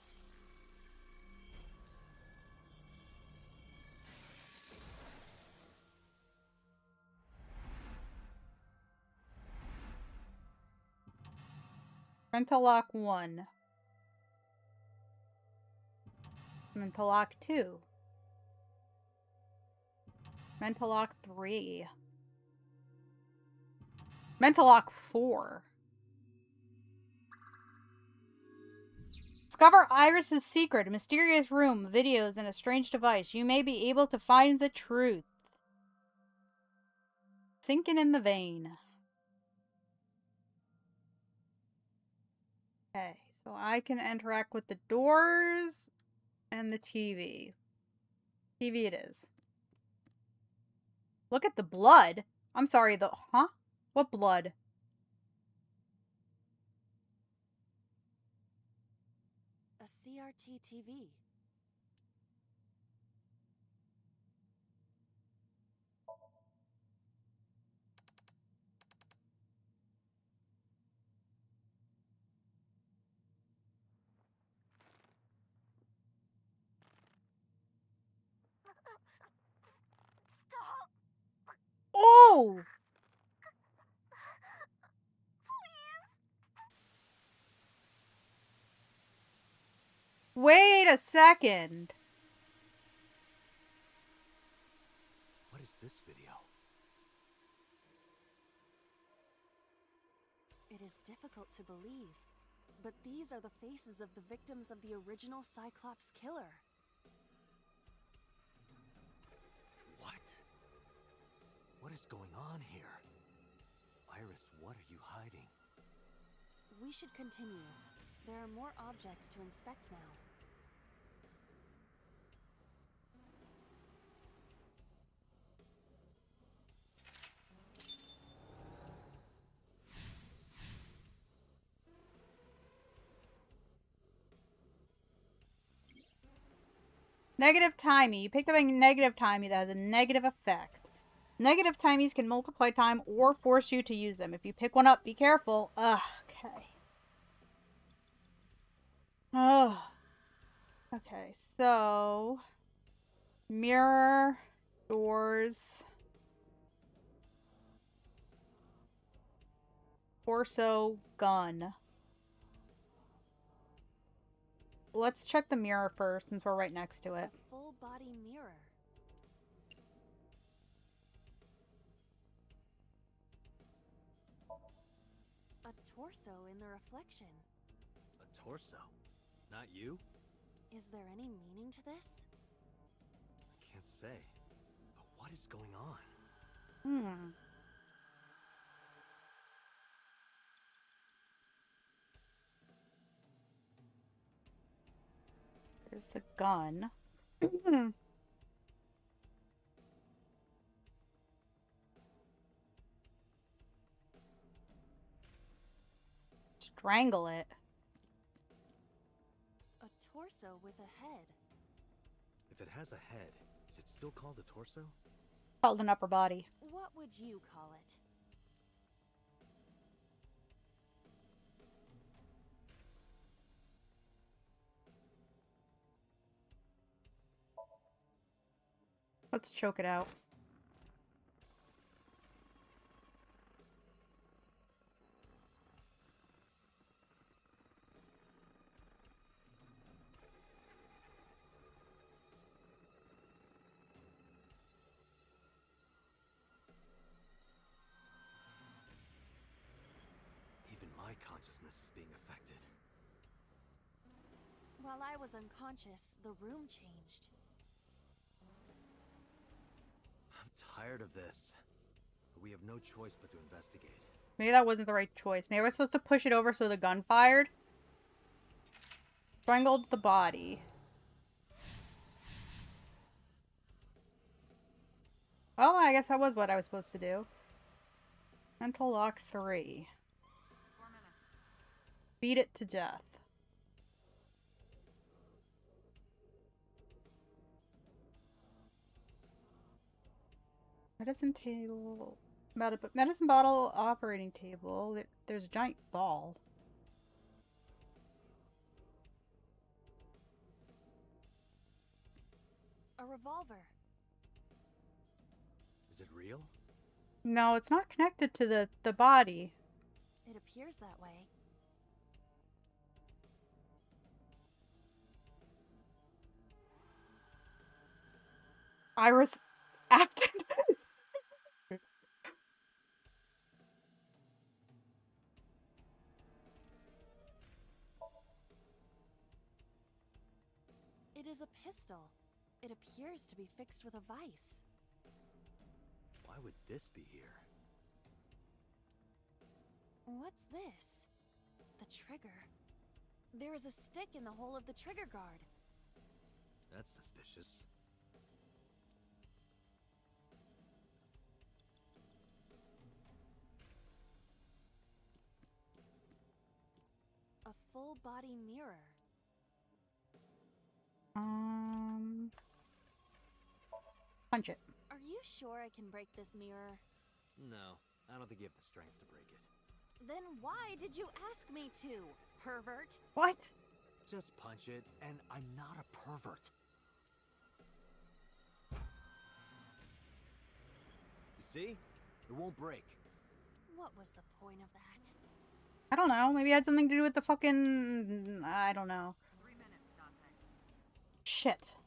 Mental lock 1. Mental lock 2. Mental lock 3. Mental lock 4. Discover Iris's secret, a mysterious room, videos, and a strange device. You may be able to find the truth. Sinking in the vein. Okay, so I can interact with the doors and the TV. TV it is. Look at the blood. I'm sorry, the... Huh? What blood? A CRT TV. Oh! Wait a second. What is this video? It is difficult to believe, but these are the faces of the victims of the original Cyclops killer. What? What is going on here? Iris, what are you hiding? We should continue. There are more objects to inspect now. Negative timey. You picked up a negative timey that has a negative effect. Negative timies can multiply time or force you to use them. If you pick one up, be careful. Ugh, okay. Oh. Okay, so... Mirror, doors... Torso, gun. Let's check the mirror first, since we're right next to it. A full body mirror. A torso in the reflection. A torso? Not you? Is there any meaning to this? I can't say. But what is going on? Hmm. There's the gun. Strangle it. A torso with a head. If it has a head, is it still called a torso? Called an upper body. What would you call it? Let's choke it out. Even my consciousness is being affected. While I was unconscious, the room changed. I'm tired of this. But we have no choice but to investigate. Maybe that wasn't the right choice. Maybe I was supposed to push it over so the gun fired. Strangled the body. Well, I guess that was what I was supposed to do. Mental lock 3. 4 minutes. Beat it to death. Medicine table. Medicine bottle operating table. There's a giant ball. A revolver. Is it real? No, it's not connected to the body. It appears that way. Iris acted. It is a pistol. It appears to be fixed with a vise. Why would this be here? What's this? The trigger. There is a stick in the hole of the trigger guard. That's suspicious. A full body mirror. Punch it. Are you sure I can break this mirror? No, I don't think you have the strength to break it. Then why did you ask me to, pervert? What? Just punch it, and I'm not a pervert. You see? It won't break. What was the point of that? I don't know. Maybe it had something to do with the fucking... I don't know. 3 minutes, Dante. Shit.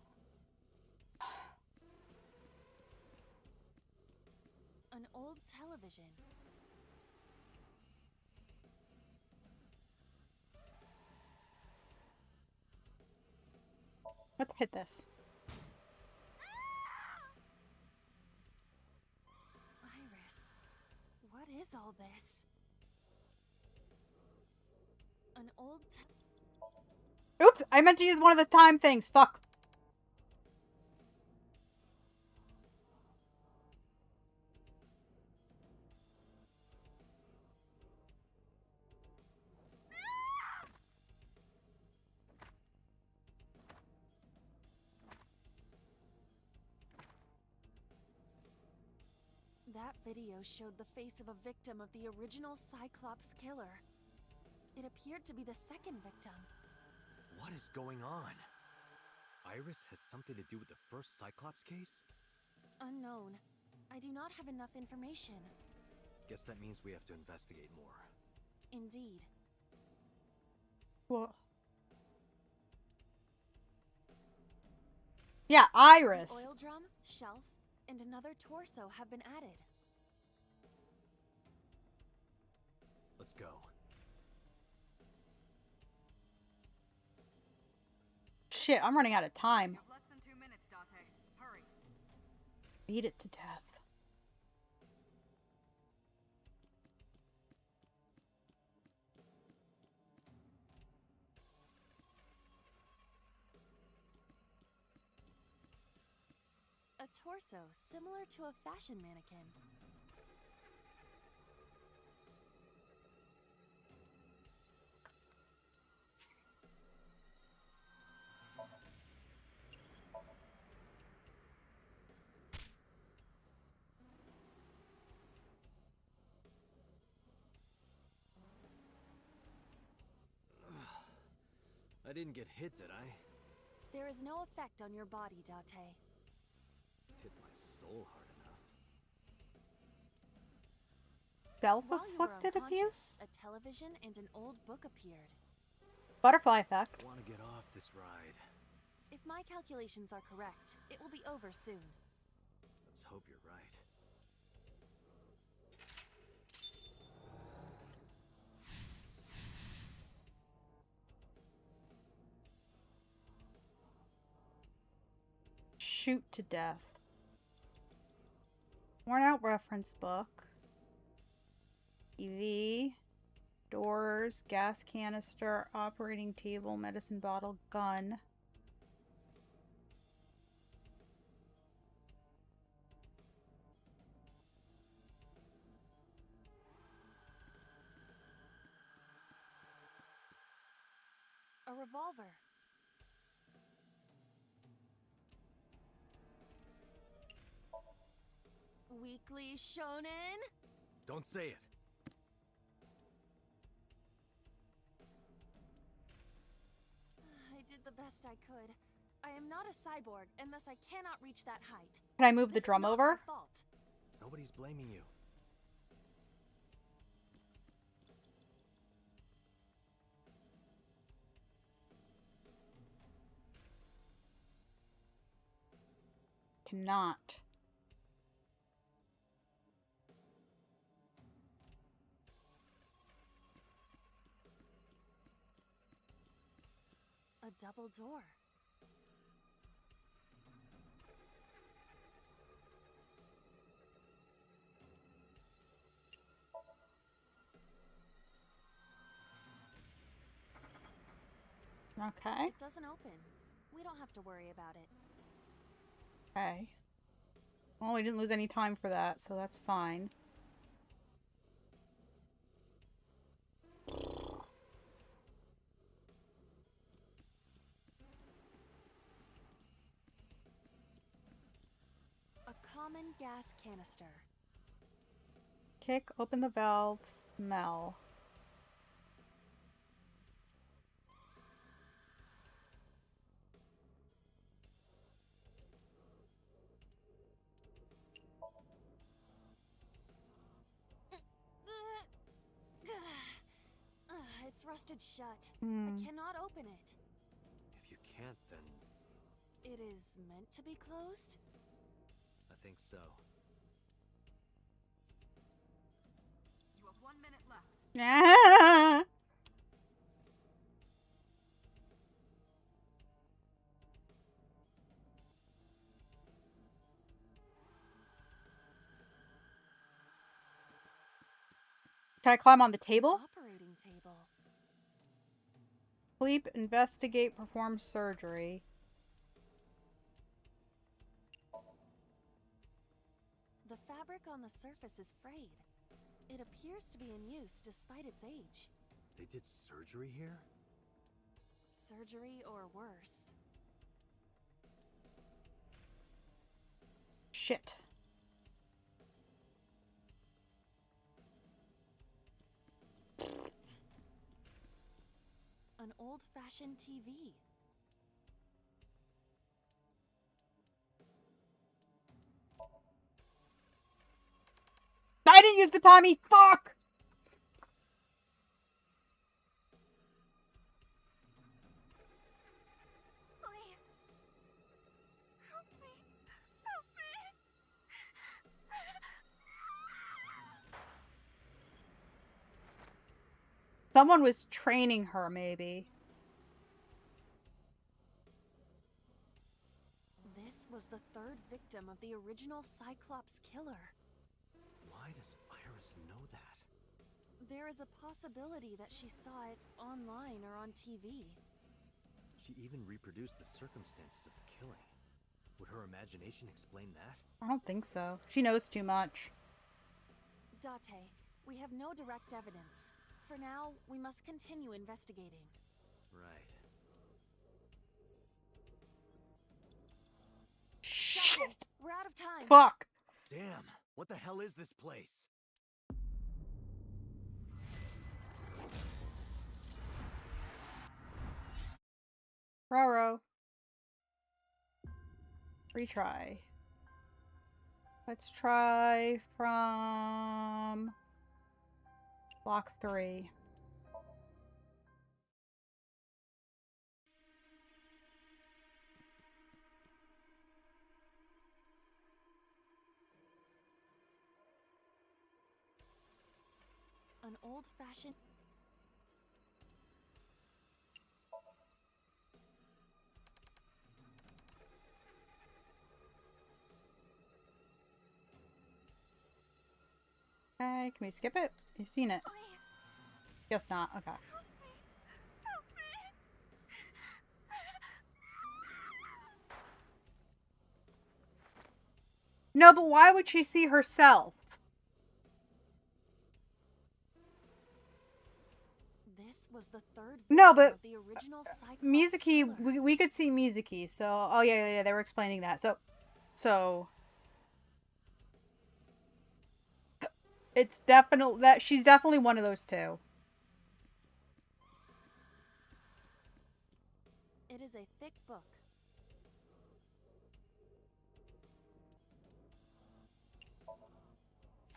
An old television. Let's hit this. Iris, what is all this? An old Oops! I meant to use one of the time things. Fuck. That video showed the face of a victim of the original Cyclops killer. It appeared to be the second victim. What is going on? Iris has something to do with the first Cyclops case? Unknown. I do not have enough information. Guess that means we have to investigate more. Indeed. What? Yeah, Iris. The oil drum, shelf, and another torso have been added. Let's go. Shit, I'm running out of time. You have less than 2 minutes, Dante. Hurry. Beat it to death. A torso similar to a fashion mannequin. I didn't get hit, did I? There is no effect on your body, Date. Hit my soul hard enough. Self-inflicted abuse? A television and an old book appeared. Butterfly effect. I want to get off this ride. If my calculations are correct, it will be over soon. Let's hope you're right. Shoot to death. Worn out reference book. TV. Doors. Gas canister. Operating table. Medicine bottle. Gun. A revolver. Weekly Shonen? Don't say it. I did the best I could. I am not a cyborg, and thus I cannot reach that height. Can I move the drum over? My fault. Nobody's blaming you. Cannot. A double door. Okay. It doesn't open. We don't have to worry about it. Okay. Well, we didn't lose any time for that, so that's fine. A common gas canister. Kick, open the valve, smell. It's rusted shut. Hmm. I cannot open it. If you can't, then... It is meant to be closed? I think so. You have 1 minute left. Ah! Can I climb on the table? Operating table. Sleep, investigate, perform surgery. The fabric on the surface is frayed. It appears to be in use despite its age. They did surgery here? Surgery or worse. Shit. An old-fashioned TV. I didn't use the Tommy! Fuck! Please. Help me. Help me. Someone was training her, maybe. This was the third victim of the original Cyclops killer. Why does Iris know that? There is a possibility that she saw it online or on TV. She even reproduced the circumstances of the killing. Would her imagination explain that? I don't think so. She knows too much. Date, we have no direct evidence. For now, we must continue investigating. Right. Date, we're out of time. Fuck. Damn, what the hell is this place? Raro. Retry. Let's try from block 3. An old-fashioned... Okay, can we skip it? You've seen it. Guess not. Okay. No, but why would she see herself? This was the third No, but of the original Mizuki, we could see Mizuki, so oh yeah, they were explaining that. So it's definitely that she's definitely one of those two. It is a thick book.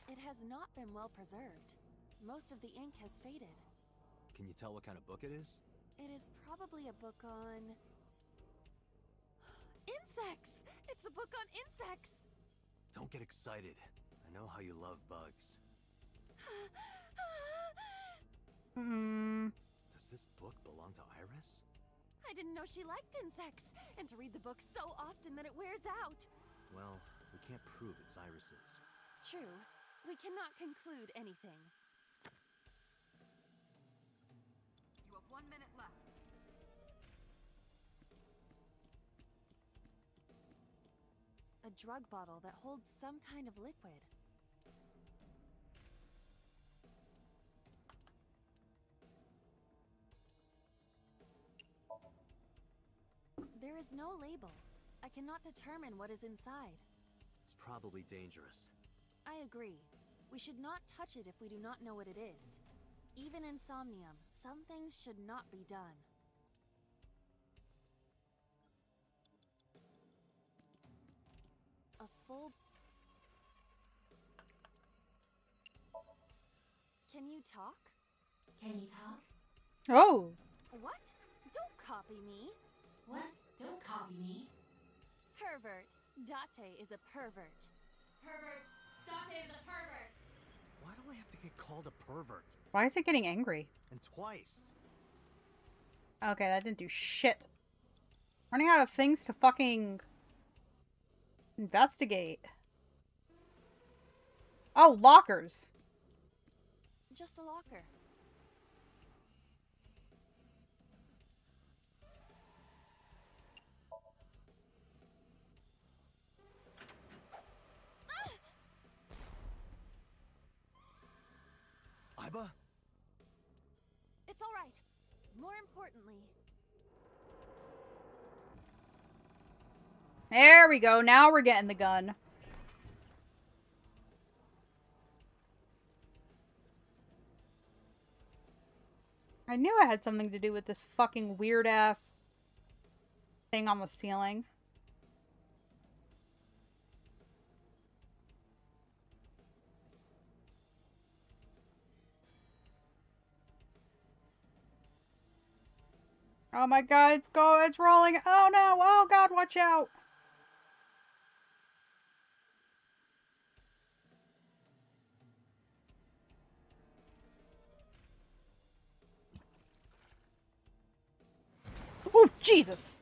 It has not been well preserved. Most of the ink has faded. Can you tell what kind of book it is? It is probably a book on... insects! It's a book on insects! Don't get excited. I know how you love bugs. Does this book belong to Iris? I didn't know she liked insects, and to read the book so often that it wears out. Well, we can't prove it's Iris's. True. We cannot conclude anything. You have 1 minute left. A drug bottle that holds some kind of liquid. There is no label. I cannot determine what is inside. It's probably dangerous. I agree. We should not touch it if we do not know what it is. Even in Somnium, some things should not be done. A full... Can you talk? Can you talk? Oh! What? Don't copy me! What? Don't copy me. Pervert. Date is a pervert. Pervert. Date is a pervert. Why do I have to get called a pervert? Why is it getting angry? And twice. Okay, that didn't do shit. Running out of things to fucking investigate. Oh, lockers. Just a locker. Aiba? It's all right. More importantly... There we go. Now we're getting the gun. I knew it had something to do with this fucking weird-ass thing on the ceiling. Oh my god, it's rolling. Oh no, oh god, watch out. Oh, Jesus.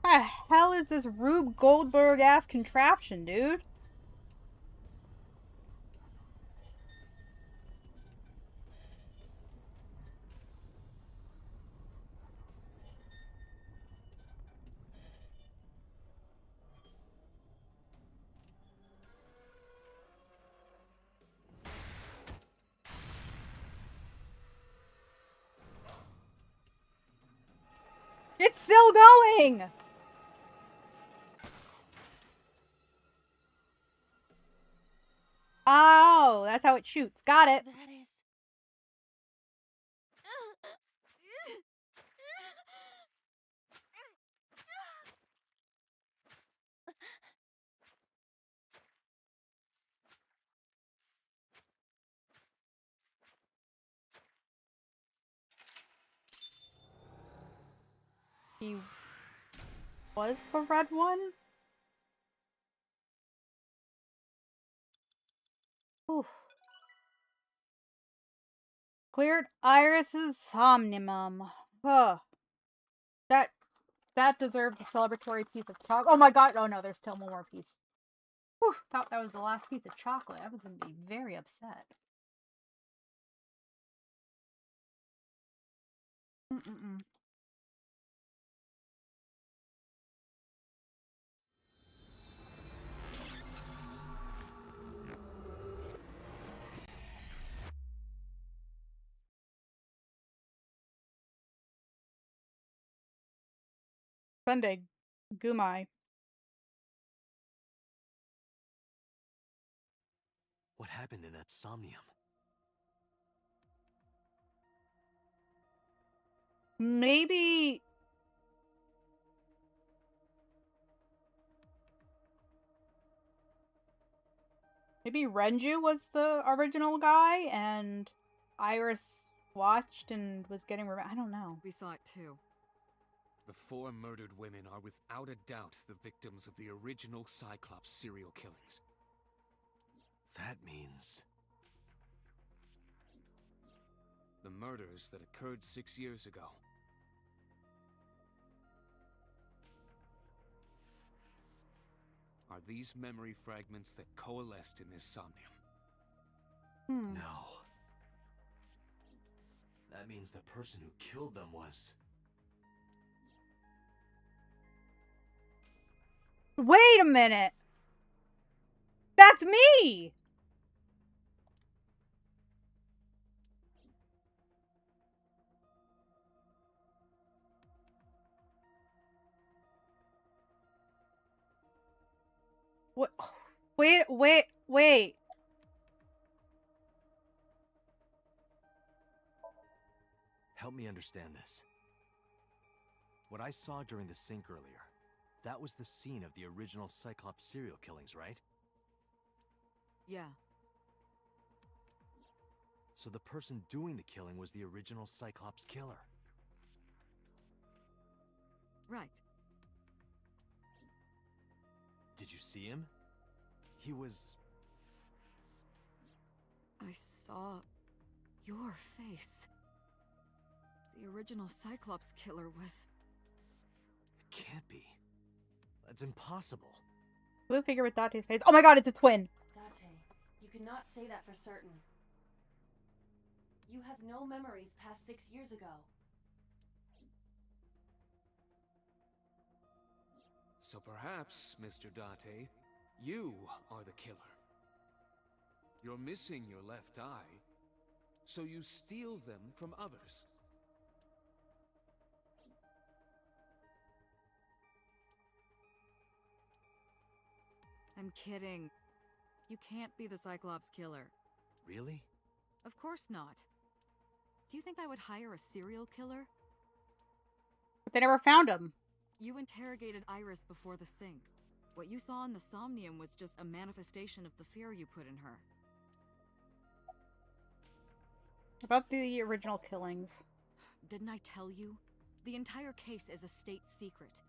What the hell is this Rube Goldberg ass contraption, dude? It's still going! Oh, that's how it shoots. Got it. That is... He was the red one? Oof. Cleared Iris's Somnium. Ugh. That deserved a celebratory piece of chocolate. Oh my god, oh no, there's still one more piece. Whew, thought that was the last piece of chocolate. I was gonna be very upset. Mm-mm-mm. Sunday. Gumai. What happened in that Somnium? Maybe... Maybe Renju was the original guy, and Iris watched and was getting revenge. I don't know. We saw it too. The 4 murdered women are without a doubt the victims of the original Cyclops serial killings. That means... The murders that occurred 6 years ago. Are these memory fragments that coalesced in this Somnium? No. That means the person who killed them was... Wait a minute! That's me! What? Wait. Help me understand this. What I saw during the sync earlier, that was the scene of the original Cyclops serial killings, right? Yeah. So the person doing the killing was the original Cyclops killer. Right. Did you see him? He was... I saw your face. The original Cyclops killer was... It can't be. That's impossible. Blue figure with Date's face. Oh my god, it's a twin! Date, you cannot say that for certain. You have no memories past 6 years ago. So perhaps, Mr. Date, you are the killer. You're missing your left eye, so you steal them from others. I'm kidding. You can't be the Cyclops killer. Really? Of course not. Do you think I would hire a serial killer? But they never found him. You interrogated Iris before the sync. What you saw in the Somnium was just a manifestation of the fear you put in her. About the original killings. Didn't I tell you? The entire case is a state secret.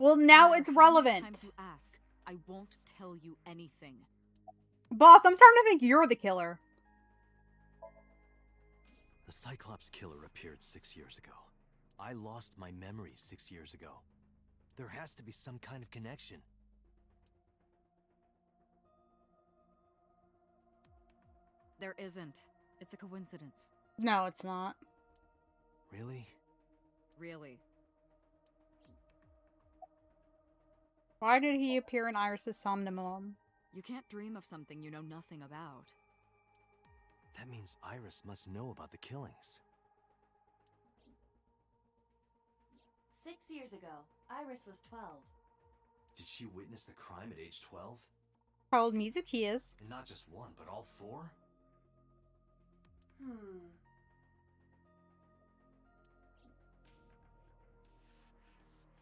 Well, now it's relevant. How many times you ask, I won't tell you anything. Boss, I'm starting to think you're the killer. The Cyclops killer appeared 6 years ago. I lost my memory 6 years ago. There has to be some kind of connection. There isn't. It's a coincidence. No, it's not. Really? Really. Why did he appear in Iris's Somnium? You can't dream of something you know nothing about. That means Iris must know about the killings. 6 years ago, Iris was 12. Did she witness the crime at age 12? How old Mizuki is. And not just one, but all four?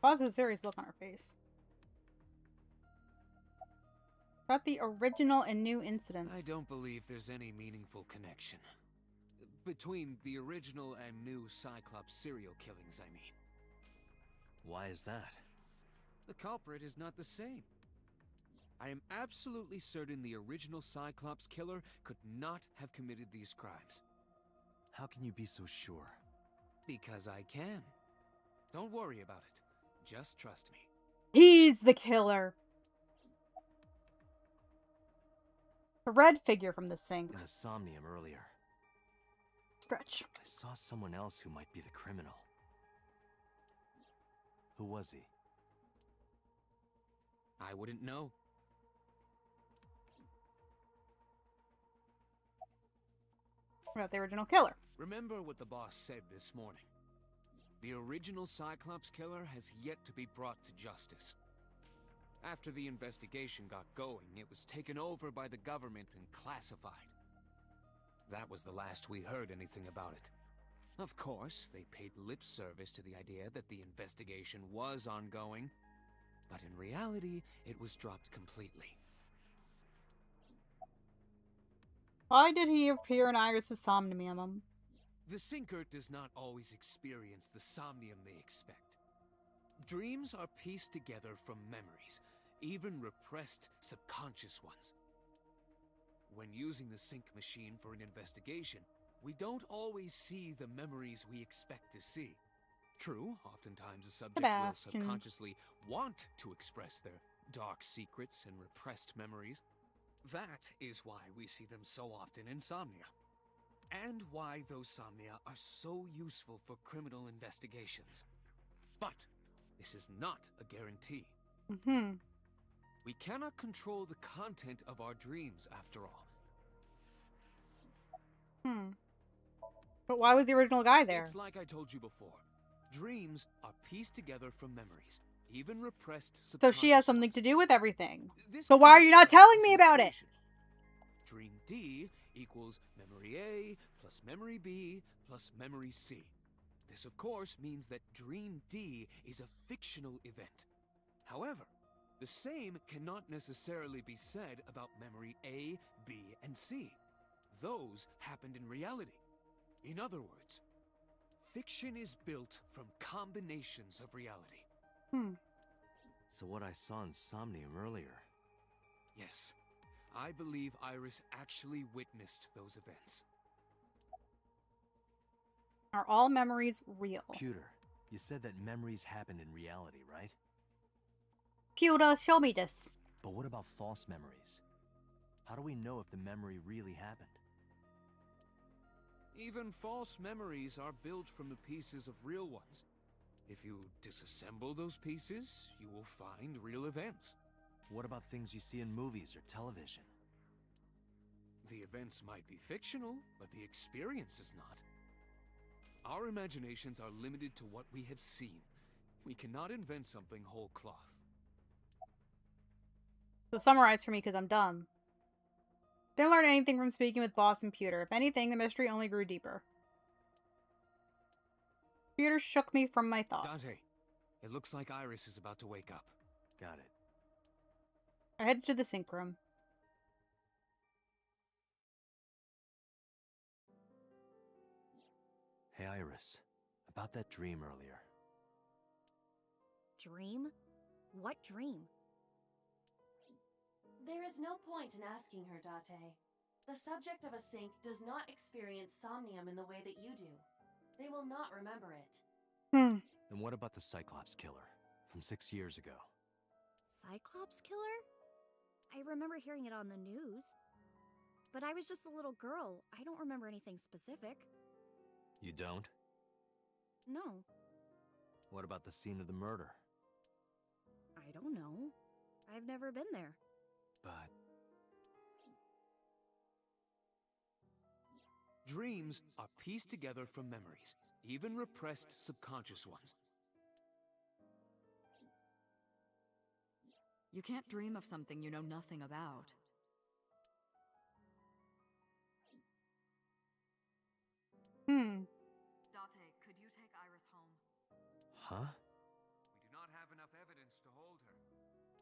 Pause a serious look on her face. About the original and new incidents. I don't believe there's any meaningful connection. Between the original and new Cyclops serial killings, I mean. Why is that? The culprit is not the same. I am absolutely certain the original Cyclops killer could not have committed these crimes. How can you be so sure? Because I can. Don't worry about it. Just trust me. He's the killer. The red figure from the sink. In the Somnium earlier. Stretch. I saw someone else who might be the criminal. Who was he? I wouldn't know. About the original killer. Remember what the boss said this morning. The original Cyclops killer has yet to be brought to justice. After the investigation got going, it was taken over by the government and classified. That was the last we heard anything about it. Of course, they paid lip service to the idea that the investigation was ongoing, but in reality, it was dropped completely. Why did he appear in Iris' Somnium? The Sinker does not always experience the Somnium they expect. Dreams are pieced together from memories, even repressed subconscious ones. When using the sync machine for an investigation, we don't always see the memories we expect to see. True, oftentimes the subject will subconsciously want to express their dark secrets and repressed memories. That is why we see them so often in Somnia. And why those Somnia are so useful for criminal investigations. But this is not a guarantee. We cannot control the content of our dreams, after all. But why was the original guy there? It's like I told you before. Dreams are pieced together from memories, even repressed So she has subconscious something ones. to do with everything. This So why are you not connects telling this me about it? equation. Dream D equals memory A plus memory B plus memory C. This, of course, means that Dream D is a fictional event. However, the same cannot necessarily be said about memory A, B, and C. Those happened in reality. In other words, fiction is built from combinations of reality. So what I saw in Somnium earlier. Yes, I believe Iris actually witnessed those events. Are all memories real? Pewter, you said that memories happened in reality, right? Pewter, show me this. But what about false memories? How do we know if the memory really happened? Even false memories are built from the pieces of real ones. If you disassemble those pieces, you will find real events. What about things you see in movies or television? The events might be fictional, but the experience is not. Our imaginations are limited to what we have seen. We cannot invent something whole cloth. So summarize for me, because I'm dumb. Didn't learn anything from speaking with Boss and Pewter. If anything, the mystery only grew deeper. Pewter shook me from my thoughts. Dante, it looks like Iris is about to wake up. Got it. I headed to the sink room. Hey, Iris. About that dream earlier. Dream? What dream? There is no point in asking her, Date. The subject of a sync does not experience somnium in the way that you do. They will not remember it. Then what about the Cyclops killer from 6 years ago? Cyclops killer? I remember hearing it on the news. But I was just a little girl. I don't remember anything specific. You don't? No. What about the scene of the murder? I don't know. I've never been there. But... Dreams are pieced together from memories, even repressed subconscious ones. You can't dream of something you know nothing about. Date, could you take Iris home? Huh? We do not have enough evidence to hold her.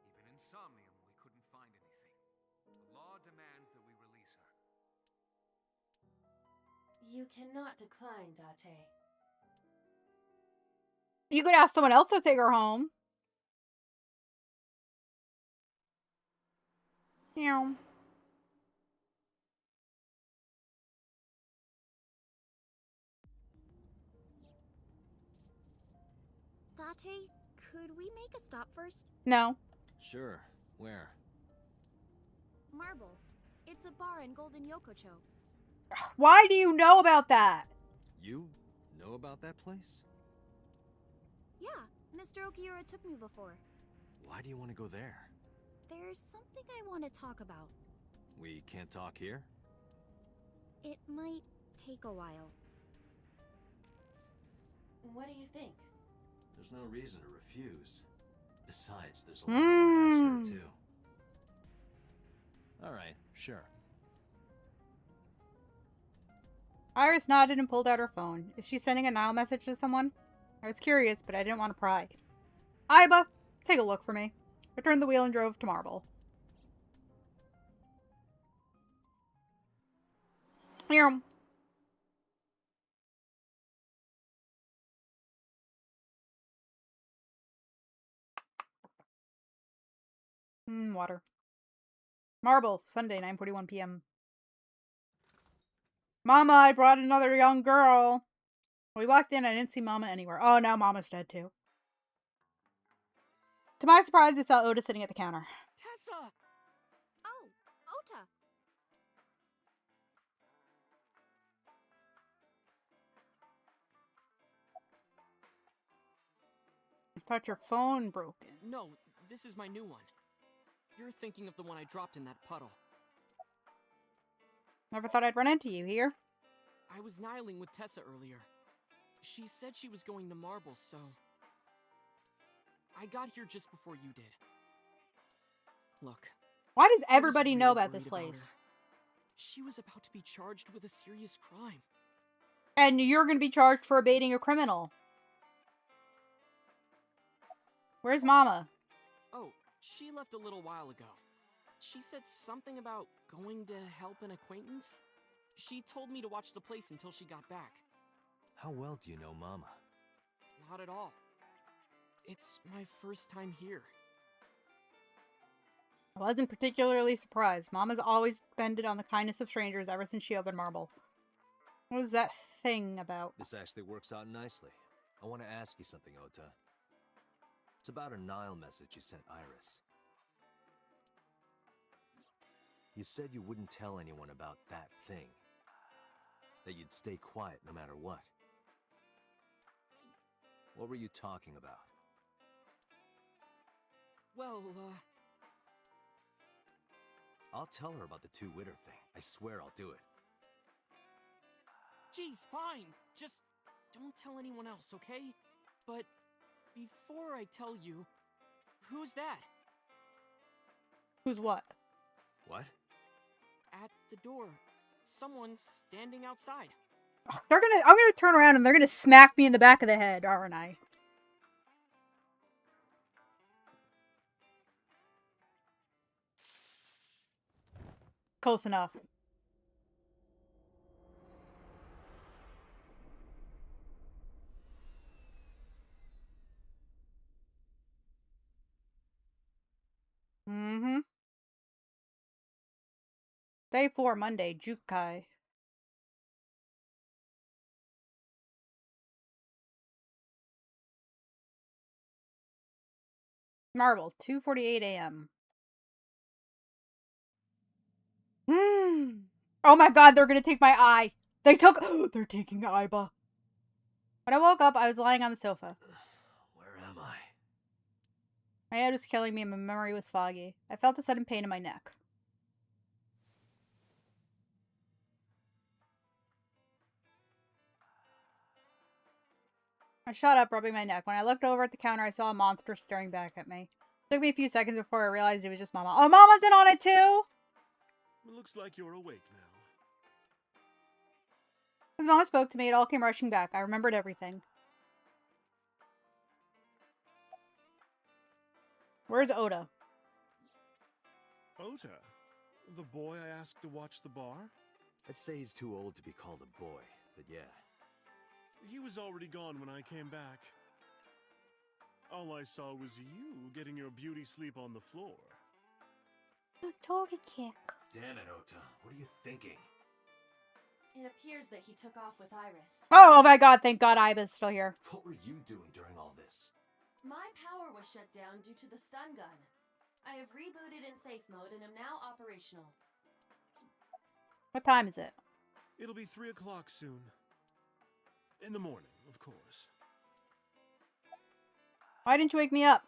Even in Somnium, we couldn't find anything. The law demands that we release her. You cannot decline, Date. You could ask someone else to take her home. Yeah. Date, could we make a stop first? No. Sure. Where? Marble. It's a bar in Golden Yokocho. Why do you know about that? You know about that place? Yeah, Mr. Okiura took me before. Why do you want to go there? There's something I want to talk about. We can't talk here? It might take a while. What do you think? There's no reason to refuse. Besides, there's a lot I want to ask her, too. Alright, sure. Iris nodded and pulled out her phone. Is she sending a Nile message to someone? I was curious, but I didn't want to pry. Aiba, take a look for me. I turned the wheel and drove to Marble. Here. Water. Marble, Sunday, 9:41 p.m. Mama, I brought another young girl. We walked in, I didn't see Mama anywhere. Oh, now Mama's dead too. To my surprise, I saw Ota sitting at the counter. Tessa! Oh, Ota! I thought your phone broken. No, this is my new one. You're thinking of the one I dropped in that puddle. Never thought I'd run into you here. I was nihiling with Tessa earlier. She said she was going to Marble, so... I got here just before you did. Look. Why does everybody really know about this worried place? She was about to be charged with a serious crime. And you're going to be charged for abating a criminal. Where's Mama? Oh, she left a little while ago. She said something about going to help an acquaintance. She told me to watch the place until she got back. How well do you know Mama? Not at all. It's my first time here. I wasn't particularly surprised. Mama's always depended on the kindness of strangers ever since she opened Marble. What was that thing about? This actually works out nicely. I want to ask you something, Ota. It's about a Nile message you sent Iris. You said you wouldn't tell anyone about that thing. That you'd stay quiet no matter what. What were you talking about? Well, I'll tell her about the two-witter thing. I swear I'll do it. Geez, fine. Just don't tell anyone else, okay? But before I tell you, who's that? Who's what? What? At the door. Someone's standing outside. I'm gonna turn around and they're gonna smack me in the back of the head, aren't I? Close enough. Mm-hmm. Day 4, Monday, Jukai. Marble, 2:48 a.m. Oh my god, they're gonna take my eye. They're taking Aiba. When I woke up, I was lying on the sofa. Where am I? My head was killing me and my memory was foggy. I felt a sudden pain in my neck. I shot up, rubbing my neck. When I looked over at the counter, I saw a monster staring back at me. Took me a few seconds before I realized it was just Mama. Oh, Mama's in on it too! It looks like you're awake now. As Mama spoke to me, it all came rushing back. I remembered everything. Where's Oda? Ota? The boy I asked to watch the bar? I'd say he's too old to be called a boy, but yeah. He was already gone when I came back. All I saw was you getting your beauty sleep on the floor. Doggy kick. Damn it, Ota. What are you thinking? It appears that he took off with Iris. Oh my god, thank god Aiba's still here. What were you doing during all this? My power was shut down due to the stun gun. I have rebooted in safe mode and am now operational. What time is it? It'll be 3 o'clock soon. In the morning, of course. Why didn't you wake me up?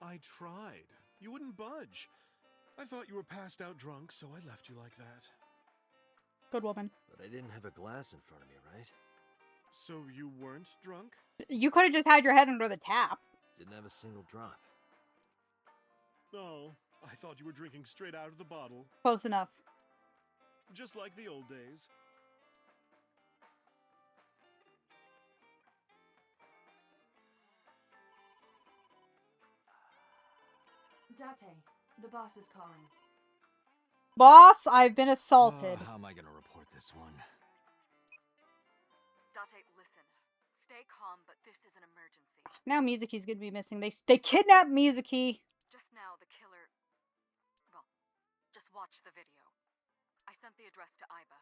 I tried. You wouldn't budge. I thought you were passed out drunk, so I left you like that. Good woman. But I didn't have a glass in front of me, right? So you weren't drunk? You could have just had your head under the tap. Didn't have a single drop. Oh, I thought you were drinking straight out of the bottle. Close enough. Just like the old days. Date, the boss is calling. Boss, I've been assaulted. How am I gonna report this one? Date, listen. Stay calm, but this is an emergency. Now Mizuki's gonna be missing. They kidnapped Mizuki. Just now, the killer... Well, just watch the video. I sent the address to Aiba.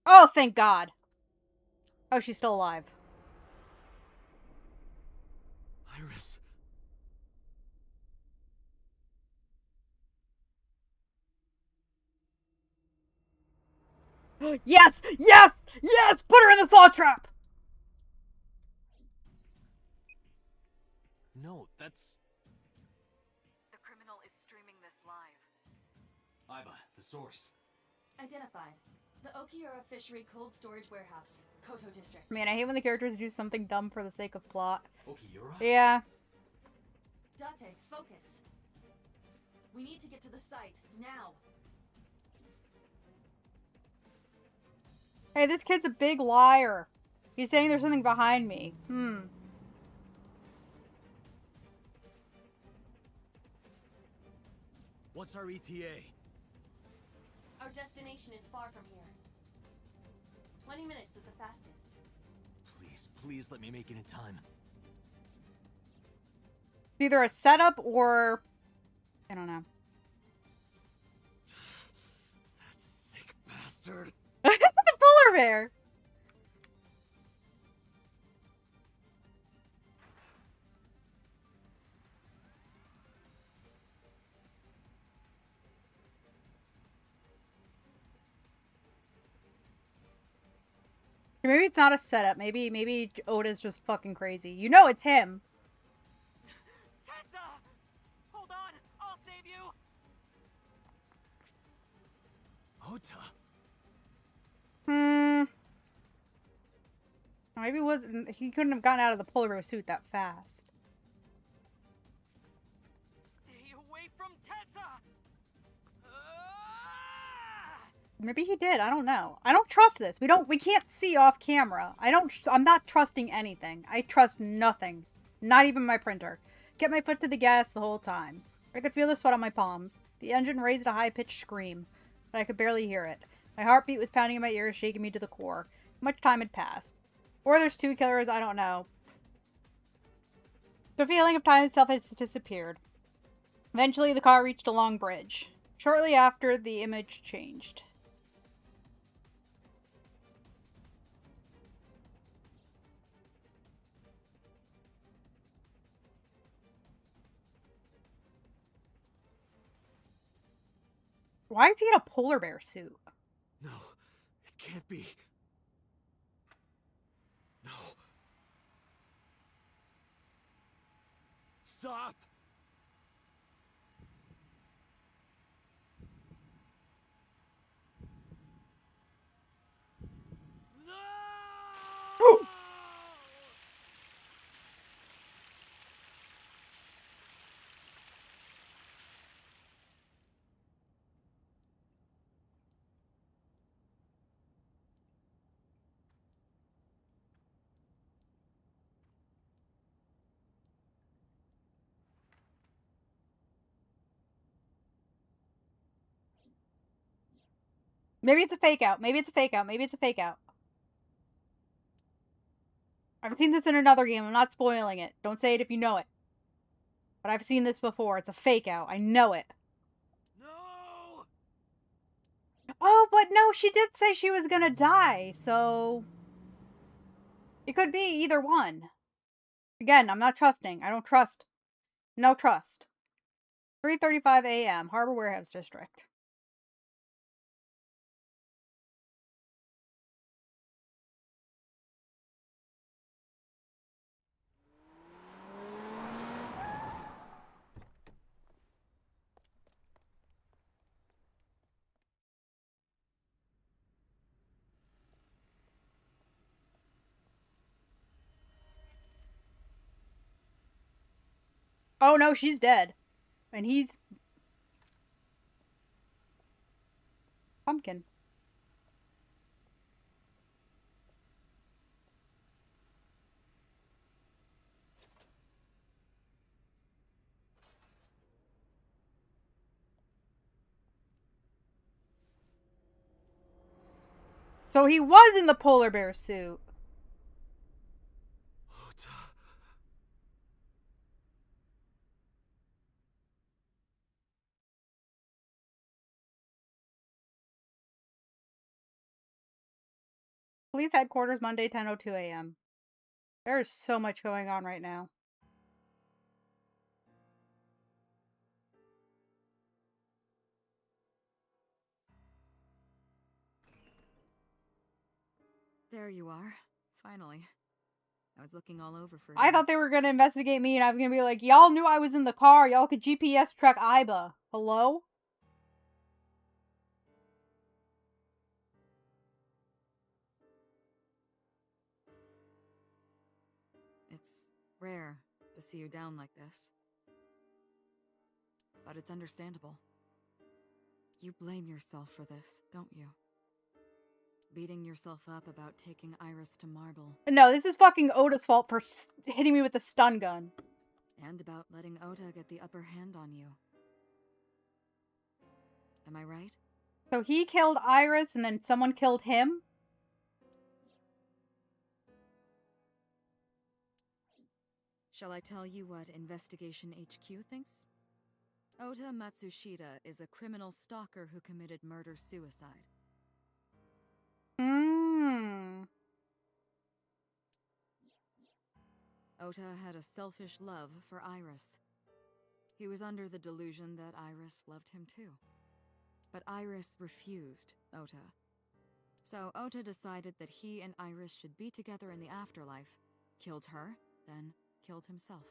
Oh, thank God. Oh, she's still alive. Iris. Yes! Yes! Yes! Put her in the saw trap! No, that's... The criminal is streaming this live. Aiba, the source. Identified. The Okiura Fishery Cold Storage Warehouse, Koto District. Man, I hate when the characters do something dumb for the sake of plot. Okiura? Yeah. Date, focus. We need to get to the site, now. Hey, this kid's a big liar. He's saying there's something behind me. What's our ETA? Our destination is far from here. 20 minutes at the fastest. Please let me make it in time. It's either a setup or... I don't know. That sick bastard. The polar bear! Maybe it's not a setup. Maybe Oda's just fucking crazy. You know it's him. Tessa! Hold on! I'll save you! Ota? Maybe he couldn't have gotten out of the polar bear suit that fast. Stay away from Tessa! Maybe he did. I don't know. I don't trust this. We can't see off camera. I'm not trusting anything. I trust nothing. Not even my printer. Kept my foot to the gas the whole time. I could feel the sweat on my palms. The engine raised a high-pitched scream, but I could barely hear it. My heartbeat was pounding in my ears, shaking me to the core. Much time had passed. Or there's two killers, I don't know. The feeling of time itself has disappeared. Eventually, the car reached a long bridge. Shortly after, the image changed. Why is he in a polar bear suit? No, it can't be. No. Stop! Maybe it's a fake out. Maybe it's a fake out. Maybe it's a fake out. I've seen this in another game. I'm not spoiling it. Don't say it if you know it. But I've seen this before. It's a fake out. I know it. No! Oh, but no, she did say she was gonna die, so... It could be either one. Again, I'm not trusting. I don't trust. No trust. 3:35 a.m. Harbor Warehouse District. Oh no, she's dead. And he's... Pumpkin. So he was in the polar bear suit. Police headquarters, Monday, 10:02 a.m. There is so much going on right now. There you are. Finally. I was looking all over for you. I thought they were gonna investigate me and I was gonna be like, y'all knew I was in the car. Y'all could GPS track Aiba. Hello? It's rare to see you down like this. But it's understandable. You blame yourself for this, don't you? Beating yourself up about taking Iris to Marble. No, this is fucking Oda's fault for hitting me with a stun gun. And about letting Ota get the upper hand on you. Am I right? So he killed Iris and then someone killed him? Shall I tell you what Investigation HQ thinks? Ota Matsushita is a criminal stalker who committed murder-suicide. Ota had a selfish love for Iris. He was under the delusion that Iris loved him too. But Iris refused Ota. So Ota decided that he and Iris should be together in the afterlife, killed her, then killed himself.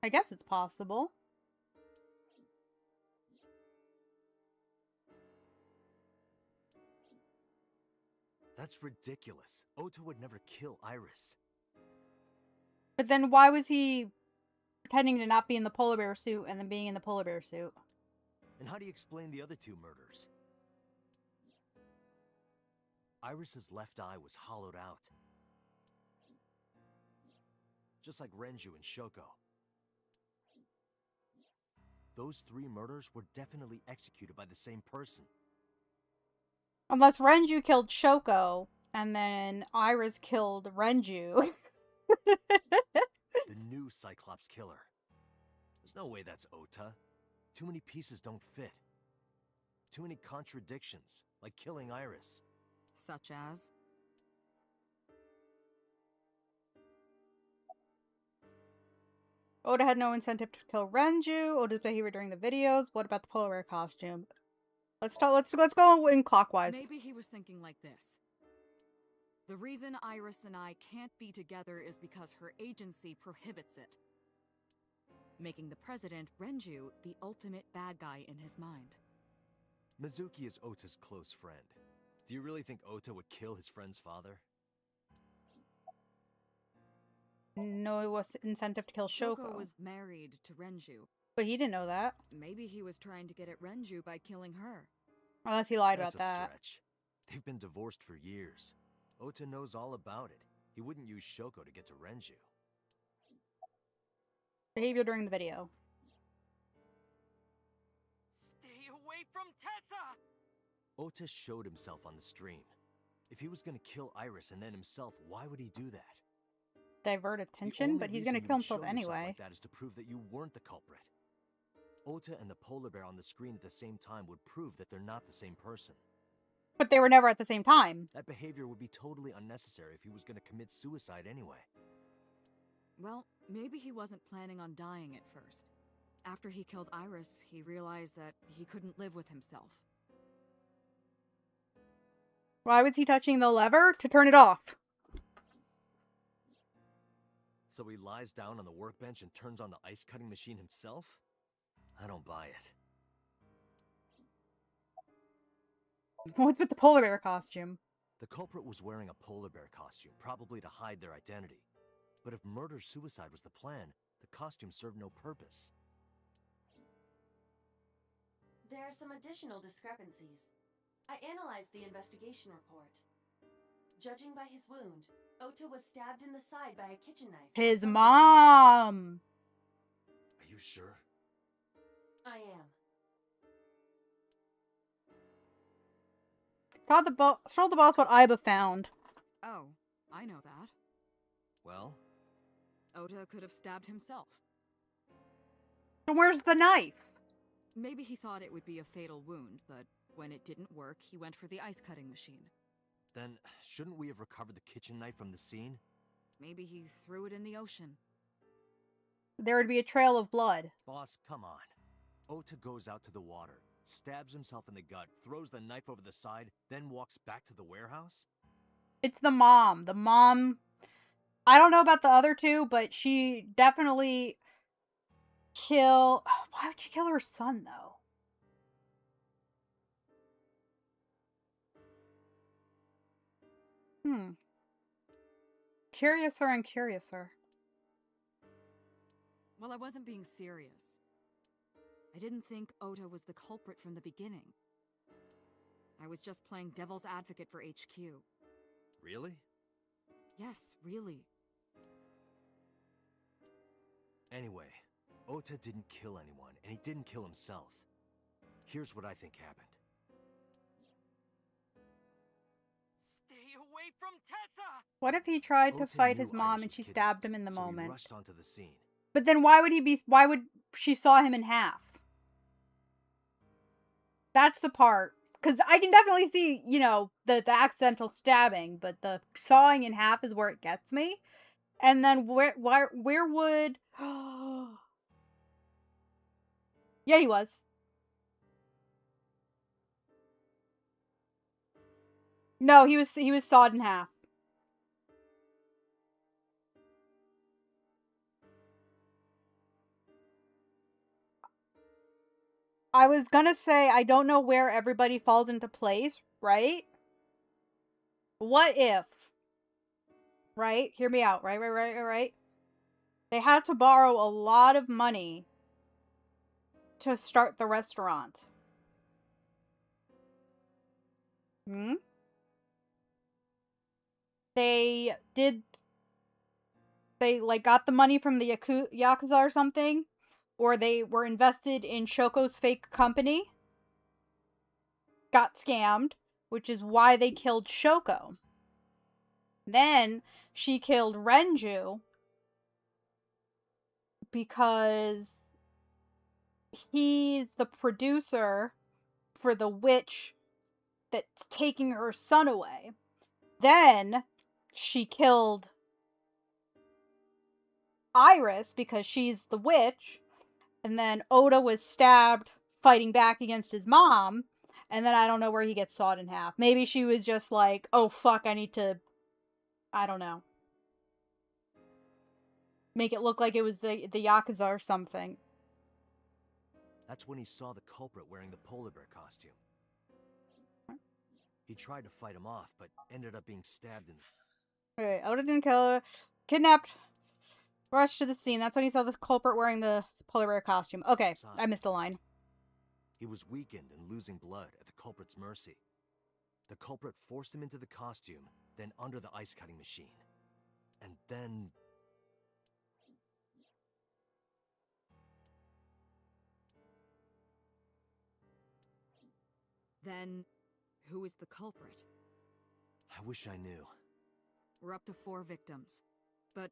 I guess it's possible. That's ridiculous. Ota would never kill Iris. But then why was he pretending to not be in the polar bear suit and then being in the polar bear suit? And how do you explain the other two murders? Iris's left eye was hollowed out. Just like Renju and Shoko. Those three murders were definitely executed by the same person. Unless Renju killed Shoko, and then Iris killed Renju. The new Cyclops killer. There's no way that's Ota. Too many pieces don't fit. Too many contradictions, like killing Iris. Such as? Oda had no incentive to kill Renju. Oda's behavior during the videos. What about the polar bear costume? Let's go in clockwise. Maybe he was thinking like this. The reason Iris and I can't be together is because her agency prohibits it. Making the president, Renju, the ultimate bad guy in his mind. Mizuki is Ota's close friend. Do you really think Ota would kill his friend's father? No, it was incentive to kill Shoko. Shoko was married to Renju. But he didn't know that. Maybe he was trying to get at Renju by killing her. Unless he lied That's about that. a stretch. They've been divorced for years. Ota knows all about it. He wouldn't use Shoko to get to Renju. Behavior during the video. from Tessa! Ota showed himself on the stream. If he was gonna kill Iris and then himself, why would he do that? Divert attention, but he's gonna kill himself anyway. Like that is to prove that you weren't the culprit. Ota and the polar bear on the screen at the same time would prove that they're not the same person. But they were never at the same time. That behavior would be totally unnecessary if he was gonna commit suicide anyway. Well, maybe he wasn't planning on dying at first. After he killed Iris, he realized that he couldn't live with himself. Why was he touching the lever? To turn it off. So he lies down on the workbench and turns on the ice-cutting machine himself? I don't buy it. What's with the polar bear costume? The culprit was wearing a polar bear costume, probably to hide their identity. But if murder-suicide was the plan, the costume served no purpose. There are some additional discrepancies. I analyzed the investigation report. Judging by his wound, Ota was stabbed in the side by a kitchen knife. His mom! Are you sure? I am. Tell the boss what Aiba found. Oh, I know that. Well? Ota could have stabbed himself. Then where's the knife? Maybe he thought it would be a fatal wound, but when it didn't work, he went for the ice-cutting machine. Then, shouldn't we have recovered the kitchen knife from the scene? Maybe he threw it in the ocean. There would be a trail of blood. Boss, come on. Ota goes out to the water, stabs himself in the gut, throws the knife over the side, then walks back to the warehouse? It's the mom. The mom... I don't know about the other two, but she definitely Why would she kill her son, though? Curiouser and curiouser. Well, I wasn't being serious. I didn't think Ota was the culprit from the beginning. I was just playing devil's advocate for HQ. Really? Yes, really. Anyway, Ota didn't kill anyone, and he didn't kill himself. Here's what I think happened. Stay away from Tessa! What if he tried to Ota fight knew his mom Iris and was she kidnapped, stabbed him in the so he moment? rushed onto the scene. But then why would she saw him in half? That's the part. Because I can definitely see, you know, the accidental stabbing, but the sawing in half is where it gets me. And then where would... Yeah, he was. No, he was sawed in half. I was gonna say, I don't know where everybody falls into place, right? What if, right? Hear me out, right? They had to borrow a lot of money to start the restaurant. They like got the money from the Yakuza or something, or they were invested in Shoko's fake company, got scammed, which is why they killed Shoko. Then she killed Renju because he's the producer for the witch that's taking her son away. Then she killed Iris because she's the witch, and then Ota was stabbed fighting back against his mom, and then I don't know where he gets sawed in half. Maybe she was just like, oh fuck, I need to, I don't know, make it look like it was the Yakuza or something. That's when he saw the culprit wearing the polar bear costume. He tried to fight him off, but ended up being stabbed in the... Okay, Ota didn't kill her. Kidnapped. Rushed to the scene. That's when he saw the culprit wearing the polar bear costume. Okay, I missed a line. He was weakened and losing blood at the culprit's mercy. The culprit forced him into the costume, then under the ice-cutting machine. And then... Then, who is the culprit? I wish I knew. We're up to 4 victims. But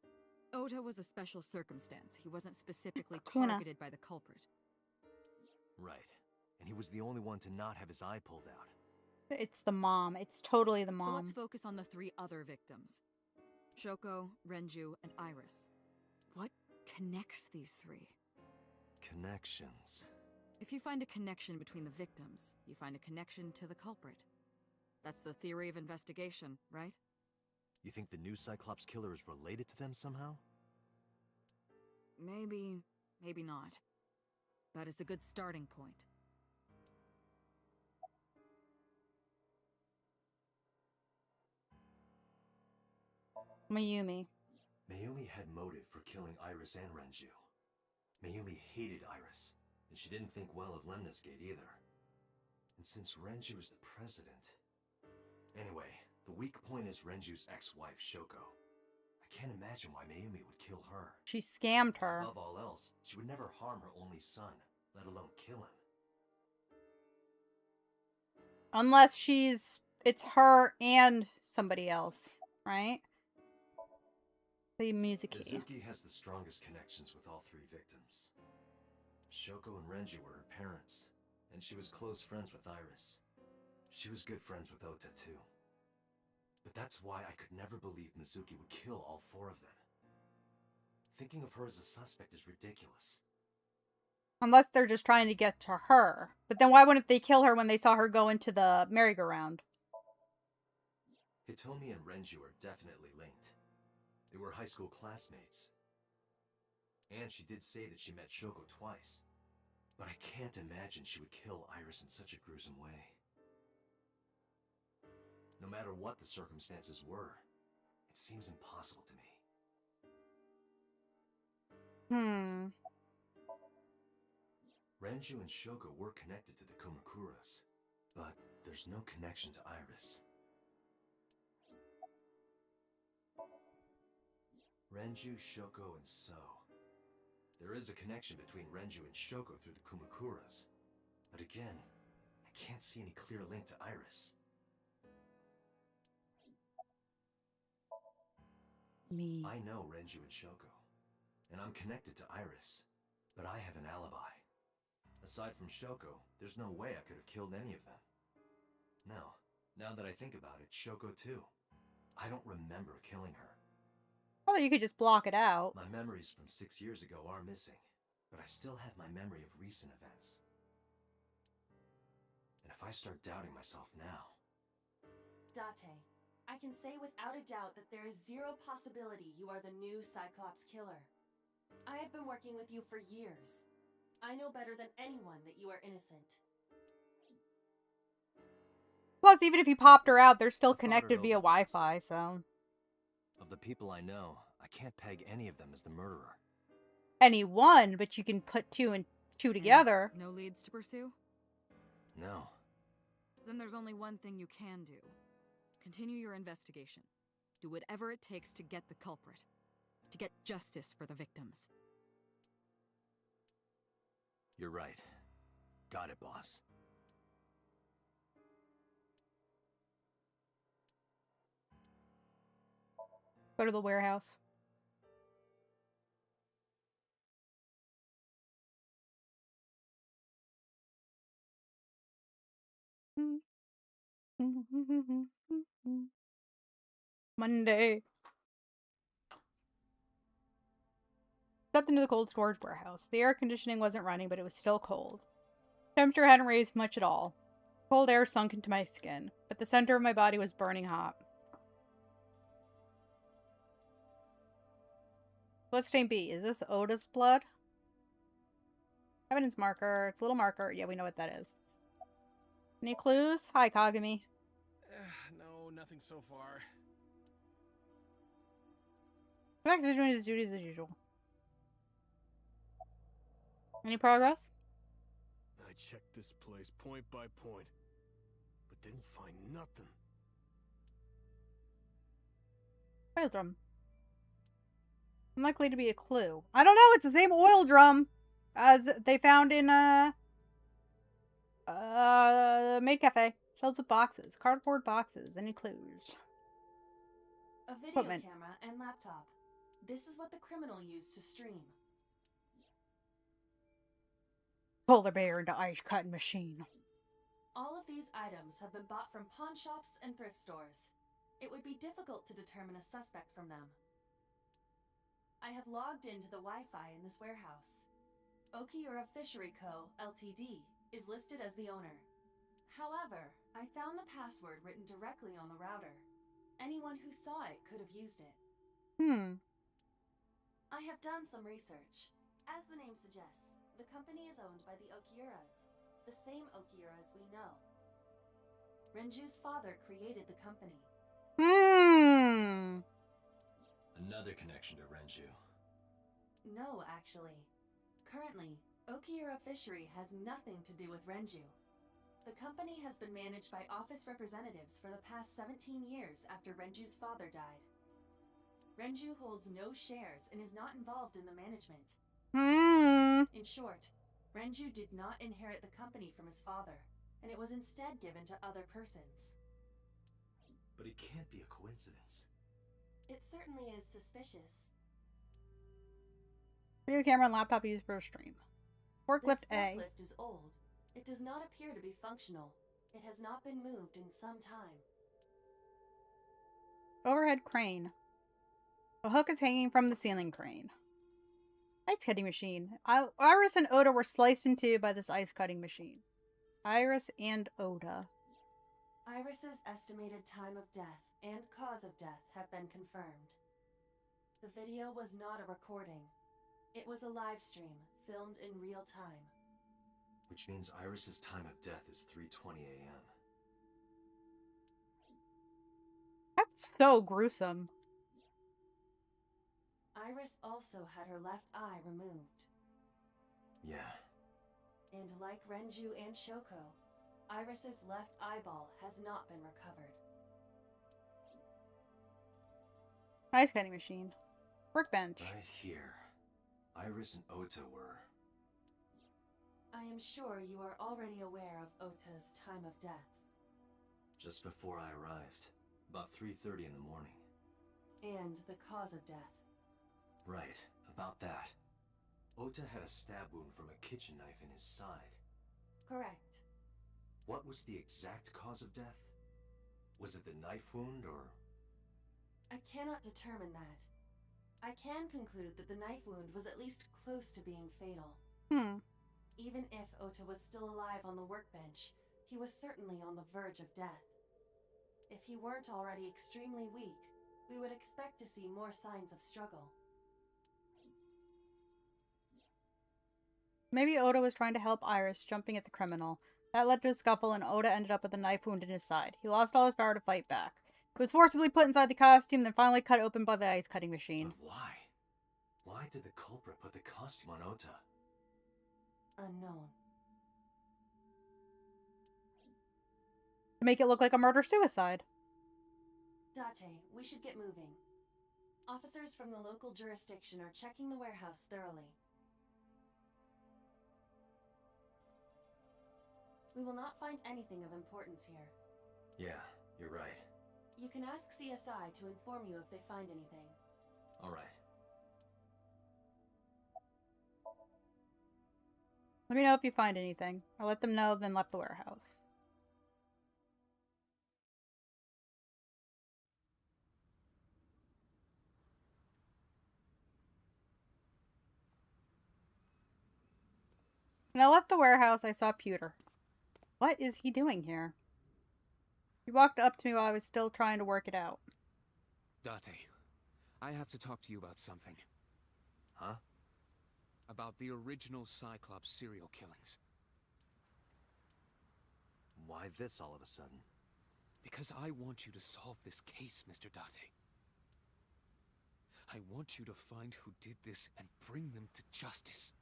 Ota was a special circumstance. He wasn't specifically targeted by the culprit. Right. And he was the only one to not have his eye pulled out. It's the mom. It's totally the mom. So let's focus on the 3 other victims. Shoko, Renju, and Iris. What connects these 3? Connections. If you find a connection between the victims, you find a connection to the culprit. That's the theory of investigation, right? You think the new Cyclops killer is related to them somehow? Maybe, maybe not. But it's a good starting point. Mayumi. Mayumi had motive for killing Iris and Renju. Mayumi hated Iris, and she didn't think well of Lemnis Gate either. And since Renju is the president... Anyway, the weak point is Renju's ex-wife, Shoko. I can't imagine why Mayumi would kill her. She scammed her. Above all else, she would never harm her only son, let alone kill him. Unless it's her and somebody else, right? The Mizuki. Mizuki has the strongest connections with all 3 victims. Shoko and Renju were her parents, and she was close friends with Iris. She was good friends with Ota too. But that's why I could never believe Mizuki would kill all 4 of them. Thinking of her as a suspect is ridiculous. Unless they're just trying to get to her. But then why wouldn't they kill her when they saw her go into the merry-go-round? Hitomi and Renju are definitely linked. They were high school classmates. And she did say that she met Shoko twice. But I can't imagine she would kill Iris in such a gruesome way. No matter what the circumstances were, it seems impossible to me. Renju and Shoko were connected to the Kumakuras, but there's no connection to Iris. Renju, Shoko, and So. There is a connection between Renju and Shoko through the Kumakuras. But again, I can't see any clear link to Iris. I know Renju and Shoko, and I'm connected to Iris, but I have an alibi. Aside from Shoko, there's no way I could have killed any of them. No, now that I think about it, Shoko too. I don't remember killing her. Well, you could just block it out. My memories from 6 years ago are missing, but I still have my memory of recent events. And if I start doubting myself now... Date, I can say without a doubt that there is 0 possibility you are the new Cyclops killer. I have been working with you for years. I know better than anyone that you are innocent. Plus, even if you popped her out, they're still connected via Wi-Fi, so... Of the people I know, I can't peg any of them as the murderer. Any one, but you can put 2 and 2 together. And no leads to pursue? No. Then there's only one thing you can do. Continue your investigation. Do whatever it takes to get the culprit. To get justice for the victims. You're right. Got it, boss. Go to the warehouse. Monday. Stepped into the cold storage warehouse. The air conditioning wasn't running, but it was still cold. Temperature hadn't raised much at all. Cold air sunk into my skin, but the center of my body was burning hot. Bloodstain B. Is this Oda's blood? Evidence marker. It's a little marker. Yeah, we know what that is. Any clues? Hi, Kagami. No, nothing so far. Back to doing his duties as usual. Any progress? I checked this place point by point, but didn't find nothing. Oil drum. Unlikely to be a clue. I don't know, it's the same oil drum as they found in, Maid cafe. Shelves of boxes. Cardboard boxes. Any clues? A video Equipment. camera and laptop. This is what the criminal used to stream. Polar bear into ice cutting machine. All of these items have been bought from pawn shops and thrift stores. It would be difficult to determine a suspect from them. I have logged into the Wi-Fi in this warehouse. Okiura Fishery Co., Ltd. is listed as the owner. However, I found the password written directly on the router. Anyone who saw it could have used it. I have done some research. As the name suggests, the company is owned by the Okiuras, the same Okiuras we know. Renju's father created the company. Another connection to Renju. No, actually. Currently, Okiura Fishery has nothing to do with Renju. The company has been managed by office representatives for the past 17 years after Renju's father died. Renju holds no shares and is not involved in the management. In short, Renju did not inherit the company from his father, and it was instead given to other persons. But it can't be a coincidence. It certainly is suspicious. Video camera and laptop used for a stream. Forklift This A. forklift is old. It does not appear to be functional. It has not been moved in some time. Overhead crane. A hook is hanging from the ceiling crane. Ice cutting machine. Iris and Oda were sliced in two by this ice cutting machine. Iris and Oda. Iris's estimated time of death and cause of death have been confirmed. The video was not a recording. It was a live stream, filmed in real time. Which means Iris's time of death is 3:20 a.m. That's so gruesome. Iris also had her left eye removed. Yeah. And like Renju and Shoko, Iris's left eyeball has not been recovered. Ice cutting machine. Workbench. Right here. Iris and Ota were. I am sure you are already aware of Ota's time of death. Just before I arrived. About 3:30 in the morning. And the cause of death. Right, about that. Ota had a stab wound from a kitchen knife in his side. Correct. What was the exact cause of death? Was it the knife wound, or...? I cannot determine that. I can conclude that the knife wound was at least close to being fatal. Even if Ota was still alive on the workbench, he was certainly on the verge of death. If he weren't already extremely weak, we would expect to see more signs of struggle. Maybe Oda was trying to help Iris, jumping at the criminal. That led to a scuffle, and Oda ended up with a knife wound in his side. He lost all his power to fight back. He was forcibly put inside the costume, then finally cut open by the ice cutting machine. But why? Why did the culprit put the costume on Ota? Unknown. To make it look like a murder-suicide. Date, we should get moving. Officers from the local jurisdiction are checking the warehouse thoroughly. We will not find anything of importance here. Yeah, you're right. You can ask CSI to inform you if they find anything. All right. Let me know if you find anything. I'll let them know, then left the warehouse. When I left the warehouse, I saw Pewter. What is he doing here? He walked up to me while I was still trying to work it out. Date, I have to talk to you about something. Huh? About the original Cyclops serial killings. Why this all of a sudden? Because I want you to solve this case, Mr. Date. I want you to find who did this and bring them to justice.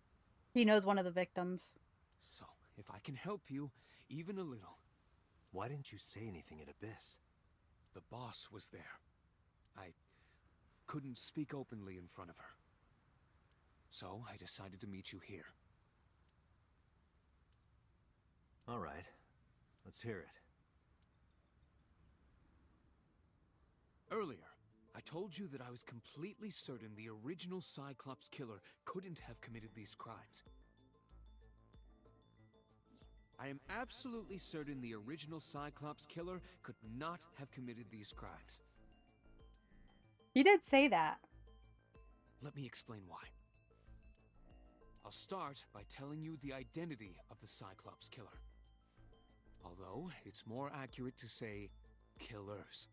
He knows one of the victims. So, if I can help you, even a little... Why didn't you say anything at Abyss? The boss was there. I couldn't speak openly in front of her. So, I decided to meet you here. All right. Let's hear it. Earlier, I told you that I was completely certain the original Cyclops killer couldn't have committed these crimes. I am absolutely certain the original Cyclops killer could not have committed these crimes. You did say that. Let me explain why. I'll start by telling you the identity of the Cyclops killer. Although, it's more accurate to say killers.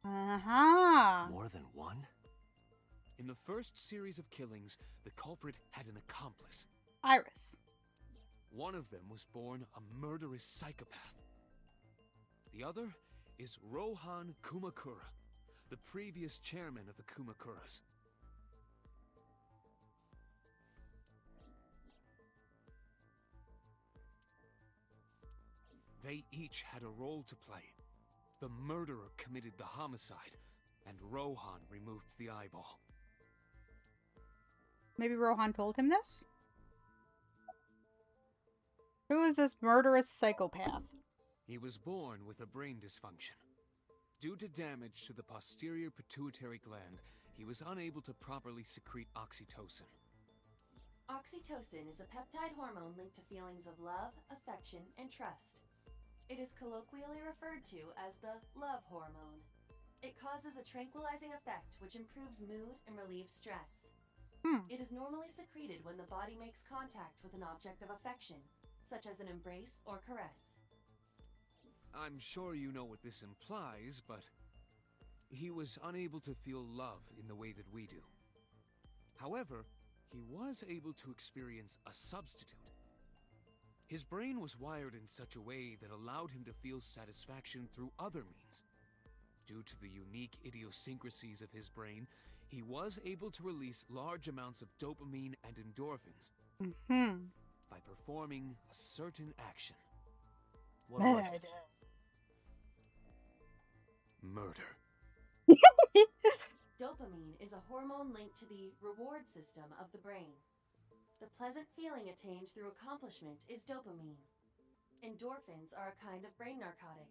Uh-huh. More than one? In the first series of killings, the culprit had an accomplice. Iris. One of them was born a murderous psychopath. The other is Rohan Kumakura, the previous chairman of the Kumakuras. They each had a role to play. The murderer committed the homicide, and Rohan removed the eyeball. Maybe Rohan told him this? Who is this murderous psychopath? He was born with a brain dysfunction. Due to damage to the posterior pituitary gland, he was unable to properly secrete oxytocin. Oxytocin is a peptide hormone linked to feelings of love, affection, and trust. It is colloquially referred to as the love hormone. It causes a tranquilizing effect which improves mood and relieves stress. It is normally secreted when the body makes contact with an object of affection, such as an embrace or caress. I'm sure you know what this implies, but he was unable to feel love in the way that we do. However, he was able to experience a substitute. His brain was wired in such a way that allowed him to feel satisfaction through other means. Due to the unique idiosyncrasies of his brain, he was able to release large amounts of dopamine and endorphins by performing a certain action. What was it? Murder. Dopamine is a hormone linked to the reward system of the brain. The pleasant feeling attained through accomplishment is dopamine. Endorphins are a kind of brain narcotic.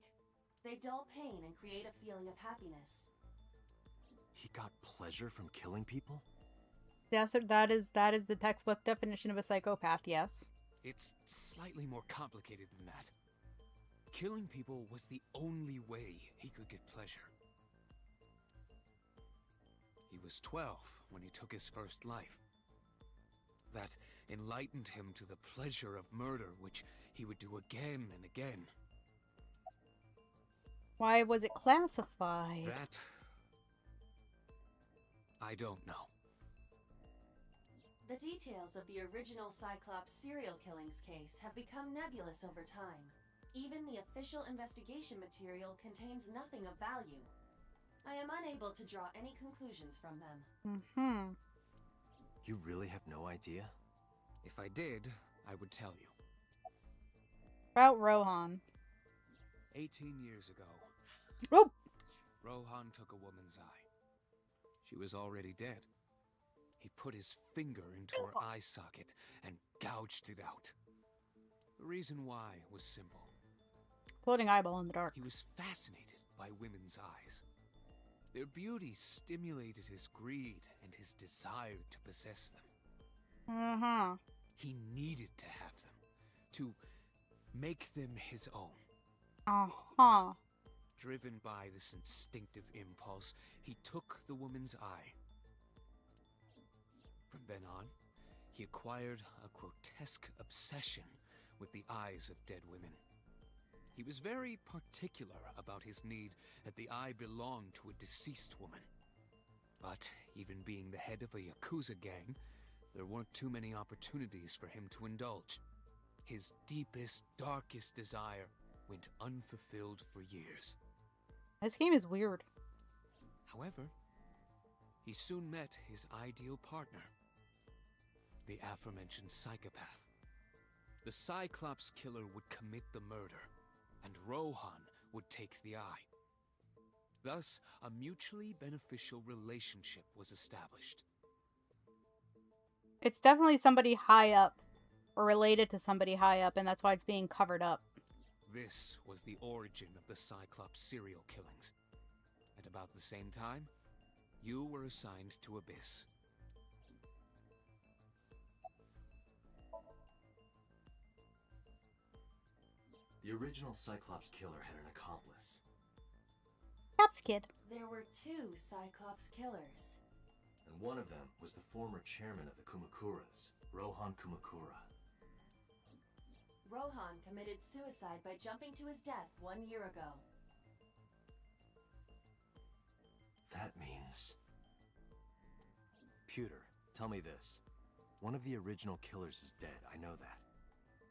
They dull pain and create a feeling of happiness. He got pleasure from killing people? Yes, that is the textbook definition of a psychopath, yes. It's slightly more complicated than that. Killing people was the only way he could get pleasure. He was 12 when he took his first life. That enlightened him to the pleasure of murder, which he would do again and again. Why was it classified? That... I don't know. The details of the original Cyclops serial killings case have become nebulous over time. Even the official investigation material contains nothing of value. I am unable to draw any conclusions from them. You really have no idea? If I did, I would tell you. About Rohan. 18 years ago, Oh! Rohan took a woman's eye. She was already dead. He put his finger into her eye socket and gouged it out. The reason why was simple. Floating eyeball in the dark. He was fascinated by women's eyes. Their beauty stimulated his greed and his desire to possess them. He needed to have them, to make them his own. Driven by this instinctive impulse, he took the woman's eye. From then on, he acquired a grotesque obsession with the eyes of dead women. He was very particular about his need that the eye belonged to a deceased woman. But even being the head of a Yakuza gang, there weren't too many opportunities for him to indulge. His deepest, darkest desire went unfulfilled for years. This game is weird. However, he soon met his ideal partner, the aforementioned psychopath. The Cyclops killer would commit the murder, and Rohan would take the eye. Thus, a mutually beneficial relationship was established. It's definitely somebody high up or related to somebody high up, and that's why it's being covered up. This was the origin of the Cyclops serial killings. At about the same time, you were assigned to Abyss. The original Cyclops killer had an accomplice. Caps Kid. There were 2 Cyclops killers. And one of them was the former chairman of the Kumakuras, Rohan Kumakura. Rohan committed suicide by jumping to his death 1 year ago. That means... Pewter, tell me this. One of the original killers is dead, I know that.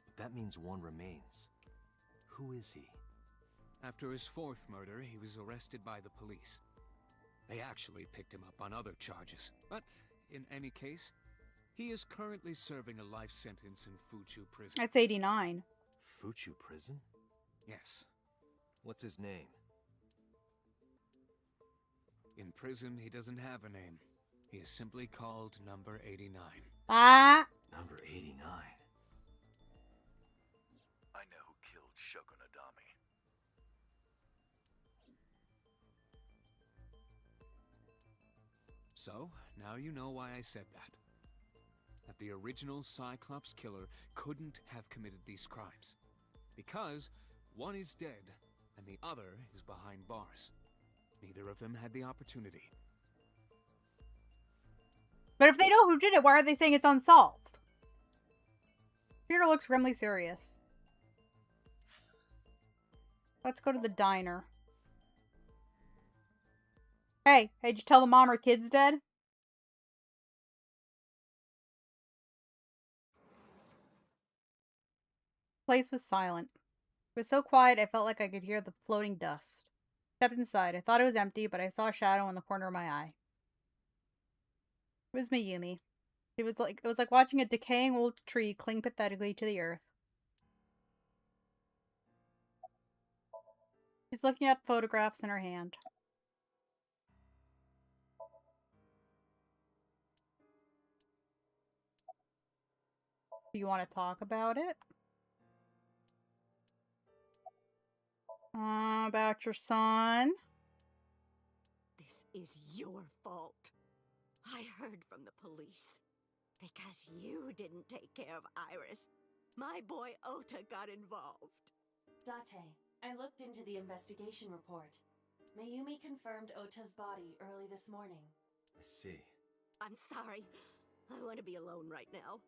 But that means one remains. Who is he? After his 4th murder, he was arrested by the police. They actually picked him up on other charges. But, in any case, he is currently serving a life sentence in Fuchu prison. That's 89. Fuchu prison? Yes. What's his name? In prison, he doesn't have a name. He is simply called Number 89. Ah! Number 89? I know who killed Shogunadami. So, now you know why I said that. That the original Cyclops killer couldn't have committed these crimes. Because one is dead, and the other is behind bars. Neither of them had the opportunity. But if they know who did it, why are they saying it's unsolved? Peter looks grimly serious. Let's go to the diner. Hey, did you tell the mom her kid's dead? The place was silent. It was so quiet I felt like I could hear the floating dust. Stepped inside. I thought it was empty, but I saw a shadow in the corner of my eye. It was Mayumi. It was like watching a decaying old tree cling pathetically to the earth. She's looking at photographs in her hand. Do you want to talk about it? About your son? This is your fault. I heard from the police. Because you didn't take care of Iris, my boy Ota got involved. Date, I looked into the investigation report. Mayumi confirmed Ota's body early this morning. I see. I'm sorry. I want to be alone right now.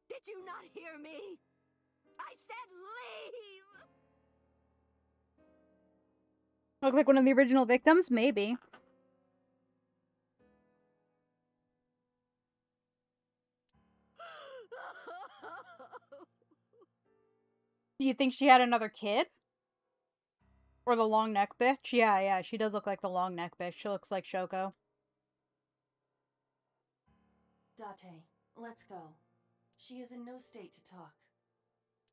Did you not hear me? I said leave! Look like one of the original victims? Maybe. Do you think she had another kid? Or the long neck bitch? Yeah, she does look like the long neck bitch. She looks like Shoko. Date, let's go. She is in no state to talk.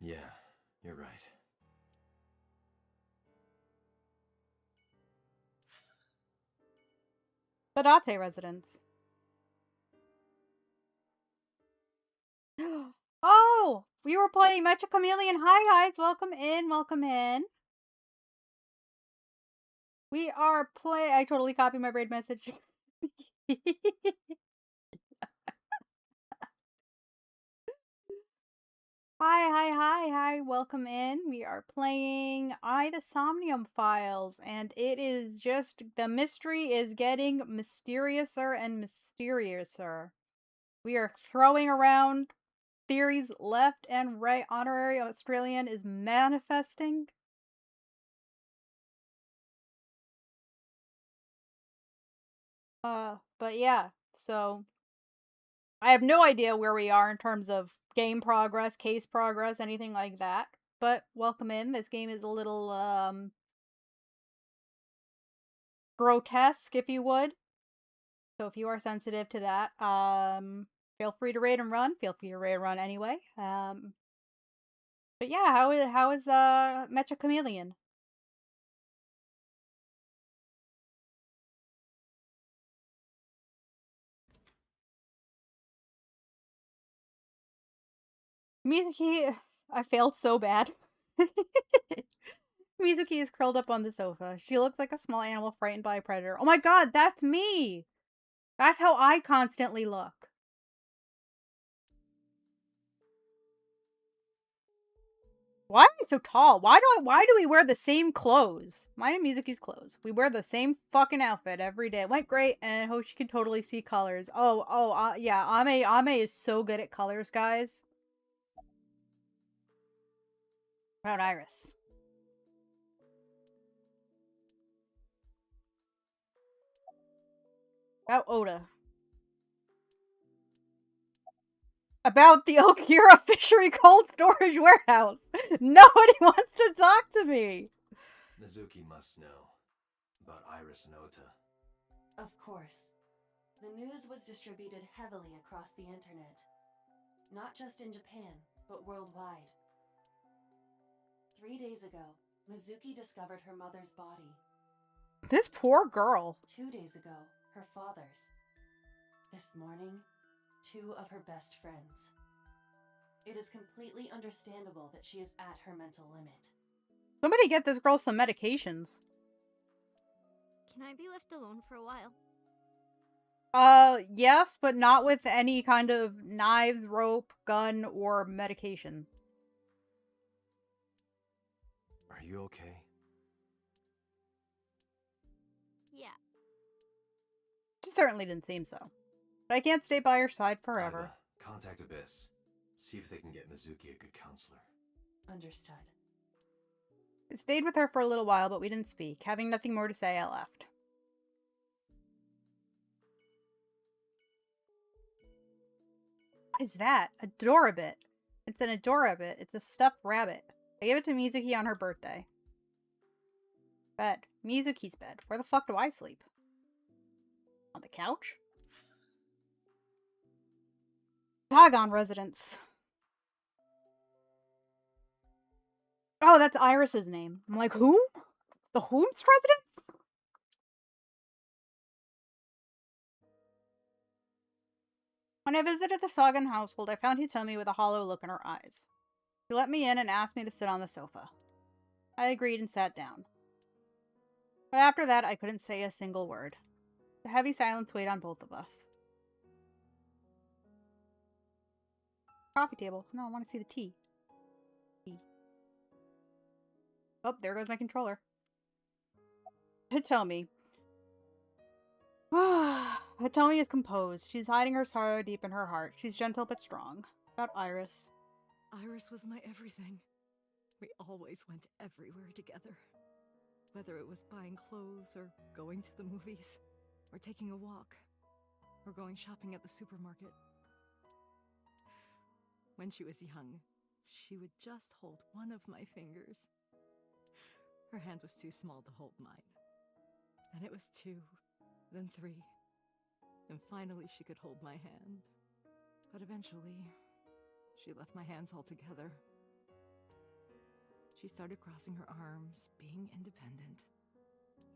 Yeah, you're right. The Date residence. Oh! We were playing Mecha Chameleon. Hi, guys. Welcome in. Welcome in. We are I totally copied my braid message. Hi. Welcome in. We are playing the Somnium Files, and it is just, the mystery is getting mysteriouser and mysteriouser. We are throwing around theories left and right. Honorary Australian is manifesting. But yeah, so I have no idea where we are in terms of game progress, case progress, anything like that. But welcome in. This game is a little, grotesque, if you would. So if you are sensitive to that, feel free to raid and run. Feel free to raid and run anyway. But yeah, how is Mecha Chameleon? Mizuki, I failed so bad. Mizuki is curled up on the sofa. She looks like a small animal frightened by a predator. Oh my god, that's me! That's how I constantly look. Why am I so tall? Why do we wear the same clothes? Mine and Mizuki's clothes. We wear the same fucking outfit every day. It went great, and Hoshi can totally see colors. Yeah, Ame is so good at colors, guys. About Iris. About Oda. About the Okura Fishery Cold Storage Warehouse. Nobody wants to talk to me. Mizuki must know about Iris and Ota. Of course. The news was distributed heavily across the internet. Not just in Japan, but worldwide. 3 days ago, Mizuki discovered her mother's body. This poor girl. 2 days ago, her father's. This morning, 2 of her best friends. It is completely understandable that she is at her mental limit. Somebody get this girl some medications. Can I be left alone for a while? Yes, but not with any kind of knives, rope, gun, or medication. Are you okay? Yeah. She certainly didn't seem so. But I can't stay by her side forever. Aiba, contact Abyss. See if they can get Mizuki a good counselor. Understood. I stayed with her for a little while, but we didn't speak. Having nothing more to say, I left. What is that? Adorabit. It's an Adorabit. It's a stuffed rabbit. I gave it to Mizuki on her birthday. Bed. Mizuki's bed. Where the fuck do I sleep? On the couch? Tagon residence. Oh, that's Iris's name. I'm like, who? The Whom's residence? When I visited the Sagan household, I found Hitomi with a hollow look in her eyes. She let me in and asked me to sit on the sofa. I agreed and sat down. But after that, I couldn't say a single word. The heavy silence weighed on both of us. Coffee table. No, I want to see the tea. Oh, there goes my controller. Hitomi. Hitomi is composed. She's hiding her sorrow deep in her heart. She's gentle but strong. About Iris. Iris was my everything. We always went everywhere together. Whether it was buying clothes, or going to the movies, or taking a walk, or going shopping at the supermarket. When she was young, she would just hold one of my fingers. Her hand was too small to hold mine. Then it was 2, then 3, and finally she could hold my hand. But eventually, she left my hands altogether. She started crossing her arms, being independent,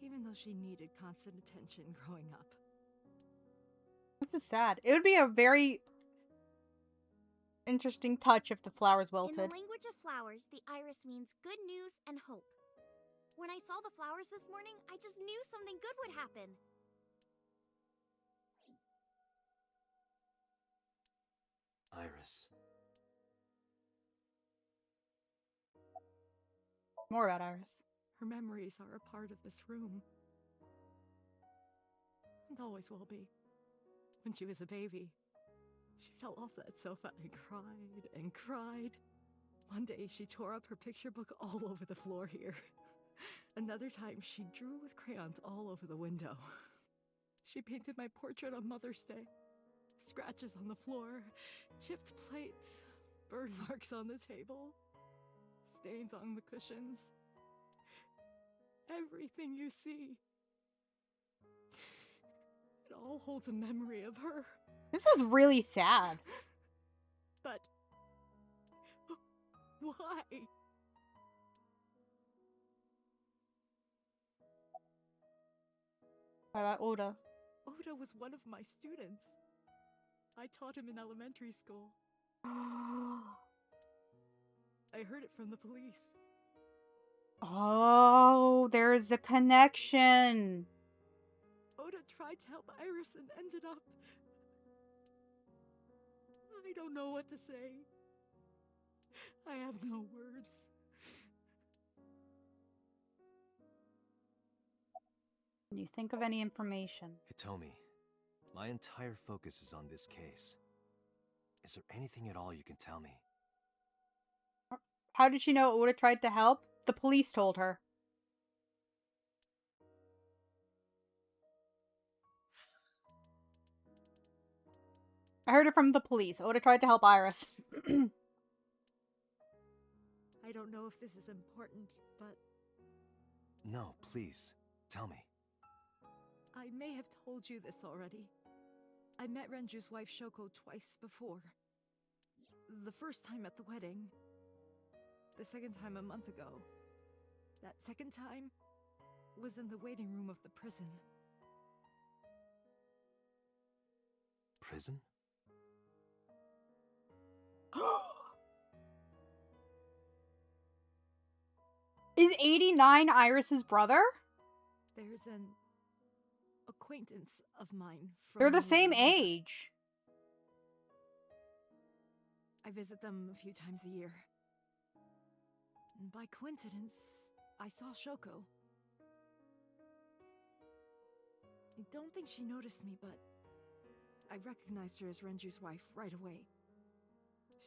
even though she needed constant attention growing up. This is sad. It would be a very interesting touch if the flowers wilted. In the language of flowers, the iris means good news and hope. When I saw the flowers this morning, I just knew something good would happen. Iris. More about Iris. Her memories are a part of this room. And always will be. When she was a baby, she fell off that sofa and cried and cried. One day she tore up her picture book all over the floor here. Another time she drew with crayons all over the window. She painted my portrait on Mother's Day. Scratches on the floor, chipped plates, burn marks on the table, stains on the cushions. Everything you see. It all holds a memory of her. This is really sad. But why? What about Oda? Oda was one of my students. I taught him in elementary school. I heard it from the police. Oh, there's a connection. Oda tried to help Iris and ended up... I don't know what to say. I have no words. Can you think of any information? Hitomi, my entire focus is on this case. Is there anything at all you can tell me? How did she know Oda tried to help? The police told her. I heard it from the police. Oda tried to help Iris. I don't know if this is important, but... No, please, tell me. I may have told you this already. I met Renju's wife Shoko twice before. The first time at the wedding. The second time a month ago. That second time was in the waiting room of the prison. Prison? Is 89 Iris's brother? There's an acquaintance of mine from... They're the when we same were younger. age. I visit them a few times a year. And by coincidence, I saw Shoko. I don't think she noticed me, but I recognized her as Renju's wife right away.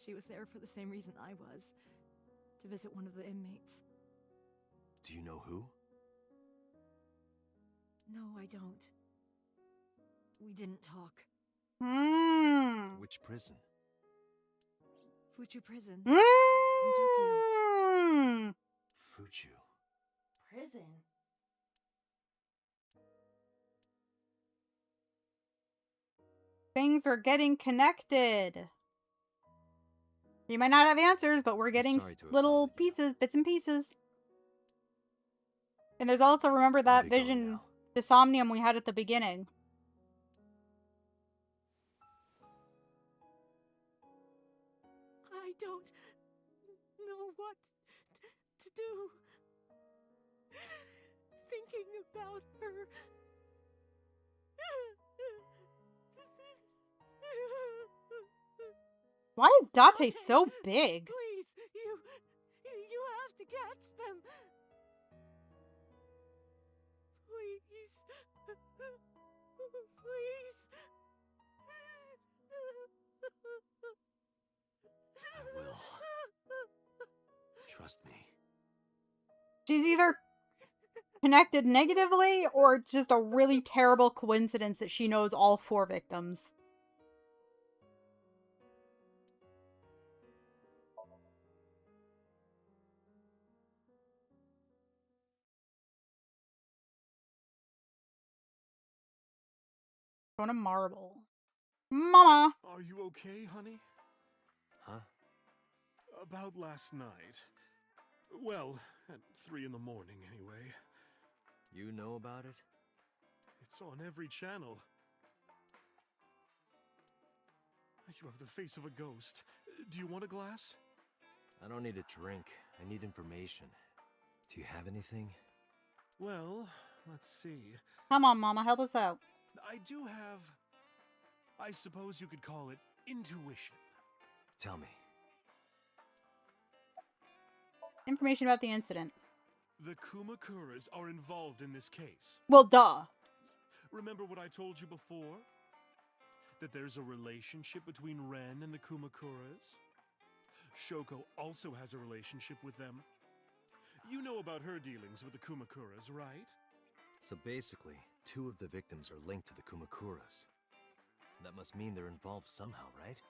She was there for the same reason I was, to visit one of the inmates. Do you know who? No, I don't. We didn't talk. Which prison? Fuchu Prison. In Tokyo. Fuchu. Prison? Things are getting connected. You might not have answers, but we're getting sorry to have little bothered you. pieces, bits and pieces. And there's also, remember I'll that be going vision, now. the Somnium we had at the beginning. I don't know what to do. Thinking about her. Why is Date so big? Please, you have to catch them. Please. Please. I will. Trust me. She's either connected negatively or it's just a really terrible coincidence that she knows all 4 victims. Going to marble. Mama! Are you okay, honey? Huh? About last night. Well, at 3 in the morning, anyway. You know about it? It's on every channel. You have the face of a ghost. Do you want a glass? I don't need a drink. I need information. Do you have anything? Well, let's see. Come on, Mama, help us out. I do have... I suppose you could call it intuition. Tell me. Information about the incident. The Kumakuras are involved in this case. Well, duh. Remember what I told you before? That there's a relationship between Ren and the Kumakuras? Shoko also has a relationship with them. You know about her dealings with the Kumakuras, right? So basically, 2 of the victims are linked to the Kumakuras. That must mean they're involved somehow, right?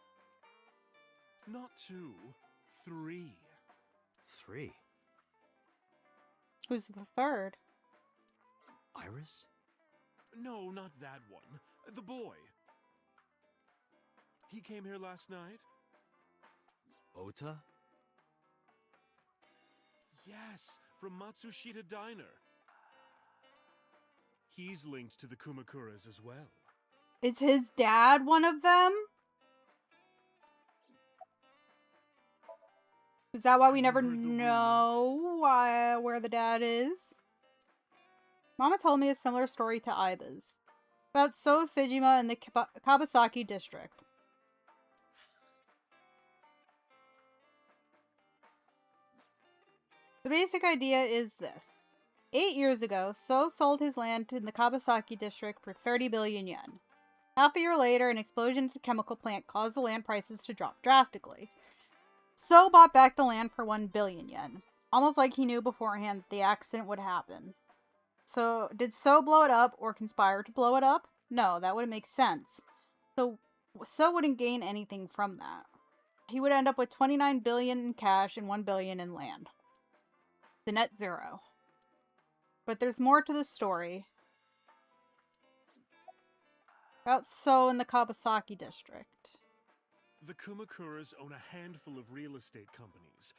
Not 2, 3. 3? Who's the third? Iris? No, not that one. The boy. He came here last night? Ota? Yes, from Matsushita Diner. He's linked to the Kumakuras as well. Is his dad one of them? Is that why we Have you never heard the rumor? know where the dad is? Mama told me a similar story to Aiba's. About So Sejima in the Kabasaki district. The basic idea is this. 8 years ago, So sold his land in the Kabasaki district for 30 billion yen. Half a year later, an explosion at the chemical plant caused the land prices to drop drastically. So bought back the land for 1 billion yen. Almost like he knew beforehand that the accident would happen. So, did So blow it up or conspire to blow it up? No, that wouldn't make sense. So wouldn't gain anything from that. He would end up with 29 billion in cash and 1 billion in land. The net zero. But there's more to the story. About So in the Kabasaki district. The Kumakuras own a handful of real estate companies.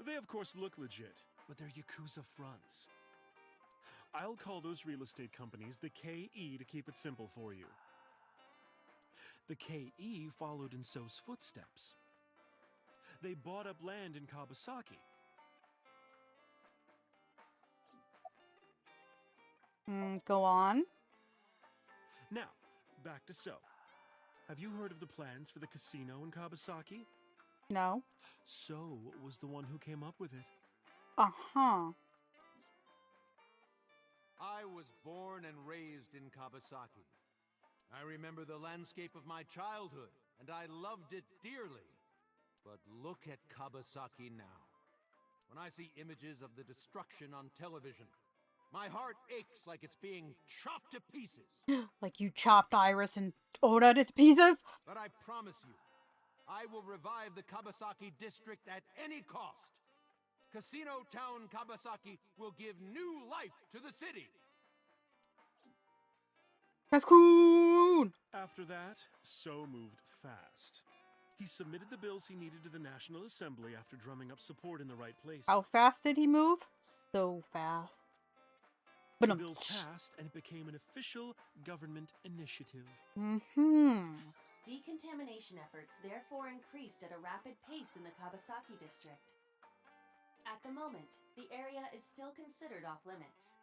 They of course look legit, but they're Yakuza fronts. I'll call those real estate companies the KE to keep it simple for you. The KE followed in So's footsteps. They bought up land in Kabasaki. Go on. Now, back to So. Have you heard of the plans for the casino in Kabasaki? No. So was the one who came up with it. Uh-huh. I was born and raised in Kabasaki. I remember the landscape of my childhood, and I loved it dearly. But look at Kabasaki now. When I see images of the destruction on television, my heart aches like it's being chopped to pieces. Like you chopped Iris and Oda to pieces? But I promise you, I will revive the Kabasaki district at any cost. Casino Town Kabasaki will give new life to the city. That's cool! After that, So moved fast. He submitted the bills he needed to the National Assembly after drumming up support in the right places. How fast did he move? So fast. The bills passed, and it became an official government initiative. Decontamination efforts therefore increased at a rapid pace in the Kabasaki district. At the moment, the area is still considered off limits.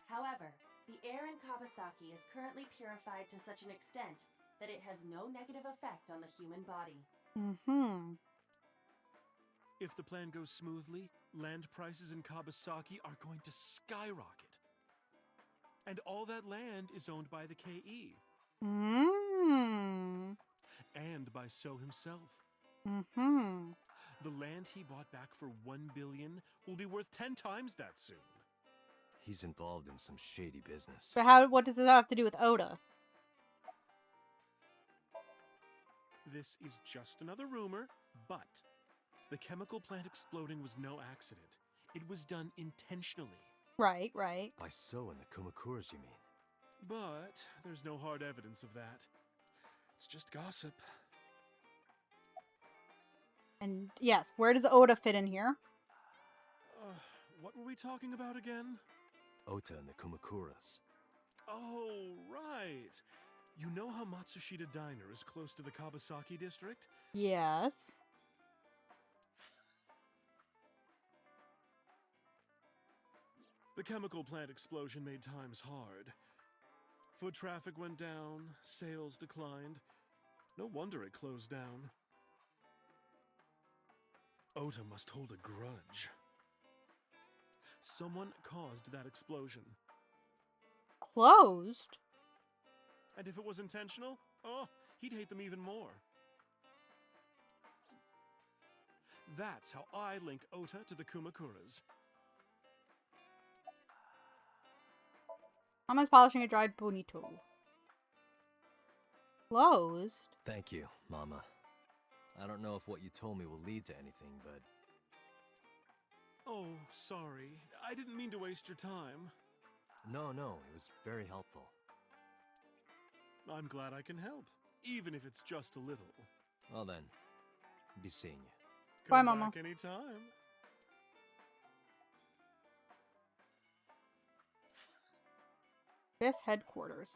However, the air in Kabasaki is currently purified to such an extent that it has no negative effect on the human body. If the plan goes smoothly, land prices in Kabasaki are going to skyrocket. And all that land is owned by the KE. And by So himself. The land he bought back for 1 billion will be worth 10 times that soon. He's involved in some shady business. So what does it have to do with Oda? This is just another rumor, but the chemical plant exploding was no accident. It was done intentionally. Right, right. By So and the Kumakuras, you mean? But there's no hard evidence of that. It's just gossip. And yes, where does Oda fit in here? What were we talking about again? Ota and the Kumakuras. Oh, right. You know how Matsushita Diner is close to the Kabasaki district? Yes. The chemical plant explosion made times hard. Foot traffic went down, sales declined. No wonder it closed down. Ota must hold a grudge. Someone caused that explosion. Closed? And if it was intentional, oh, he'd hate them even more. That's how I link Ota to the Kumakuras. Mama's polishing a dried bonito. Closed? Thank you, Mama. I don't know if what you told me will lead to anything, but... Oh, sorry. I didn't mean to waste your time. No, it was very helpful. I'm glad I can help, even if it's just a little. Well then, be seeing you. Bye, Come Mama. back anytime. This headquarters.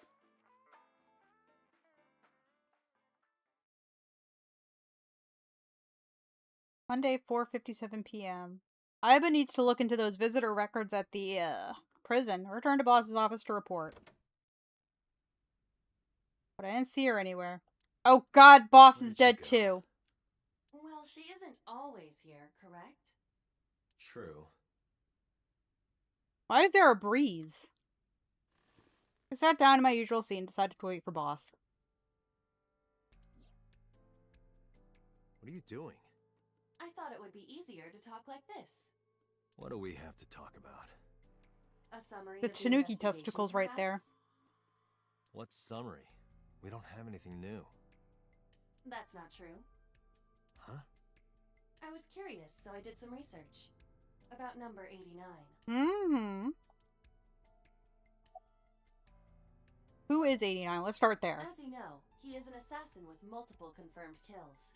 Monday, 4:57 p.m. Aiba needs to look into those visitor records at the, prison. Return to boss's office to report. But I didn't see her anywhere. Oh god, boss is dead too. Well, she isn't always here, correct? True. Why is there a breeze? I sat down in my usual seat and decided to wait for boss. What are you doing? I thought it would be easier to talk like this. What do we have to talk about? A summary The of the Tanuki investigation, testicles right there. perhaps? What summary? We don't have anything new. That's not true. Huh? I was curious, so I did some research. About number 89. Mm-hmm. Who is 89? Let's start there. As you know, he is an assassin with multiple confirmed kills.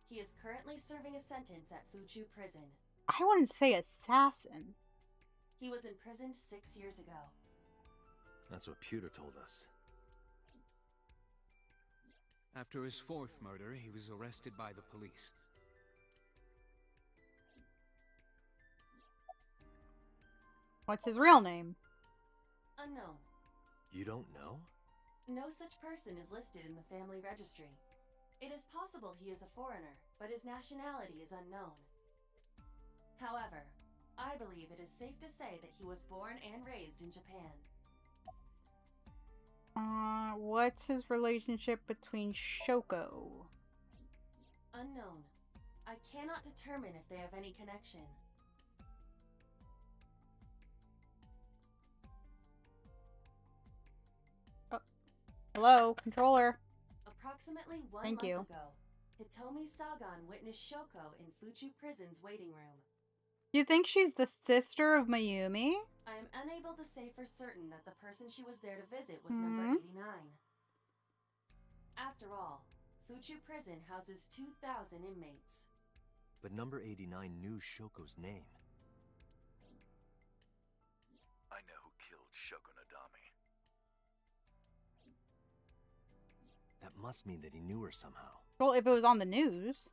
He is currently serving a sentence at Fuchu Prison. I wouldn't say assassin. He was imprisoned 6 years ago. That's what Pewter told us. After his fourth murder, he was arrested by the police. What's his real name? Unknown. You don't know? No such person is listed in the family registry. It is possible he is a foreigner, but his nationality is unknown. However, I believe it is safe to say that he was born and raised in Japan. What's his relationship between Shoko? Unknown. I cannot determine if they have any connection. Oh. Hello, controller. Approximately one Thank month you. ago, Hitomi Sagan witnessed Shoko in Fuchu Prison's waiting room. You think she's the sister of Mayumi? I am unable to say for certain that the person she was there to visit was Hmm? number 89. After all, Fuchu Prison houses 2,000 inmates. But number 89 knew Shoko's name. I know who killed Shoko Nadami. That must mean that he knew her somehow. Well, if it was on the news.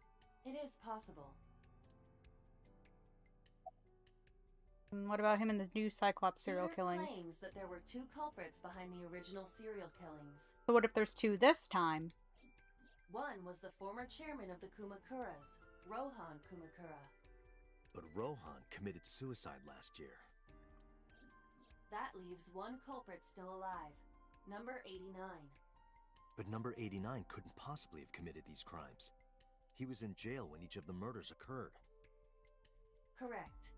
It is possible. What about him in the new Cyclops serial Peter killings? claims that there were 2 culprits behind the original serial killings. So what if there's 2 this time? One was the former chairman of the Kumakuras, Rohan Kumakura. But Rohan committed suicide last year. That leaves 1 culprit still alive, number 89. But number 89 couldn't possibly have committed these crimes. He was in jail when each of the murders occurred. Correct.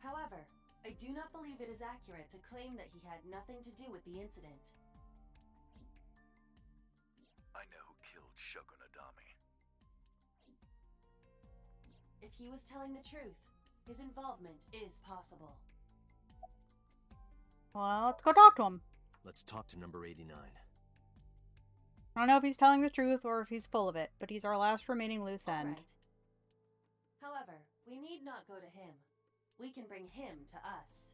However, I do not believe it is accurate to claim that he had nothing to do with the incident. I know who killed Shoko Nadami. If he was telling the truth, his involvement is possible. Well, let's go talk to him. Let's talk to number 89. I don't know if he's telling the truth or if he's full of it, but he's our last remaining loose end. Right. However, we need not go to him. We can bring him to us.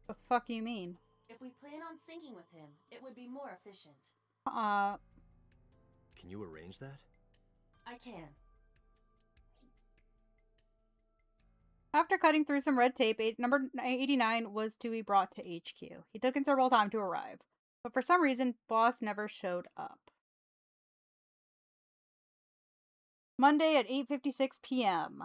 The fuck you mean? If we plan on syncing with him, it would be more efficient. Can you arrange that? I can. After cutting through some red tape, number 89 was to be brought to HQ. He took considerable time to arrive, but for some reason, boss never showed up. Monday at 8:56 p.m.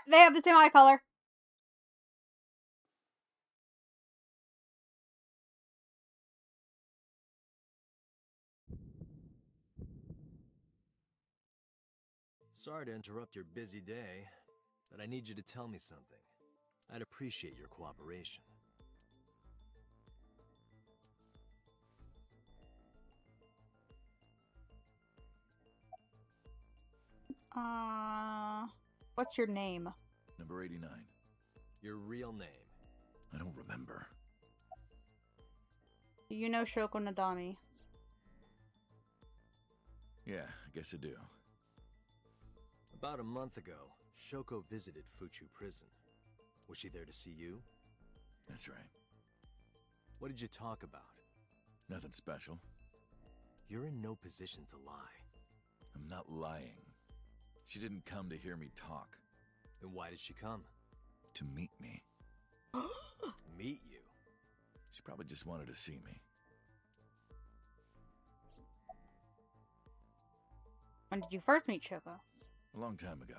They have the same eye color. Sorry to interrupt your busy day, but I need you to tell me something. I'd appreciate your cooperation. What's your name? Number 89. Your real name? I don't remember. Do you know Shoko Nadami? Yeah, I guess I do. About a month ago, Shoko visited Fuchu Prison. Was she there to see you? That's right. What did you talk about? Nothing special. You're in no position to lie. I'm not lying. She didn't come to hear me talk. Then why did she come? To meet me. Meet you? She probably just wanted to see me. When did you first meet Shoko? A long time ago.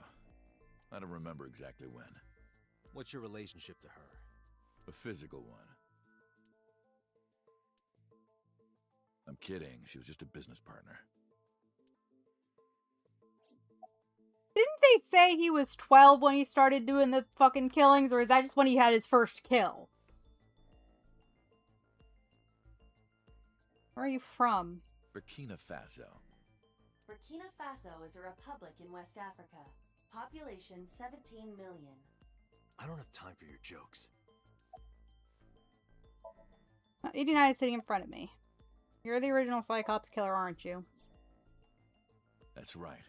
I don't remember exactly when. What's your relationship to her? A physical one. I'm kidding. She was just a business partner. Didn't they say he was 12 when he started doing the fucking killings, or is that just when he had his first kill? Where are you from? Burkina Faso. Burkina Faso is a republic in West Africa. Population 17 million. I don't have time for your jokes. 89 is sitting in front of me. You're the original Cyclops killer, aren't you? That's right.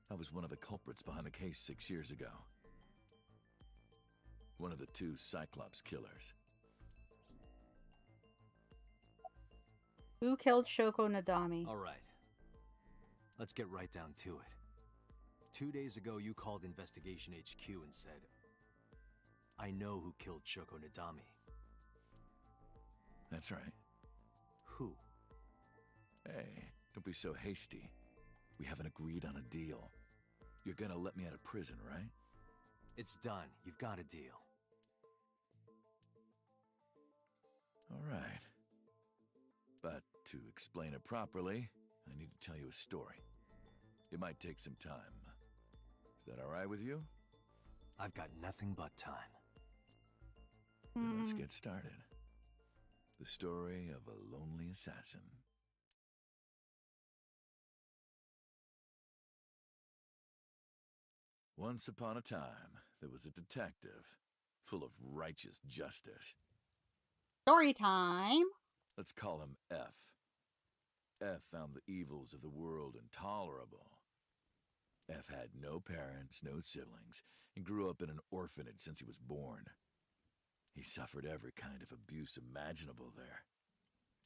I was one of the culprits behind the case 6 years ago. One of the 2 Cyclops killers. Who killed Shoko Nadami? All right. Let's get right down to it. 2 days ago, you called Investigation HQ and said, I know who killed Shoko Nadami. That's right. Who? Hey, don't be so hasty. We haven't agreed on a deal. You're gonna let me out of prison, right? It's done. You've got a deal. All right. But to explain it properly, I need to tell you a story. It might take some time. Is that all right with you? I've got nothing but time. Then let's get started. The story of a lonely assassin. Once upon a time, there was a detective, full of righteous justice. Story time. Let's call him F. F found the evils of the world intolerable. F had no parents, no siblings, and grew up in an orphanage since he was born. He suffered every kind of abuse imaginable there.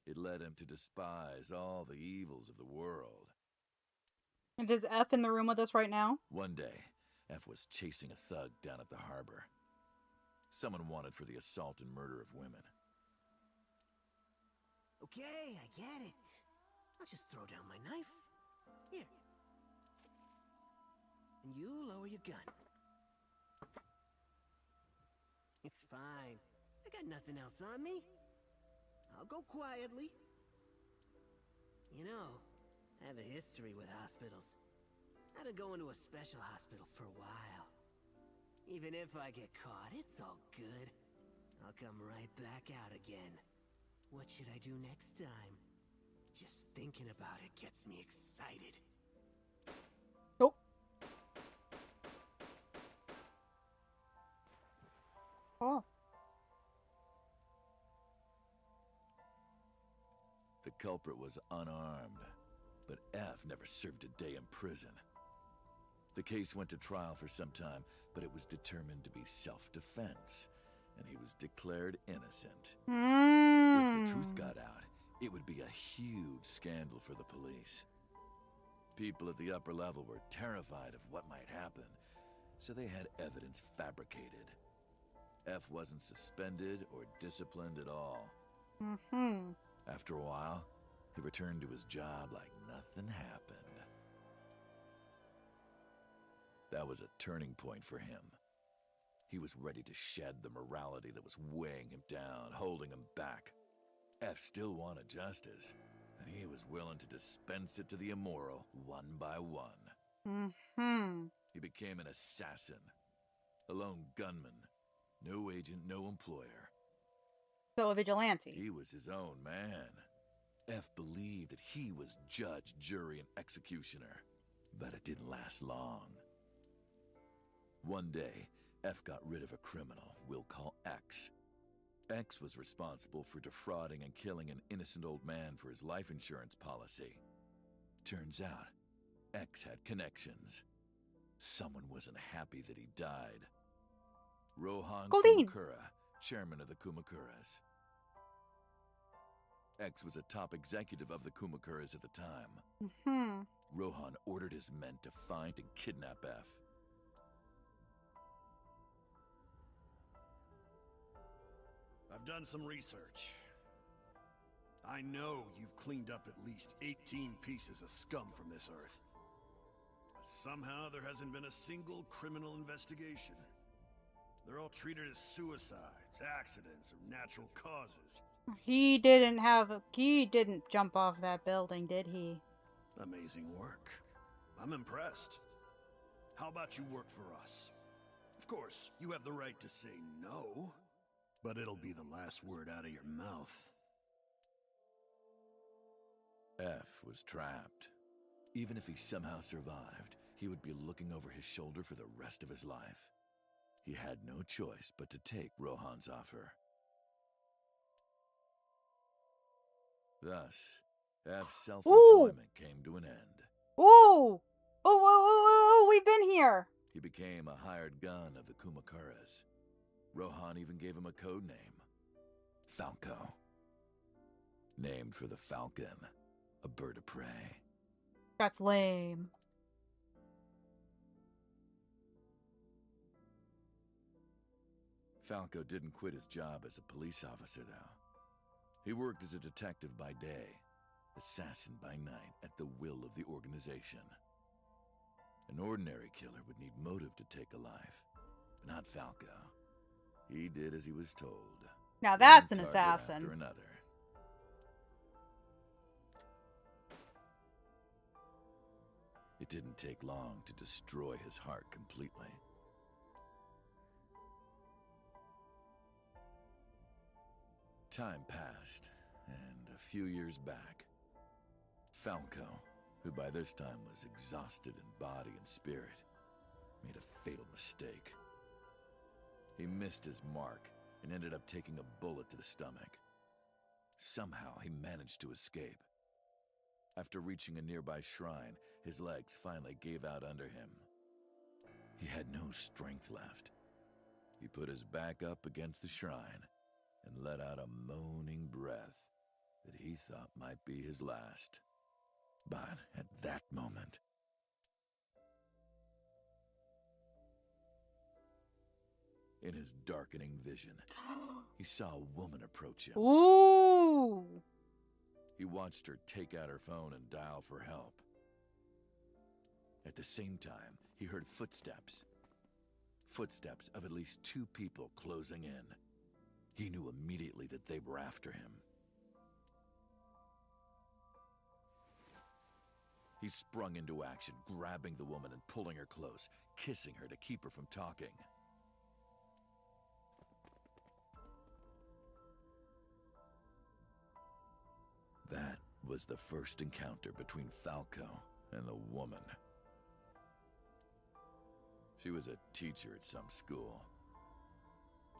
It led him to despise all the evils of the world. And is F in the room with us right now? One day, F was chasing a thug down at the harbor. Someone wanted for the assault and murder of women. Okay, I get it. I'll just throw down my knife. Here. And you lower your gun. It's fine. I got nothing else on me. I'll go quietly. You know, I have a history with hospitals. I've been going to a special hospital for a while. Even if I get caught, it's all good. I'll come right back out again. What should I do next time? Just thinking about it gets me excited. Oh. Oh. The culprit was unarmed, but F never served a day in prison. The case went to trial for some time, but it was determined to be self-defense, and he was declared innocent. If the truth got out, it would be a huge scandal for the police. People at the upper level were terrified of what might happen, so they had evidence fabricated. F wasn't suspended or disciplined at all. After a while, he returned to his job like nothing happened. That was a turning point for him. He was ready to shed the morality that was weighing him down, holding him back. F still wanted justice, and he was willing to dispense it to the immoral one by one. He became an assassin, a lone gunman, no agent, no employer. So a vigilante. He was his own man. F believed that he was judge, jury, and executioner, but it didn't last long. One day, F got rid of a criminal we'll call X. X was responsible for defrauding and killing an innocent old man for his life insurance policy. Turns out, X had connections. Someone wasn't happy that he died. Rohan Goldeen. Kumakura, chairman of the Kumakuras. X was a top executive of the Kumakuras at the time. Mm-hmm. Rohan ordered his men to find and kidnap F. I've done some research. I know you've cleaned up at least 18 pieces of scum from this Earth. But somehow there hasn't been a single criminal investigation. They're all treated as suicides, accidents, or natural causes. He didn't jump off that building, did he? Amazing work. I'm impressed. How about you work for us? Of course, you have the right to say no, but it'll be the last word out of your mouth. F was trapped. Even if he somehow survived, he would be looking over his shoulder for the rest of his life. He had no choice but to take Rohan's offer. Thus, F's self-employment came to an end. Whoa! Oh, we've been here! He became a hired gun of the Kumakuras. Rohan even gave him a code name, Falco. Named for the falcon, a bird of prey. That's lame. Falco didn't quit his job as a police officer, though. He worked as a detective by day, assassin by night, at the will of the organization. An ordinary killer would need motive to take a life, but not Falco. He did as he was told. Now that's an One target assassin. after another. It didn't take long to destroy his heart completely. Time passed, and a few years back, Falco, who by this time was exhausted in body and spirit, made a fatal mistake. He missed his mark and ended up taking a bullet to the stomach. Somehow he managed to escape. After reaching a nearby shrine, his legs finally gave out under him. He had no strength left. He put his back up against the shrine and let out a moaning breath that he thought might be his last. But at that moment, in his darkening vision, he saw a woman approach him. Ooh! He watched her take out her phone and dial for help. At the same time, he heard footsteps. Footsteps of at least 2 people closing in. He knew immediately that they were after him. He sprung into action, grabbing the woman and pulling her close, kissing her to keep her from talking. That was the first encounter between Falco and the woman. She was a teacher at some school.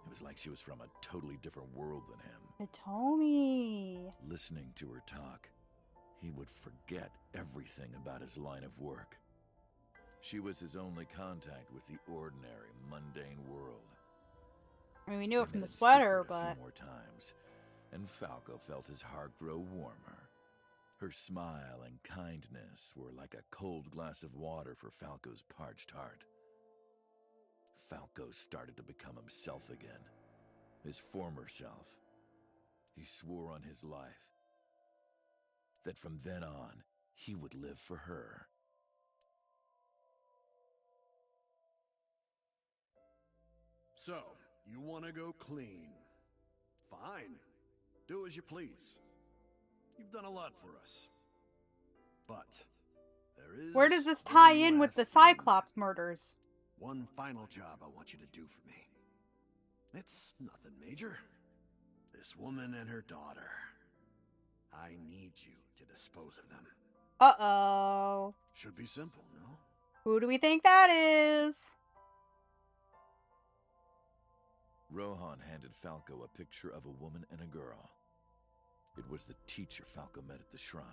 It was like she was from a totally different world than him. Hitomi. Listening to her talk, he would forget everything about his line of work. She was his only contact with the ordinary, mundane world. I mean, we knew it They from met the in sweater, secret a but... few more times, and Falco felt his heart grow warmer. Her smile and kindness were like a cold glass of water for Falco's parched heart. Falco started to become himself again, his former self. He swore on his life that from then on, he would live for her. So, you want to go clean? Fine. Do as you please. You've done a lot for us. But there is Where does this tie in with the Cyclops murders? one final job I want you to do for me. It's nothing major. This woman and her daughter. I need you to dispose of them. Uh-oh. Should be simple, no? Who do we think that is? Rohan handed Falco a picture of a woman and a girl. It was the teacher Falco met at the shrine.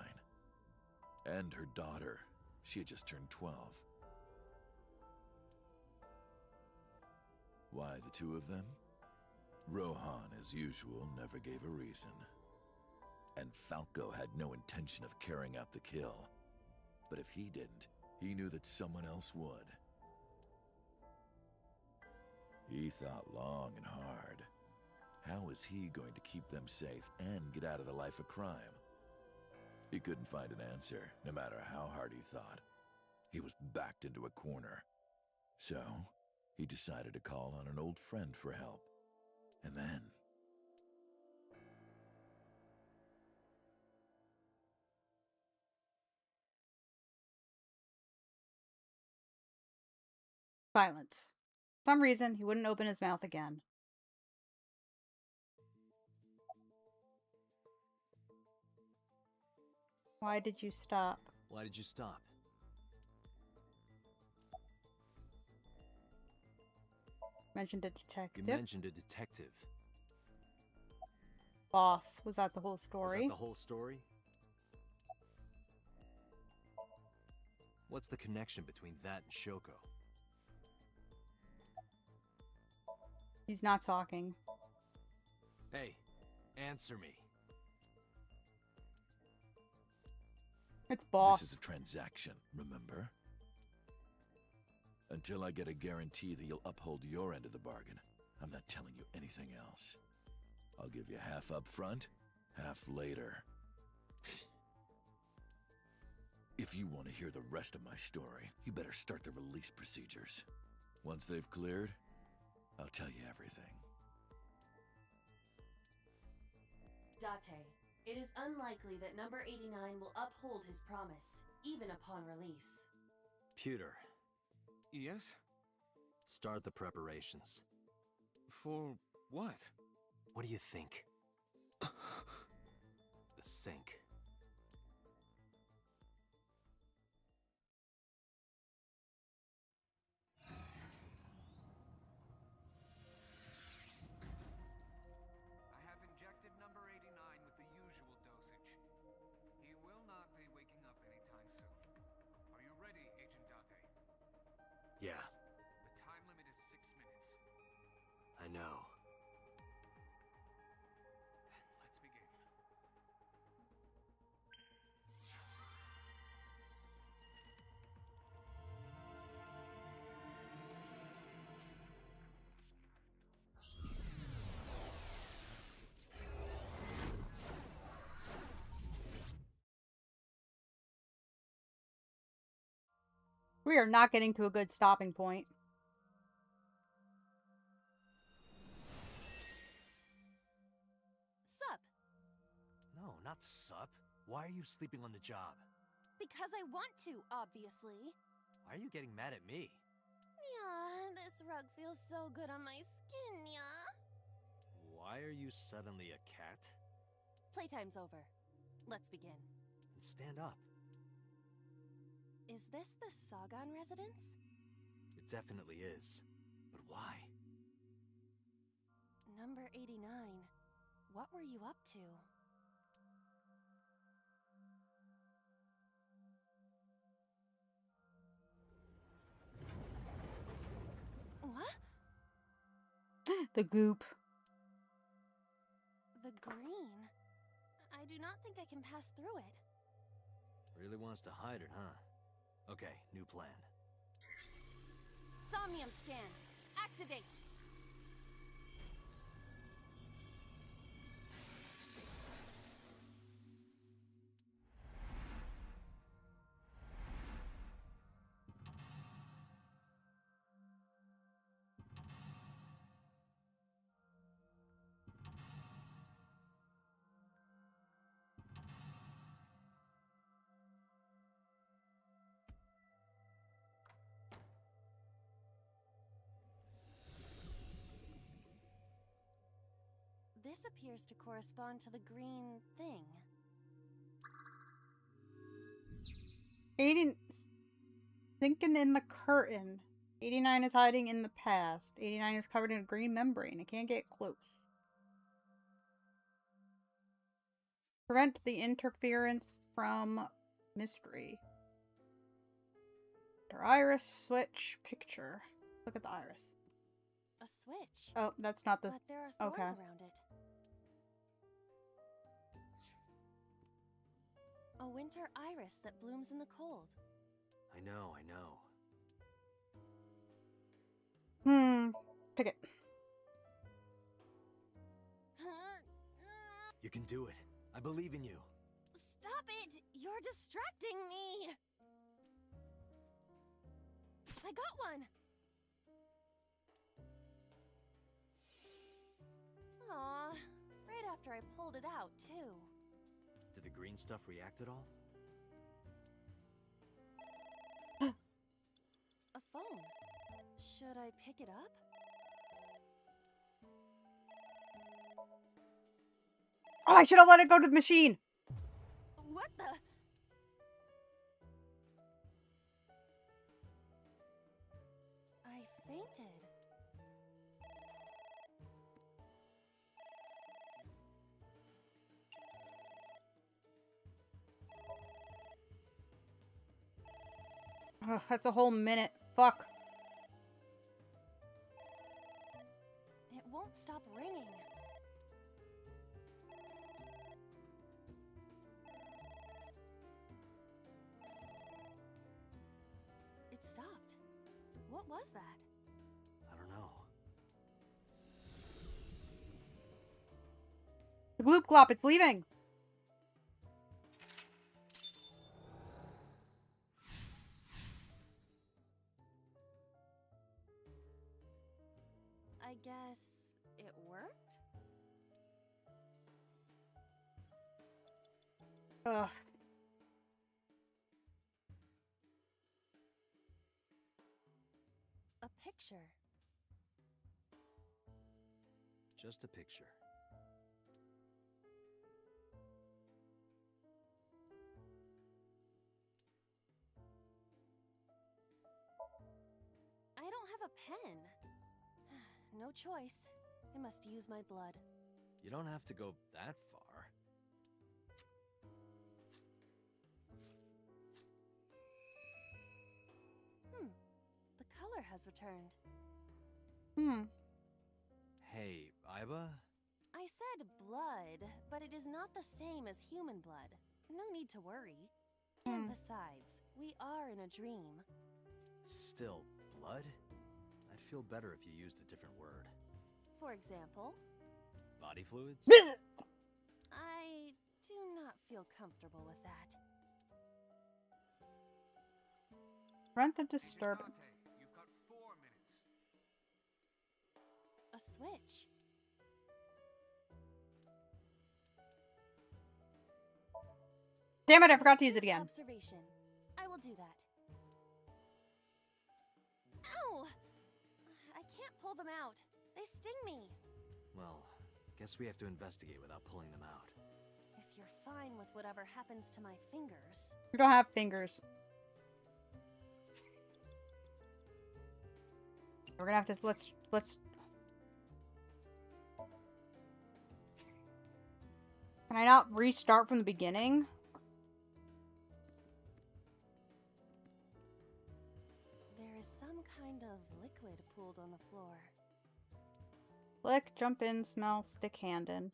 And her daughter. She had just turned 12. Why the two of them? Rohan, as usual, never gave a reason. And Falco had no intention of carrying out the kill. But if he didn't, he knew that someone else would. He thought long and hard. How was he going to keep them safe and get out of the life of crime? He couldn't find an answer, no matter how hard he thought. He was backed into a corner. So, he decided to call on an old friend for help. And then... Silence. For some reason, he wouldn't open his mouth again. Why did you stop? Why did you stop? Mentioned a detective. You mentioned a detective. Boss. Was that the whole story? Was that the whole story? What's the connection between that and Shoko? He's not talking. Hey, answer me. It's boss. This is a transaction, remember? Until I get a guarantee that you'll uphold your end of the bargain, I'm not telling you anything else. I'll give you half up front, half later. If you want to hear the rest of my story, you better start the release procedures. Once they've cleared, I'll tell you everything. Date, it is unlikely that number 89 will uphold his promise, even upon release. Pewter. Yes? Start the preparations. For what? What do you think? The sink. I have injected number 89 with the usual dosage. He will not be waking up anytime soon. Are you ready, Agent Date? Yeah, The time limit is 6 minutes. I know. Then let's begin. We are not getting to a good stopping point. Sup? No, not sup. Why are you sleeping on the job? Because I want to, obviously. Why are you getting mad at me? Yeah, this rug feels so good on my skin, yeah. Why are you suddenly a cat? Playtime's over. Let's begin. And stand up. Is this the Sagan residence? It definitely is. But why? Number 89. What were you up to? What? The goop. The green? I do not think I can pass through it. Really wants to hide it, huh? Okay, new plan. Somnium scan. Activate. This appears to correspond to the green thing. 80 sinking in the curtain. 89 is hiding in the past. 89 is covered in a green membrane. It can't get close. Prevent the interference from Mystery. Her iris, switch, picture. Look at the iris. A switch. Oh, that's not the... But there are thorns okay. around it. A winter iris that blooms in the cold. I know. Pick it. You can do it. I believe in you. Stop it! You're distracting me! I got one! Aw, right after I pulled it out, too. Did the green stuff react at all? A phone. Should I pick it up? Oh, I should have let it go to the machine! What the? I fainted. Ugh, that's a whole minute. Fuck. It won't stop ringing. It stopped. What was that? I don't know. The gloop glop, it's leaving! I guess it worked? Ugh. A picture. Just a picture. I don't have a pen. No choice. I must use my blood. You don't have to go that far. The color has returned. Hey, Aiba? I said blood, but it is not the same as human blood. No need to worry. And besides, we are in a dream. Still, blood? I'd feel better if you used a different word. For example, Body fluids? I do not feel comfortable with that. Rent the disturbance. You've got 4 minutes. A switch. Damn it, I forgot to use it again. Observation. I will do that. Ow! I can't pull them out. They sting me. Well, guess we have to investigate without pulling them out. If you're fine with whatever happens to my fingers. We don't have fingers. We're gonna have to, let's... Can I not restart from the beginning? There is some kind of liquid pooled on the floor. Click, jump in, smell, stick hand in.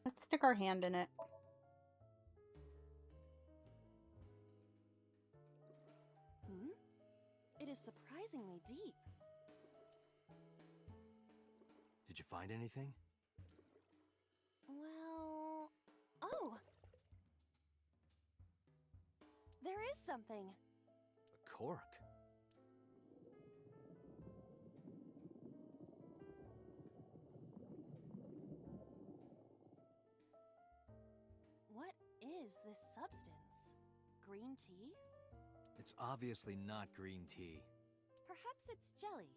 Let's stick our hand in it. It is surprisingly deep. Did you find anything? Well... Oh! There is something. A cork. What is this substance? Green tea? It's obviously not green tea. Perhaps it's jelly.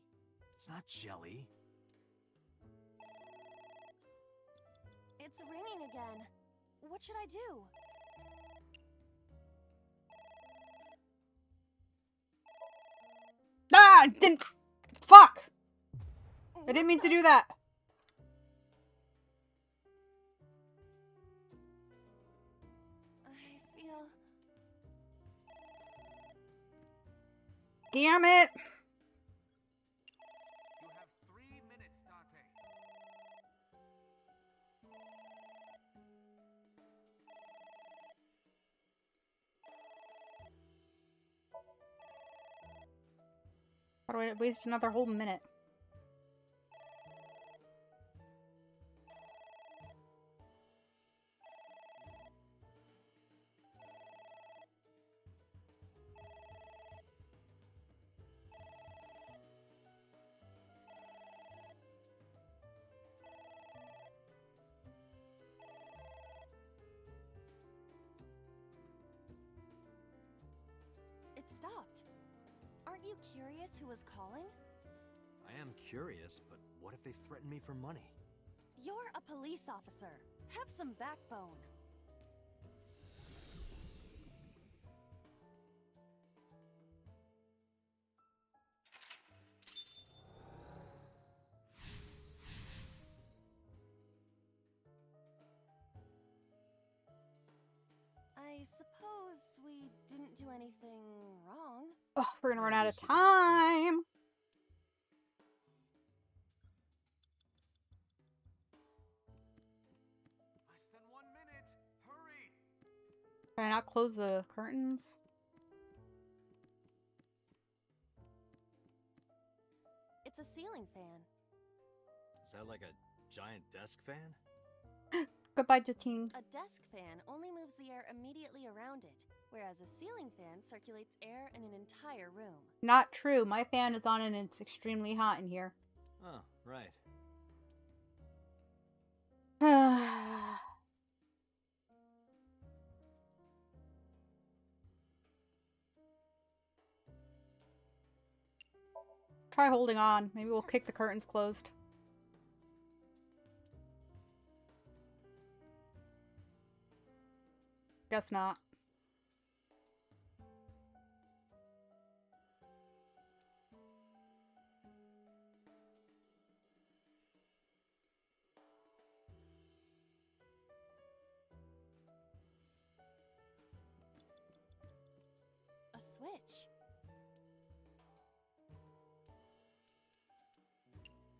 It's not jelly. It's ringing again. What should I do? Ah! I didn't... Fuck! I didn't mean to do that. I feel damn it! You have 3 minutes, Date. How do I waste another whole minute? It stopped. Aren't you curious who was calling? I am curious, but what if they threaten me for money? You're a police officer. Have some backbone. I suppose we didn't do anything wrong. Oh, we're gonna run out of time! Less than 1 minute. Hurry. Can I not close the curtains? It's a ceiling fan. Is that like a giant desk fan? Goodbye, Justine. A desk fan only moves the air immediately around it, whereas a ceiling fan circulates air in an entire room. Not true. My fan is on and it's extremely hot in here. Oh, right. Try holding on. Maybe we'll kick the curtains closed. Guess not. A switch.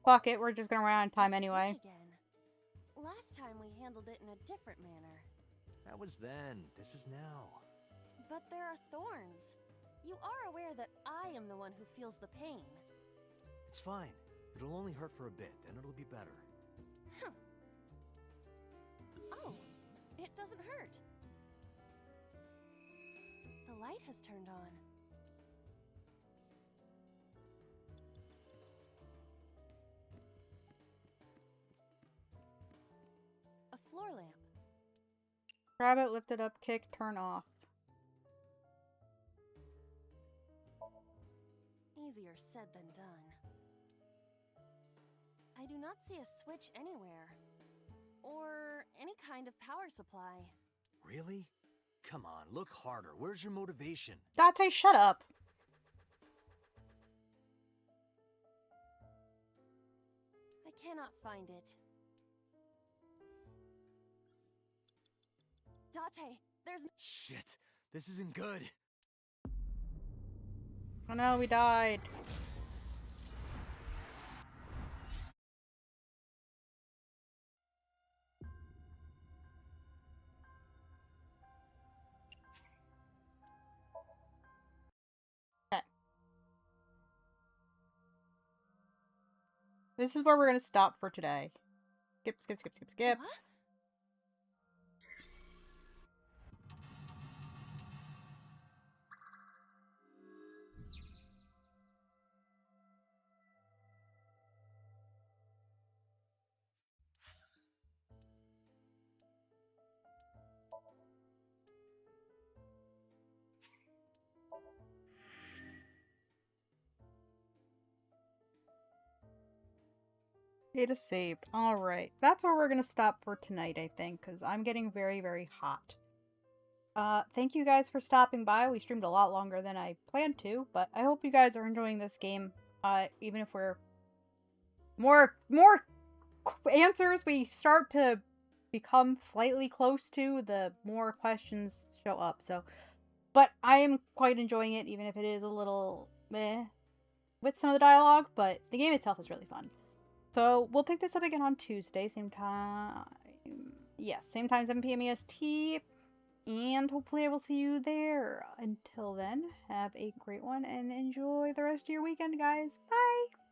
Fuck it, we're just gonna run out of time A anyway. switch again. Last time we handled it in a different manner. That was then. This is now. But there are thorns. You are aware that I am the one who feels the pain. It's fine. It'll only hurt for a bit, then it'll be better. Oh, it doesn't hurt. The light has turned on. A floor lamp. Grab it, lift it up, kick, turn off. Easier said than done. I do not see a switch anywhere. Or any kind of power supply. Really? Come on, look harder. Where's your motivation? Date, shut up! I cannot find it. Date, there's... Shit, this isn't good. Oh no, we died. Okay. This is where we're gonna stop for today. Skip, skip, skip, skip, skip. What? Data saved. Alright. That's where we're gonna stop for tonight, I think, because I'm getting very, very hot. Thank you guys for stopping by. We streamed a lot longer than I planned to, but I hope you guys are enjoying this game. Even if we're more answers we start to become slightly close to, the more questions show up. So, but I am quite enjoying it, even if it is a little meh with some of the dialogue, but the game itself is really fun. So we'll pick this up again on Tuesday, same time. Yes, same time, 7 p.m. EST. And hopefully I will see you there. Until then, have a great one and enjoy the rest of your weekend, guys. Bye!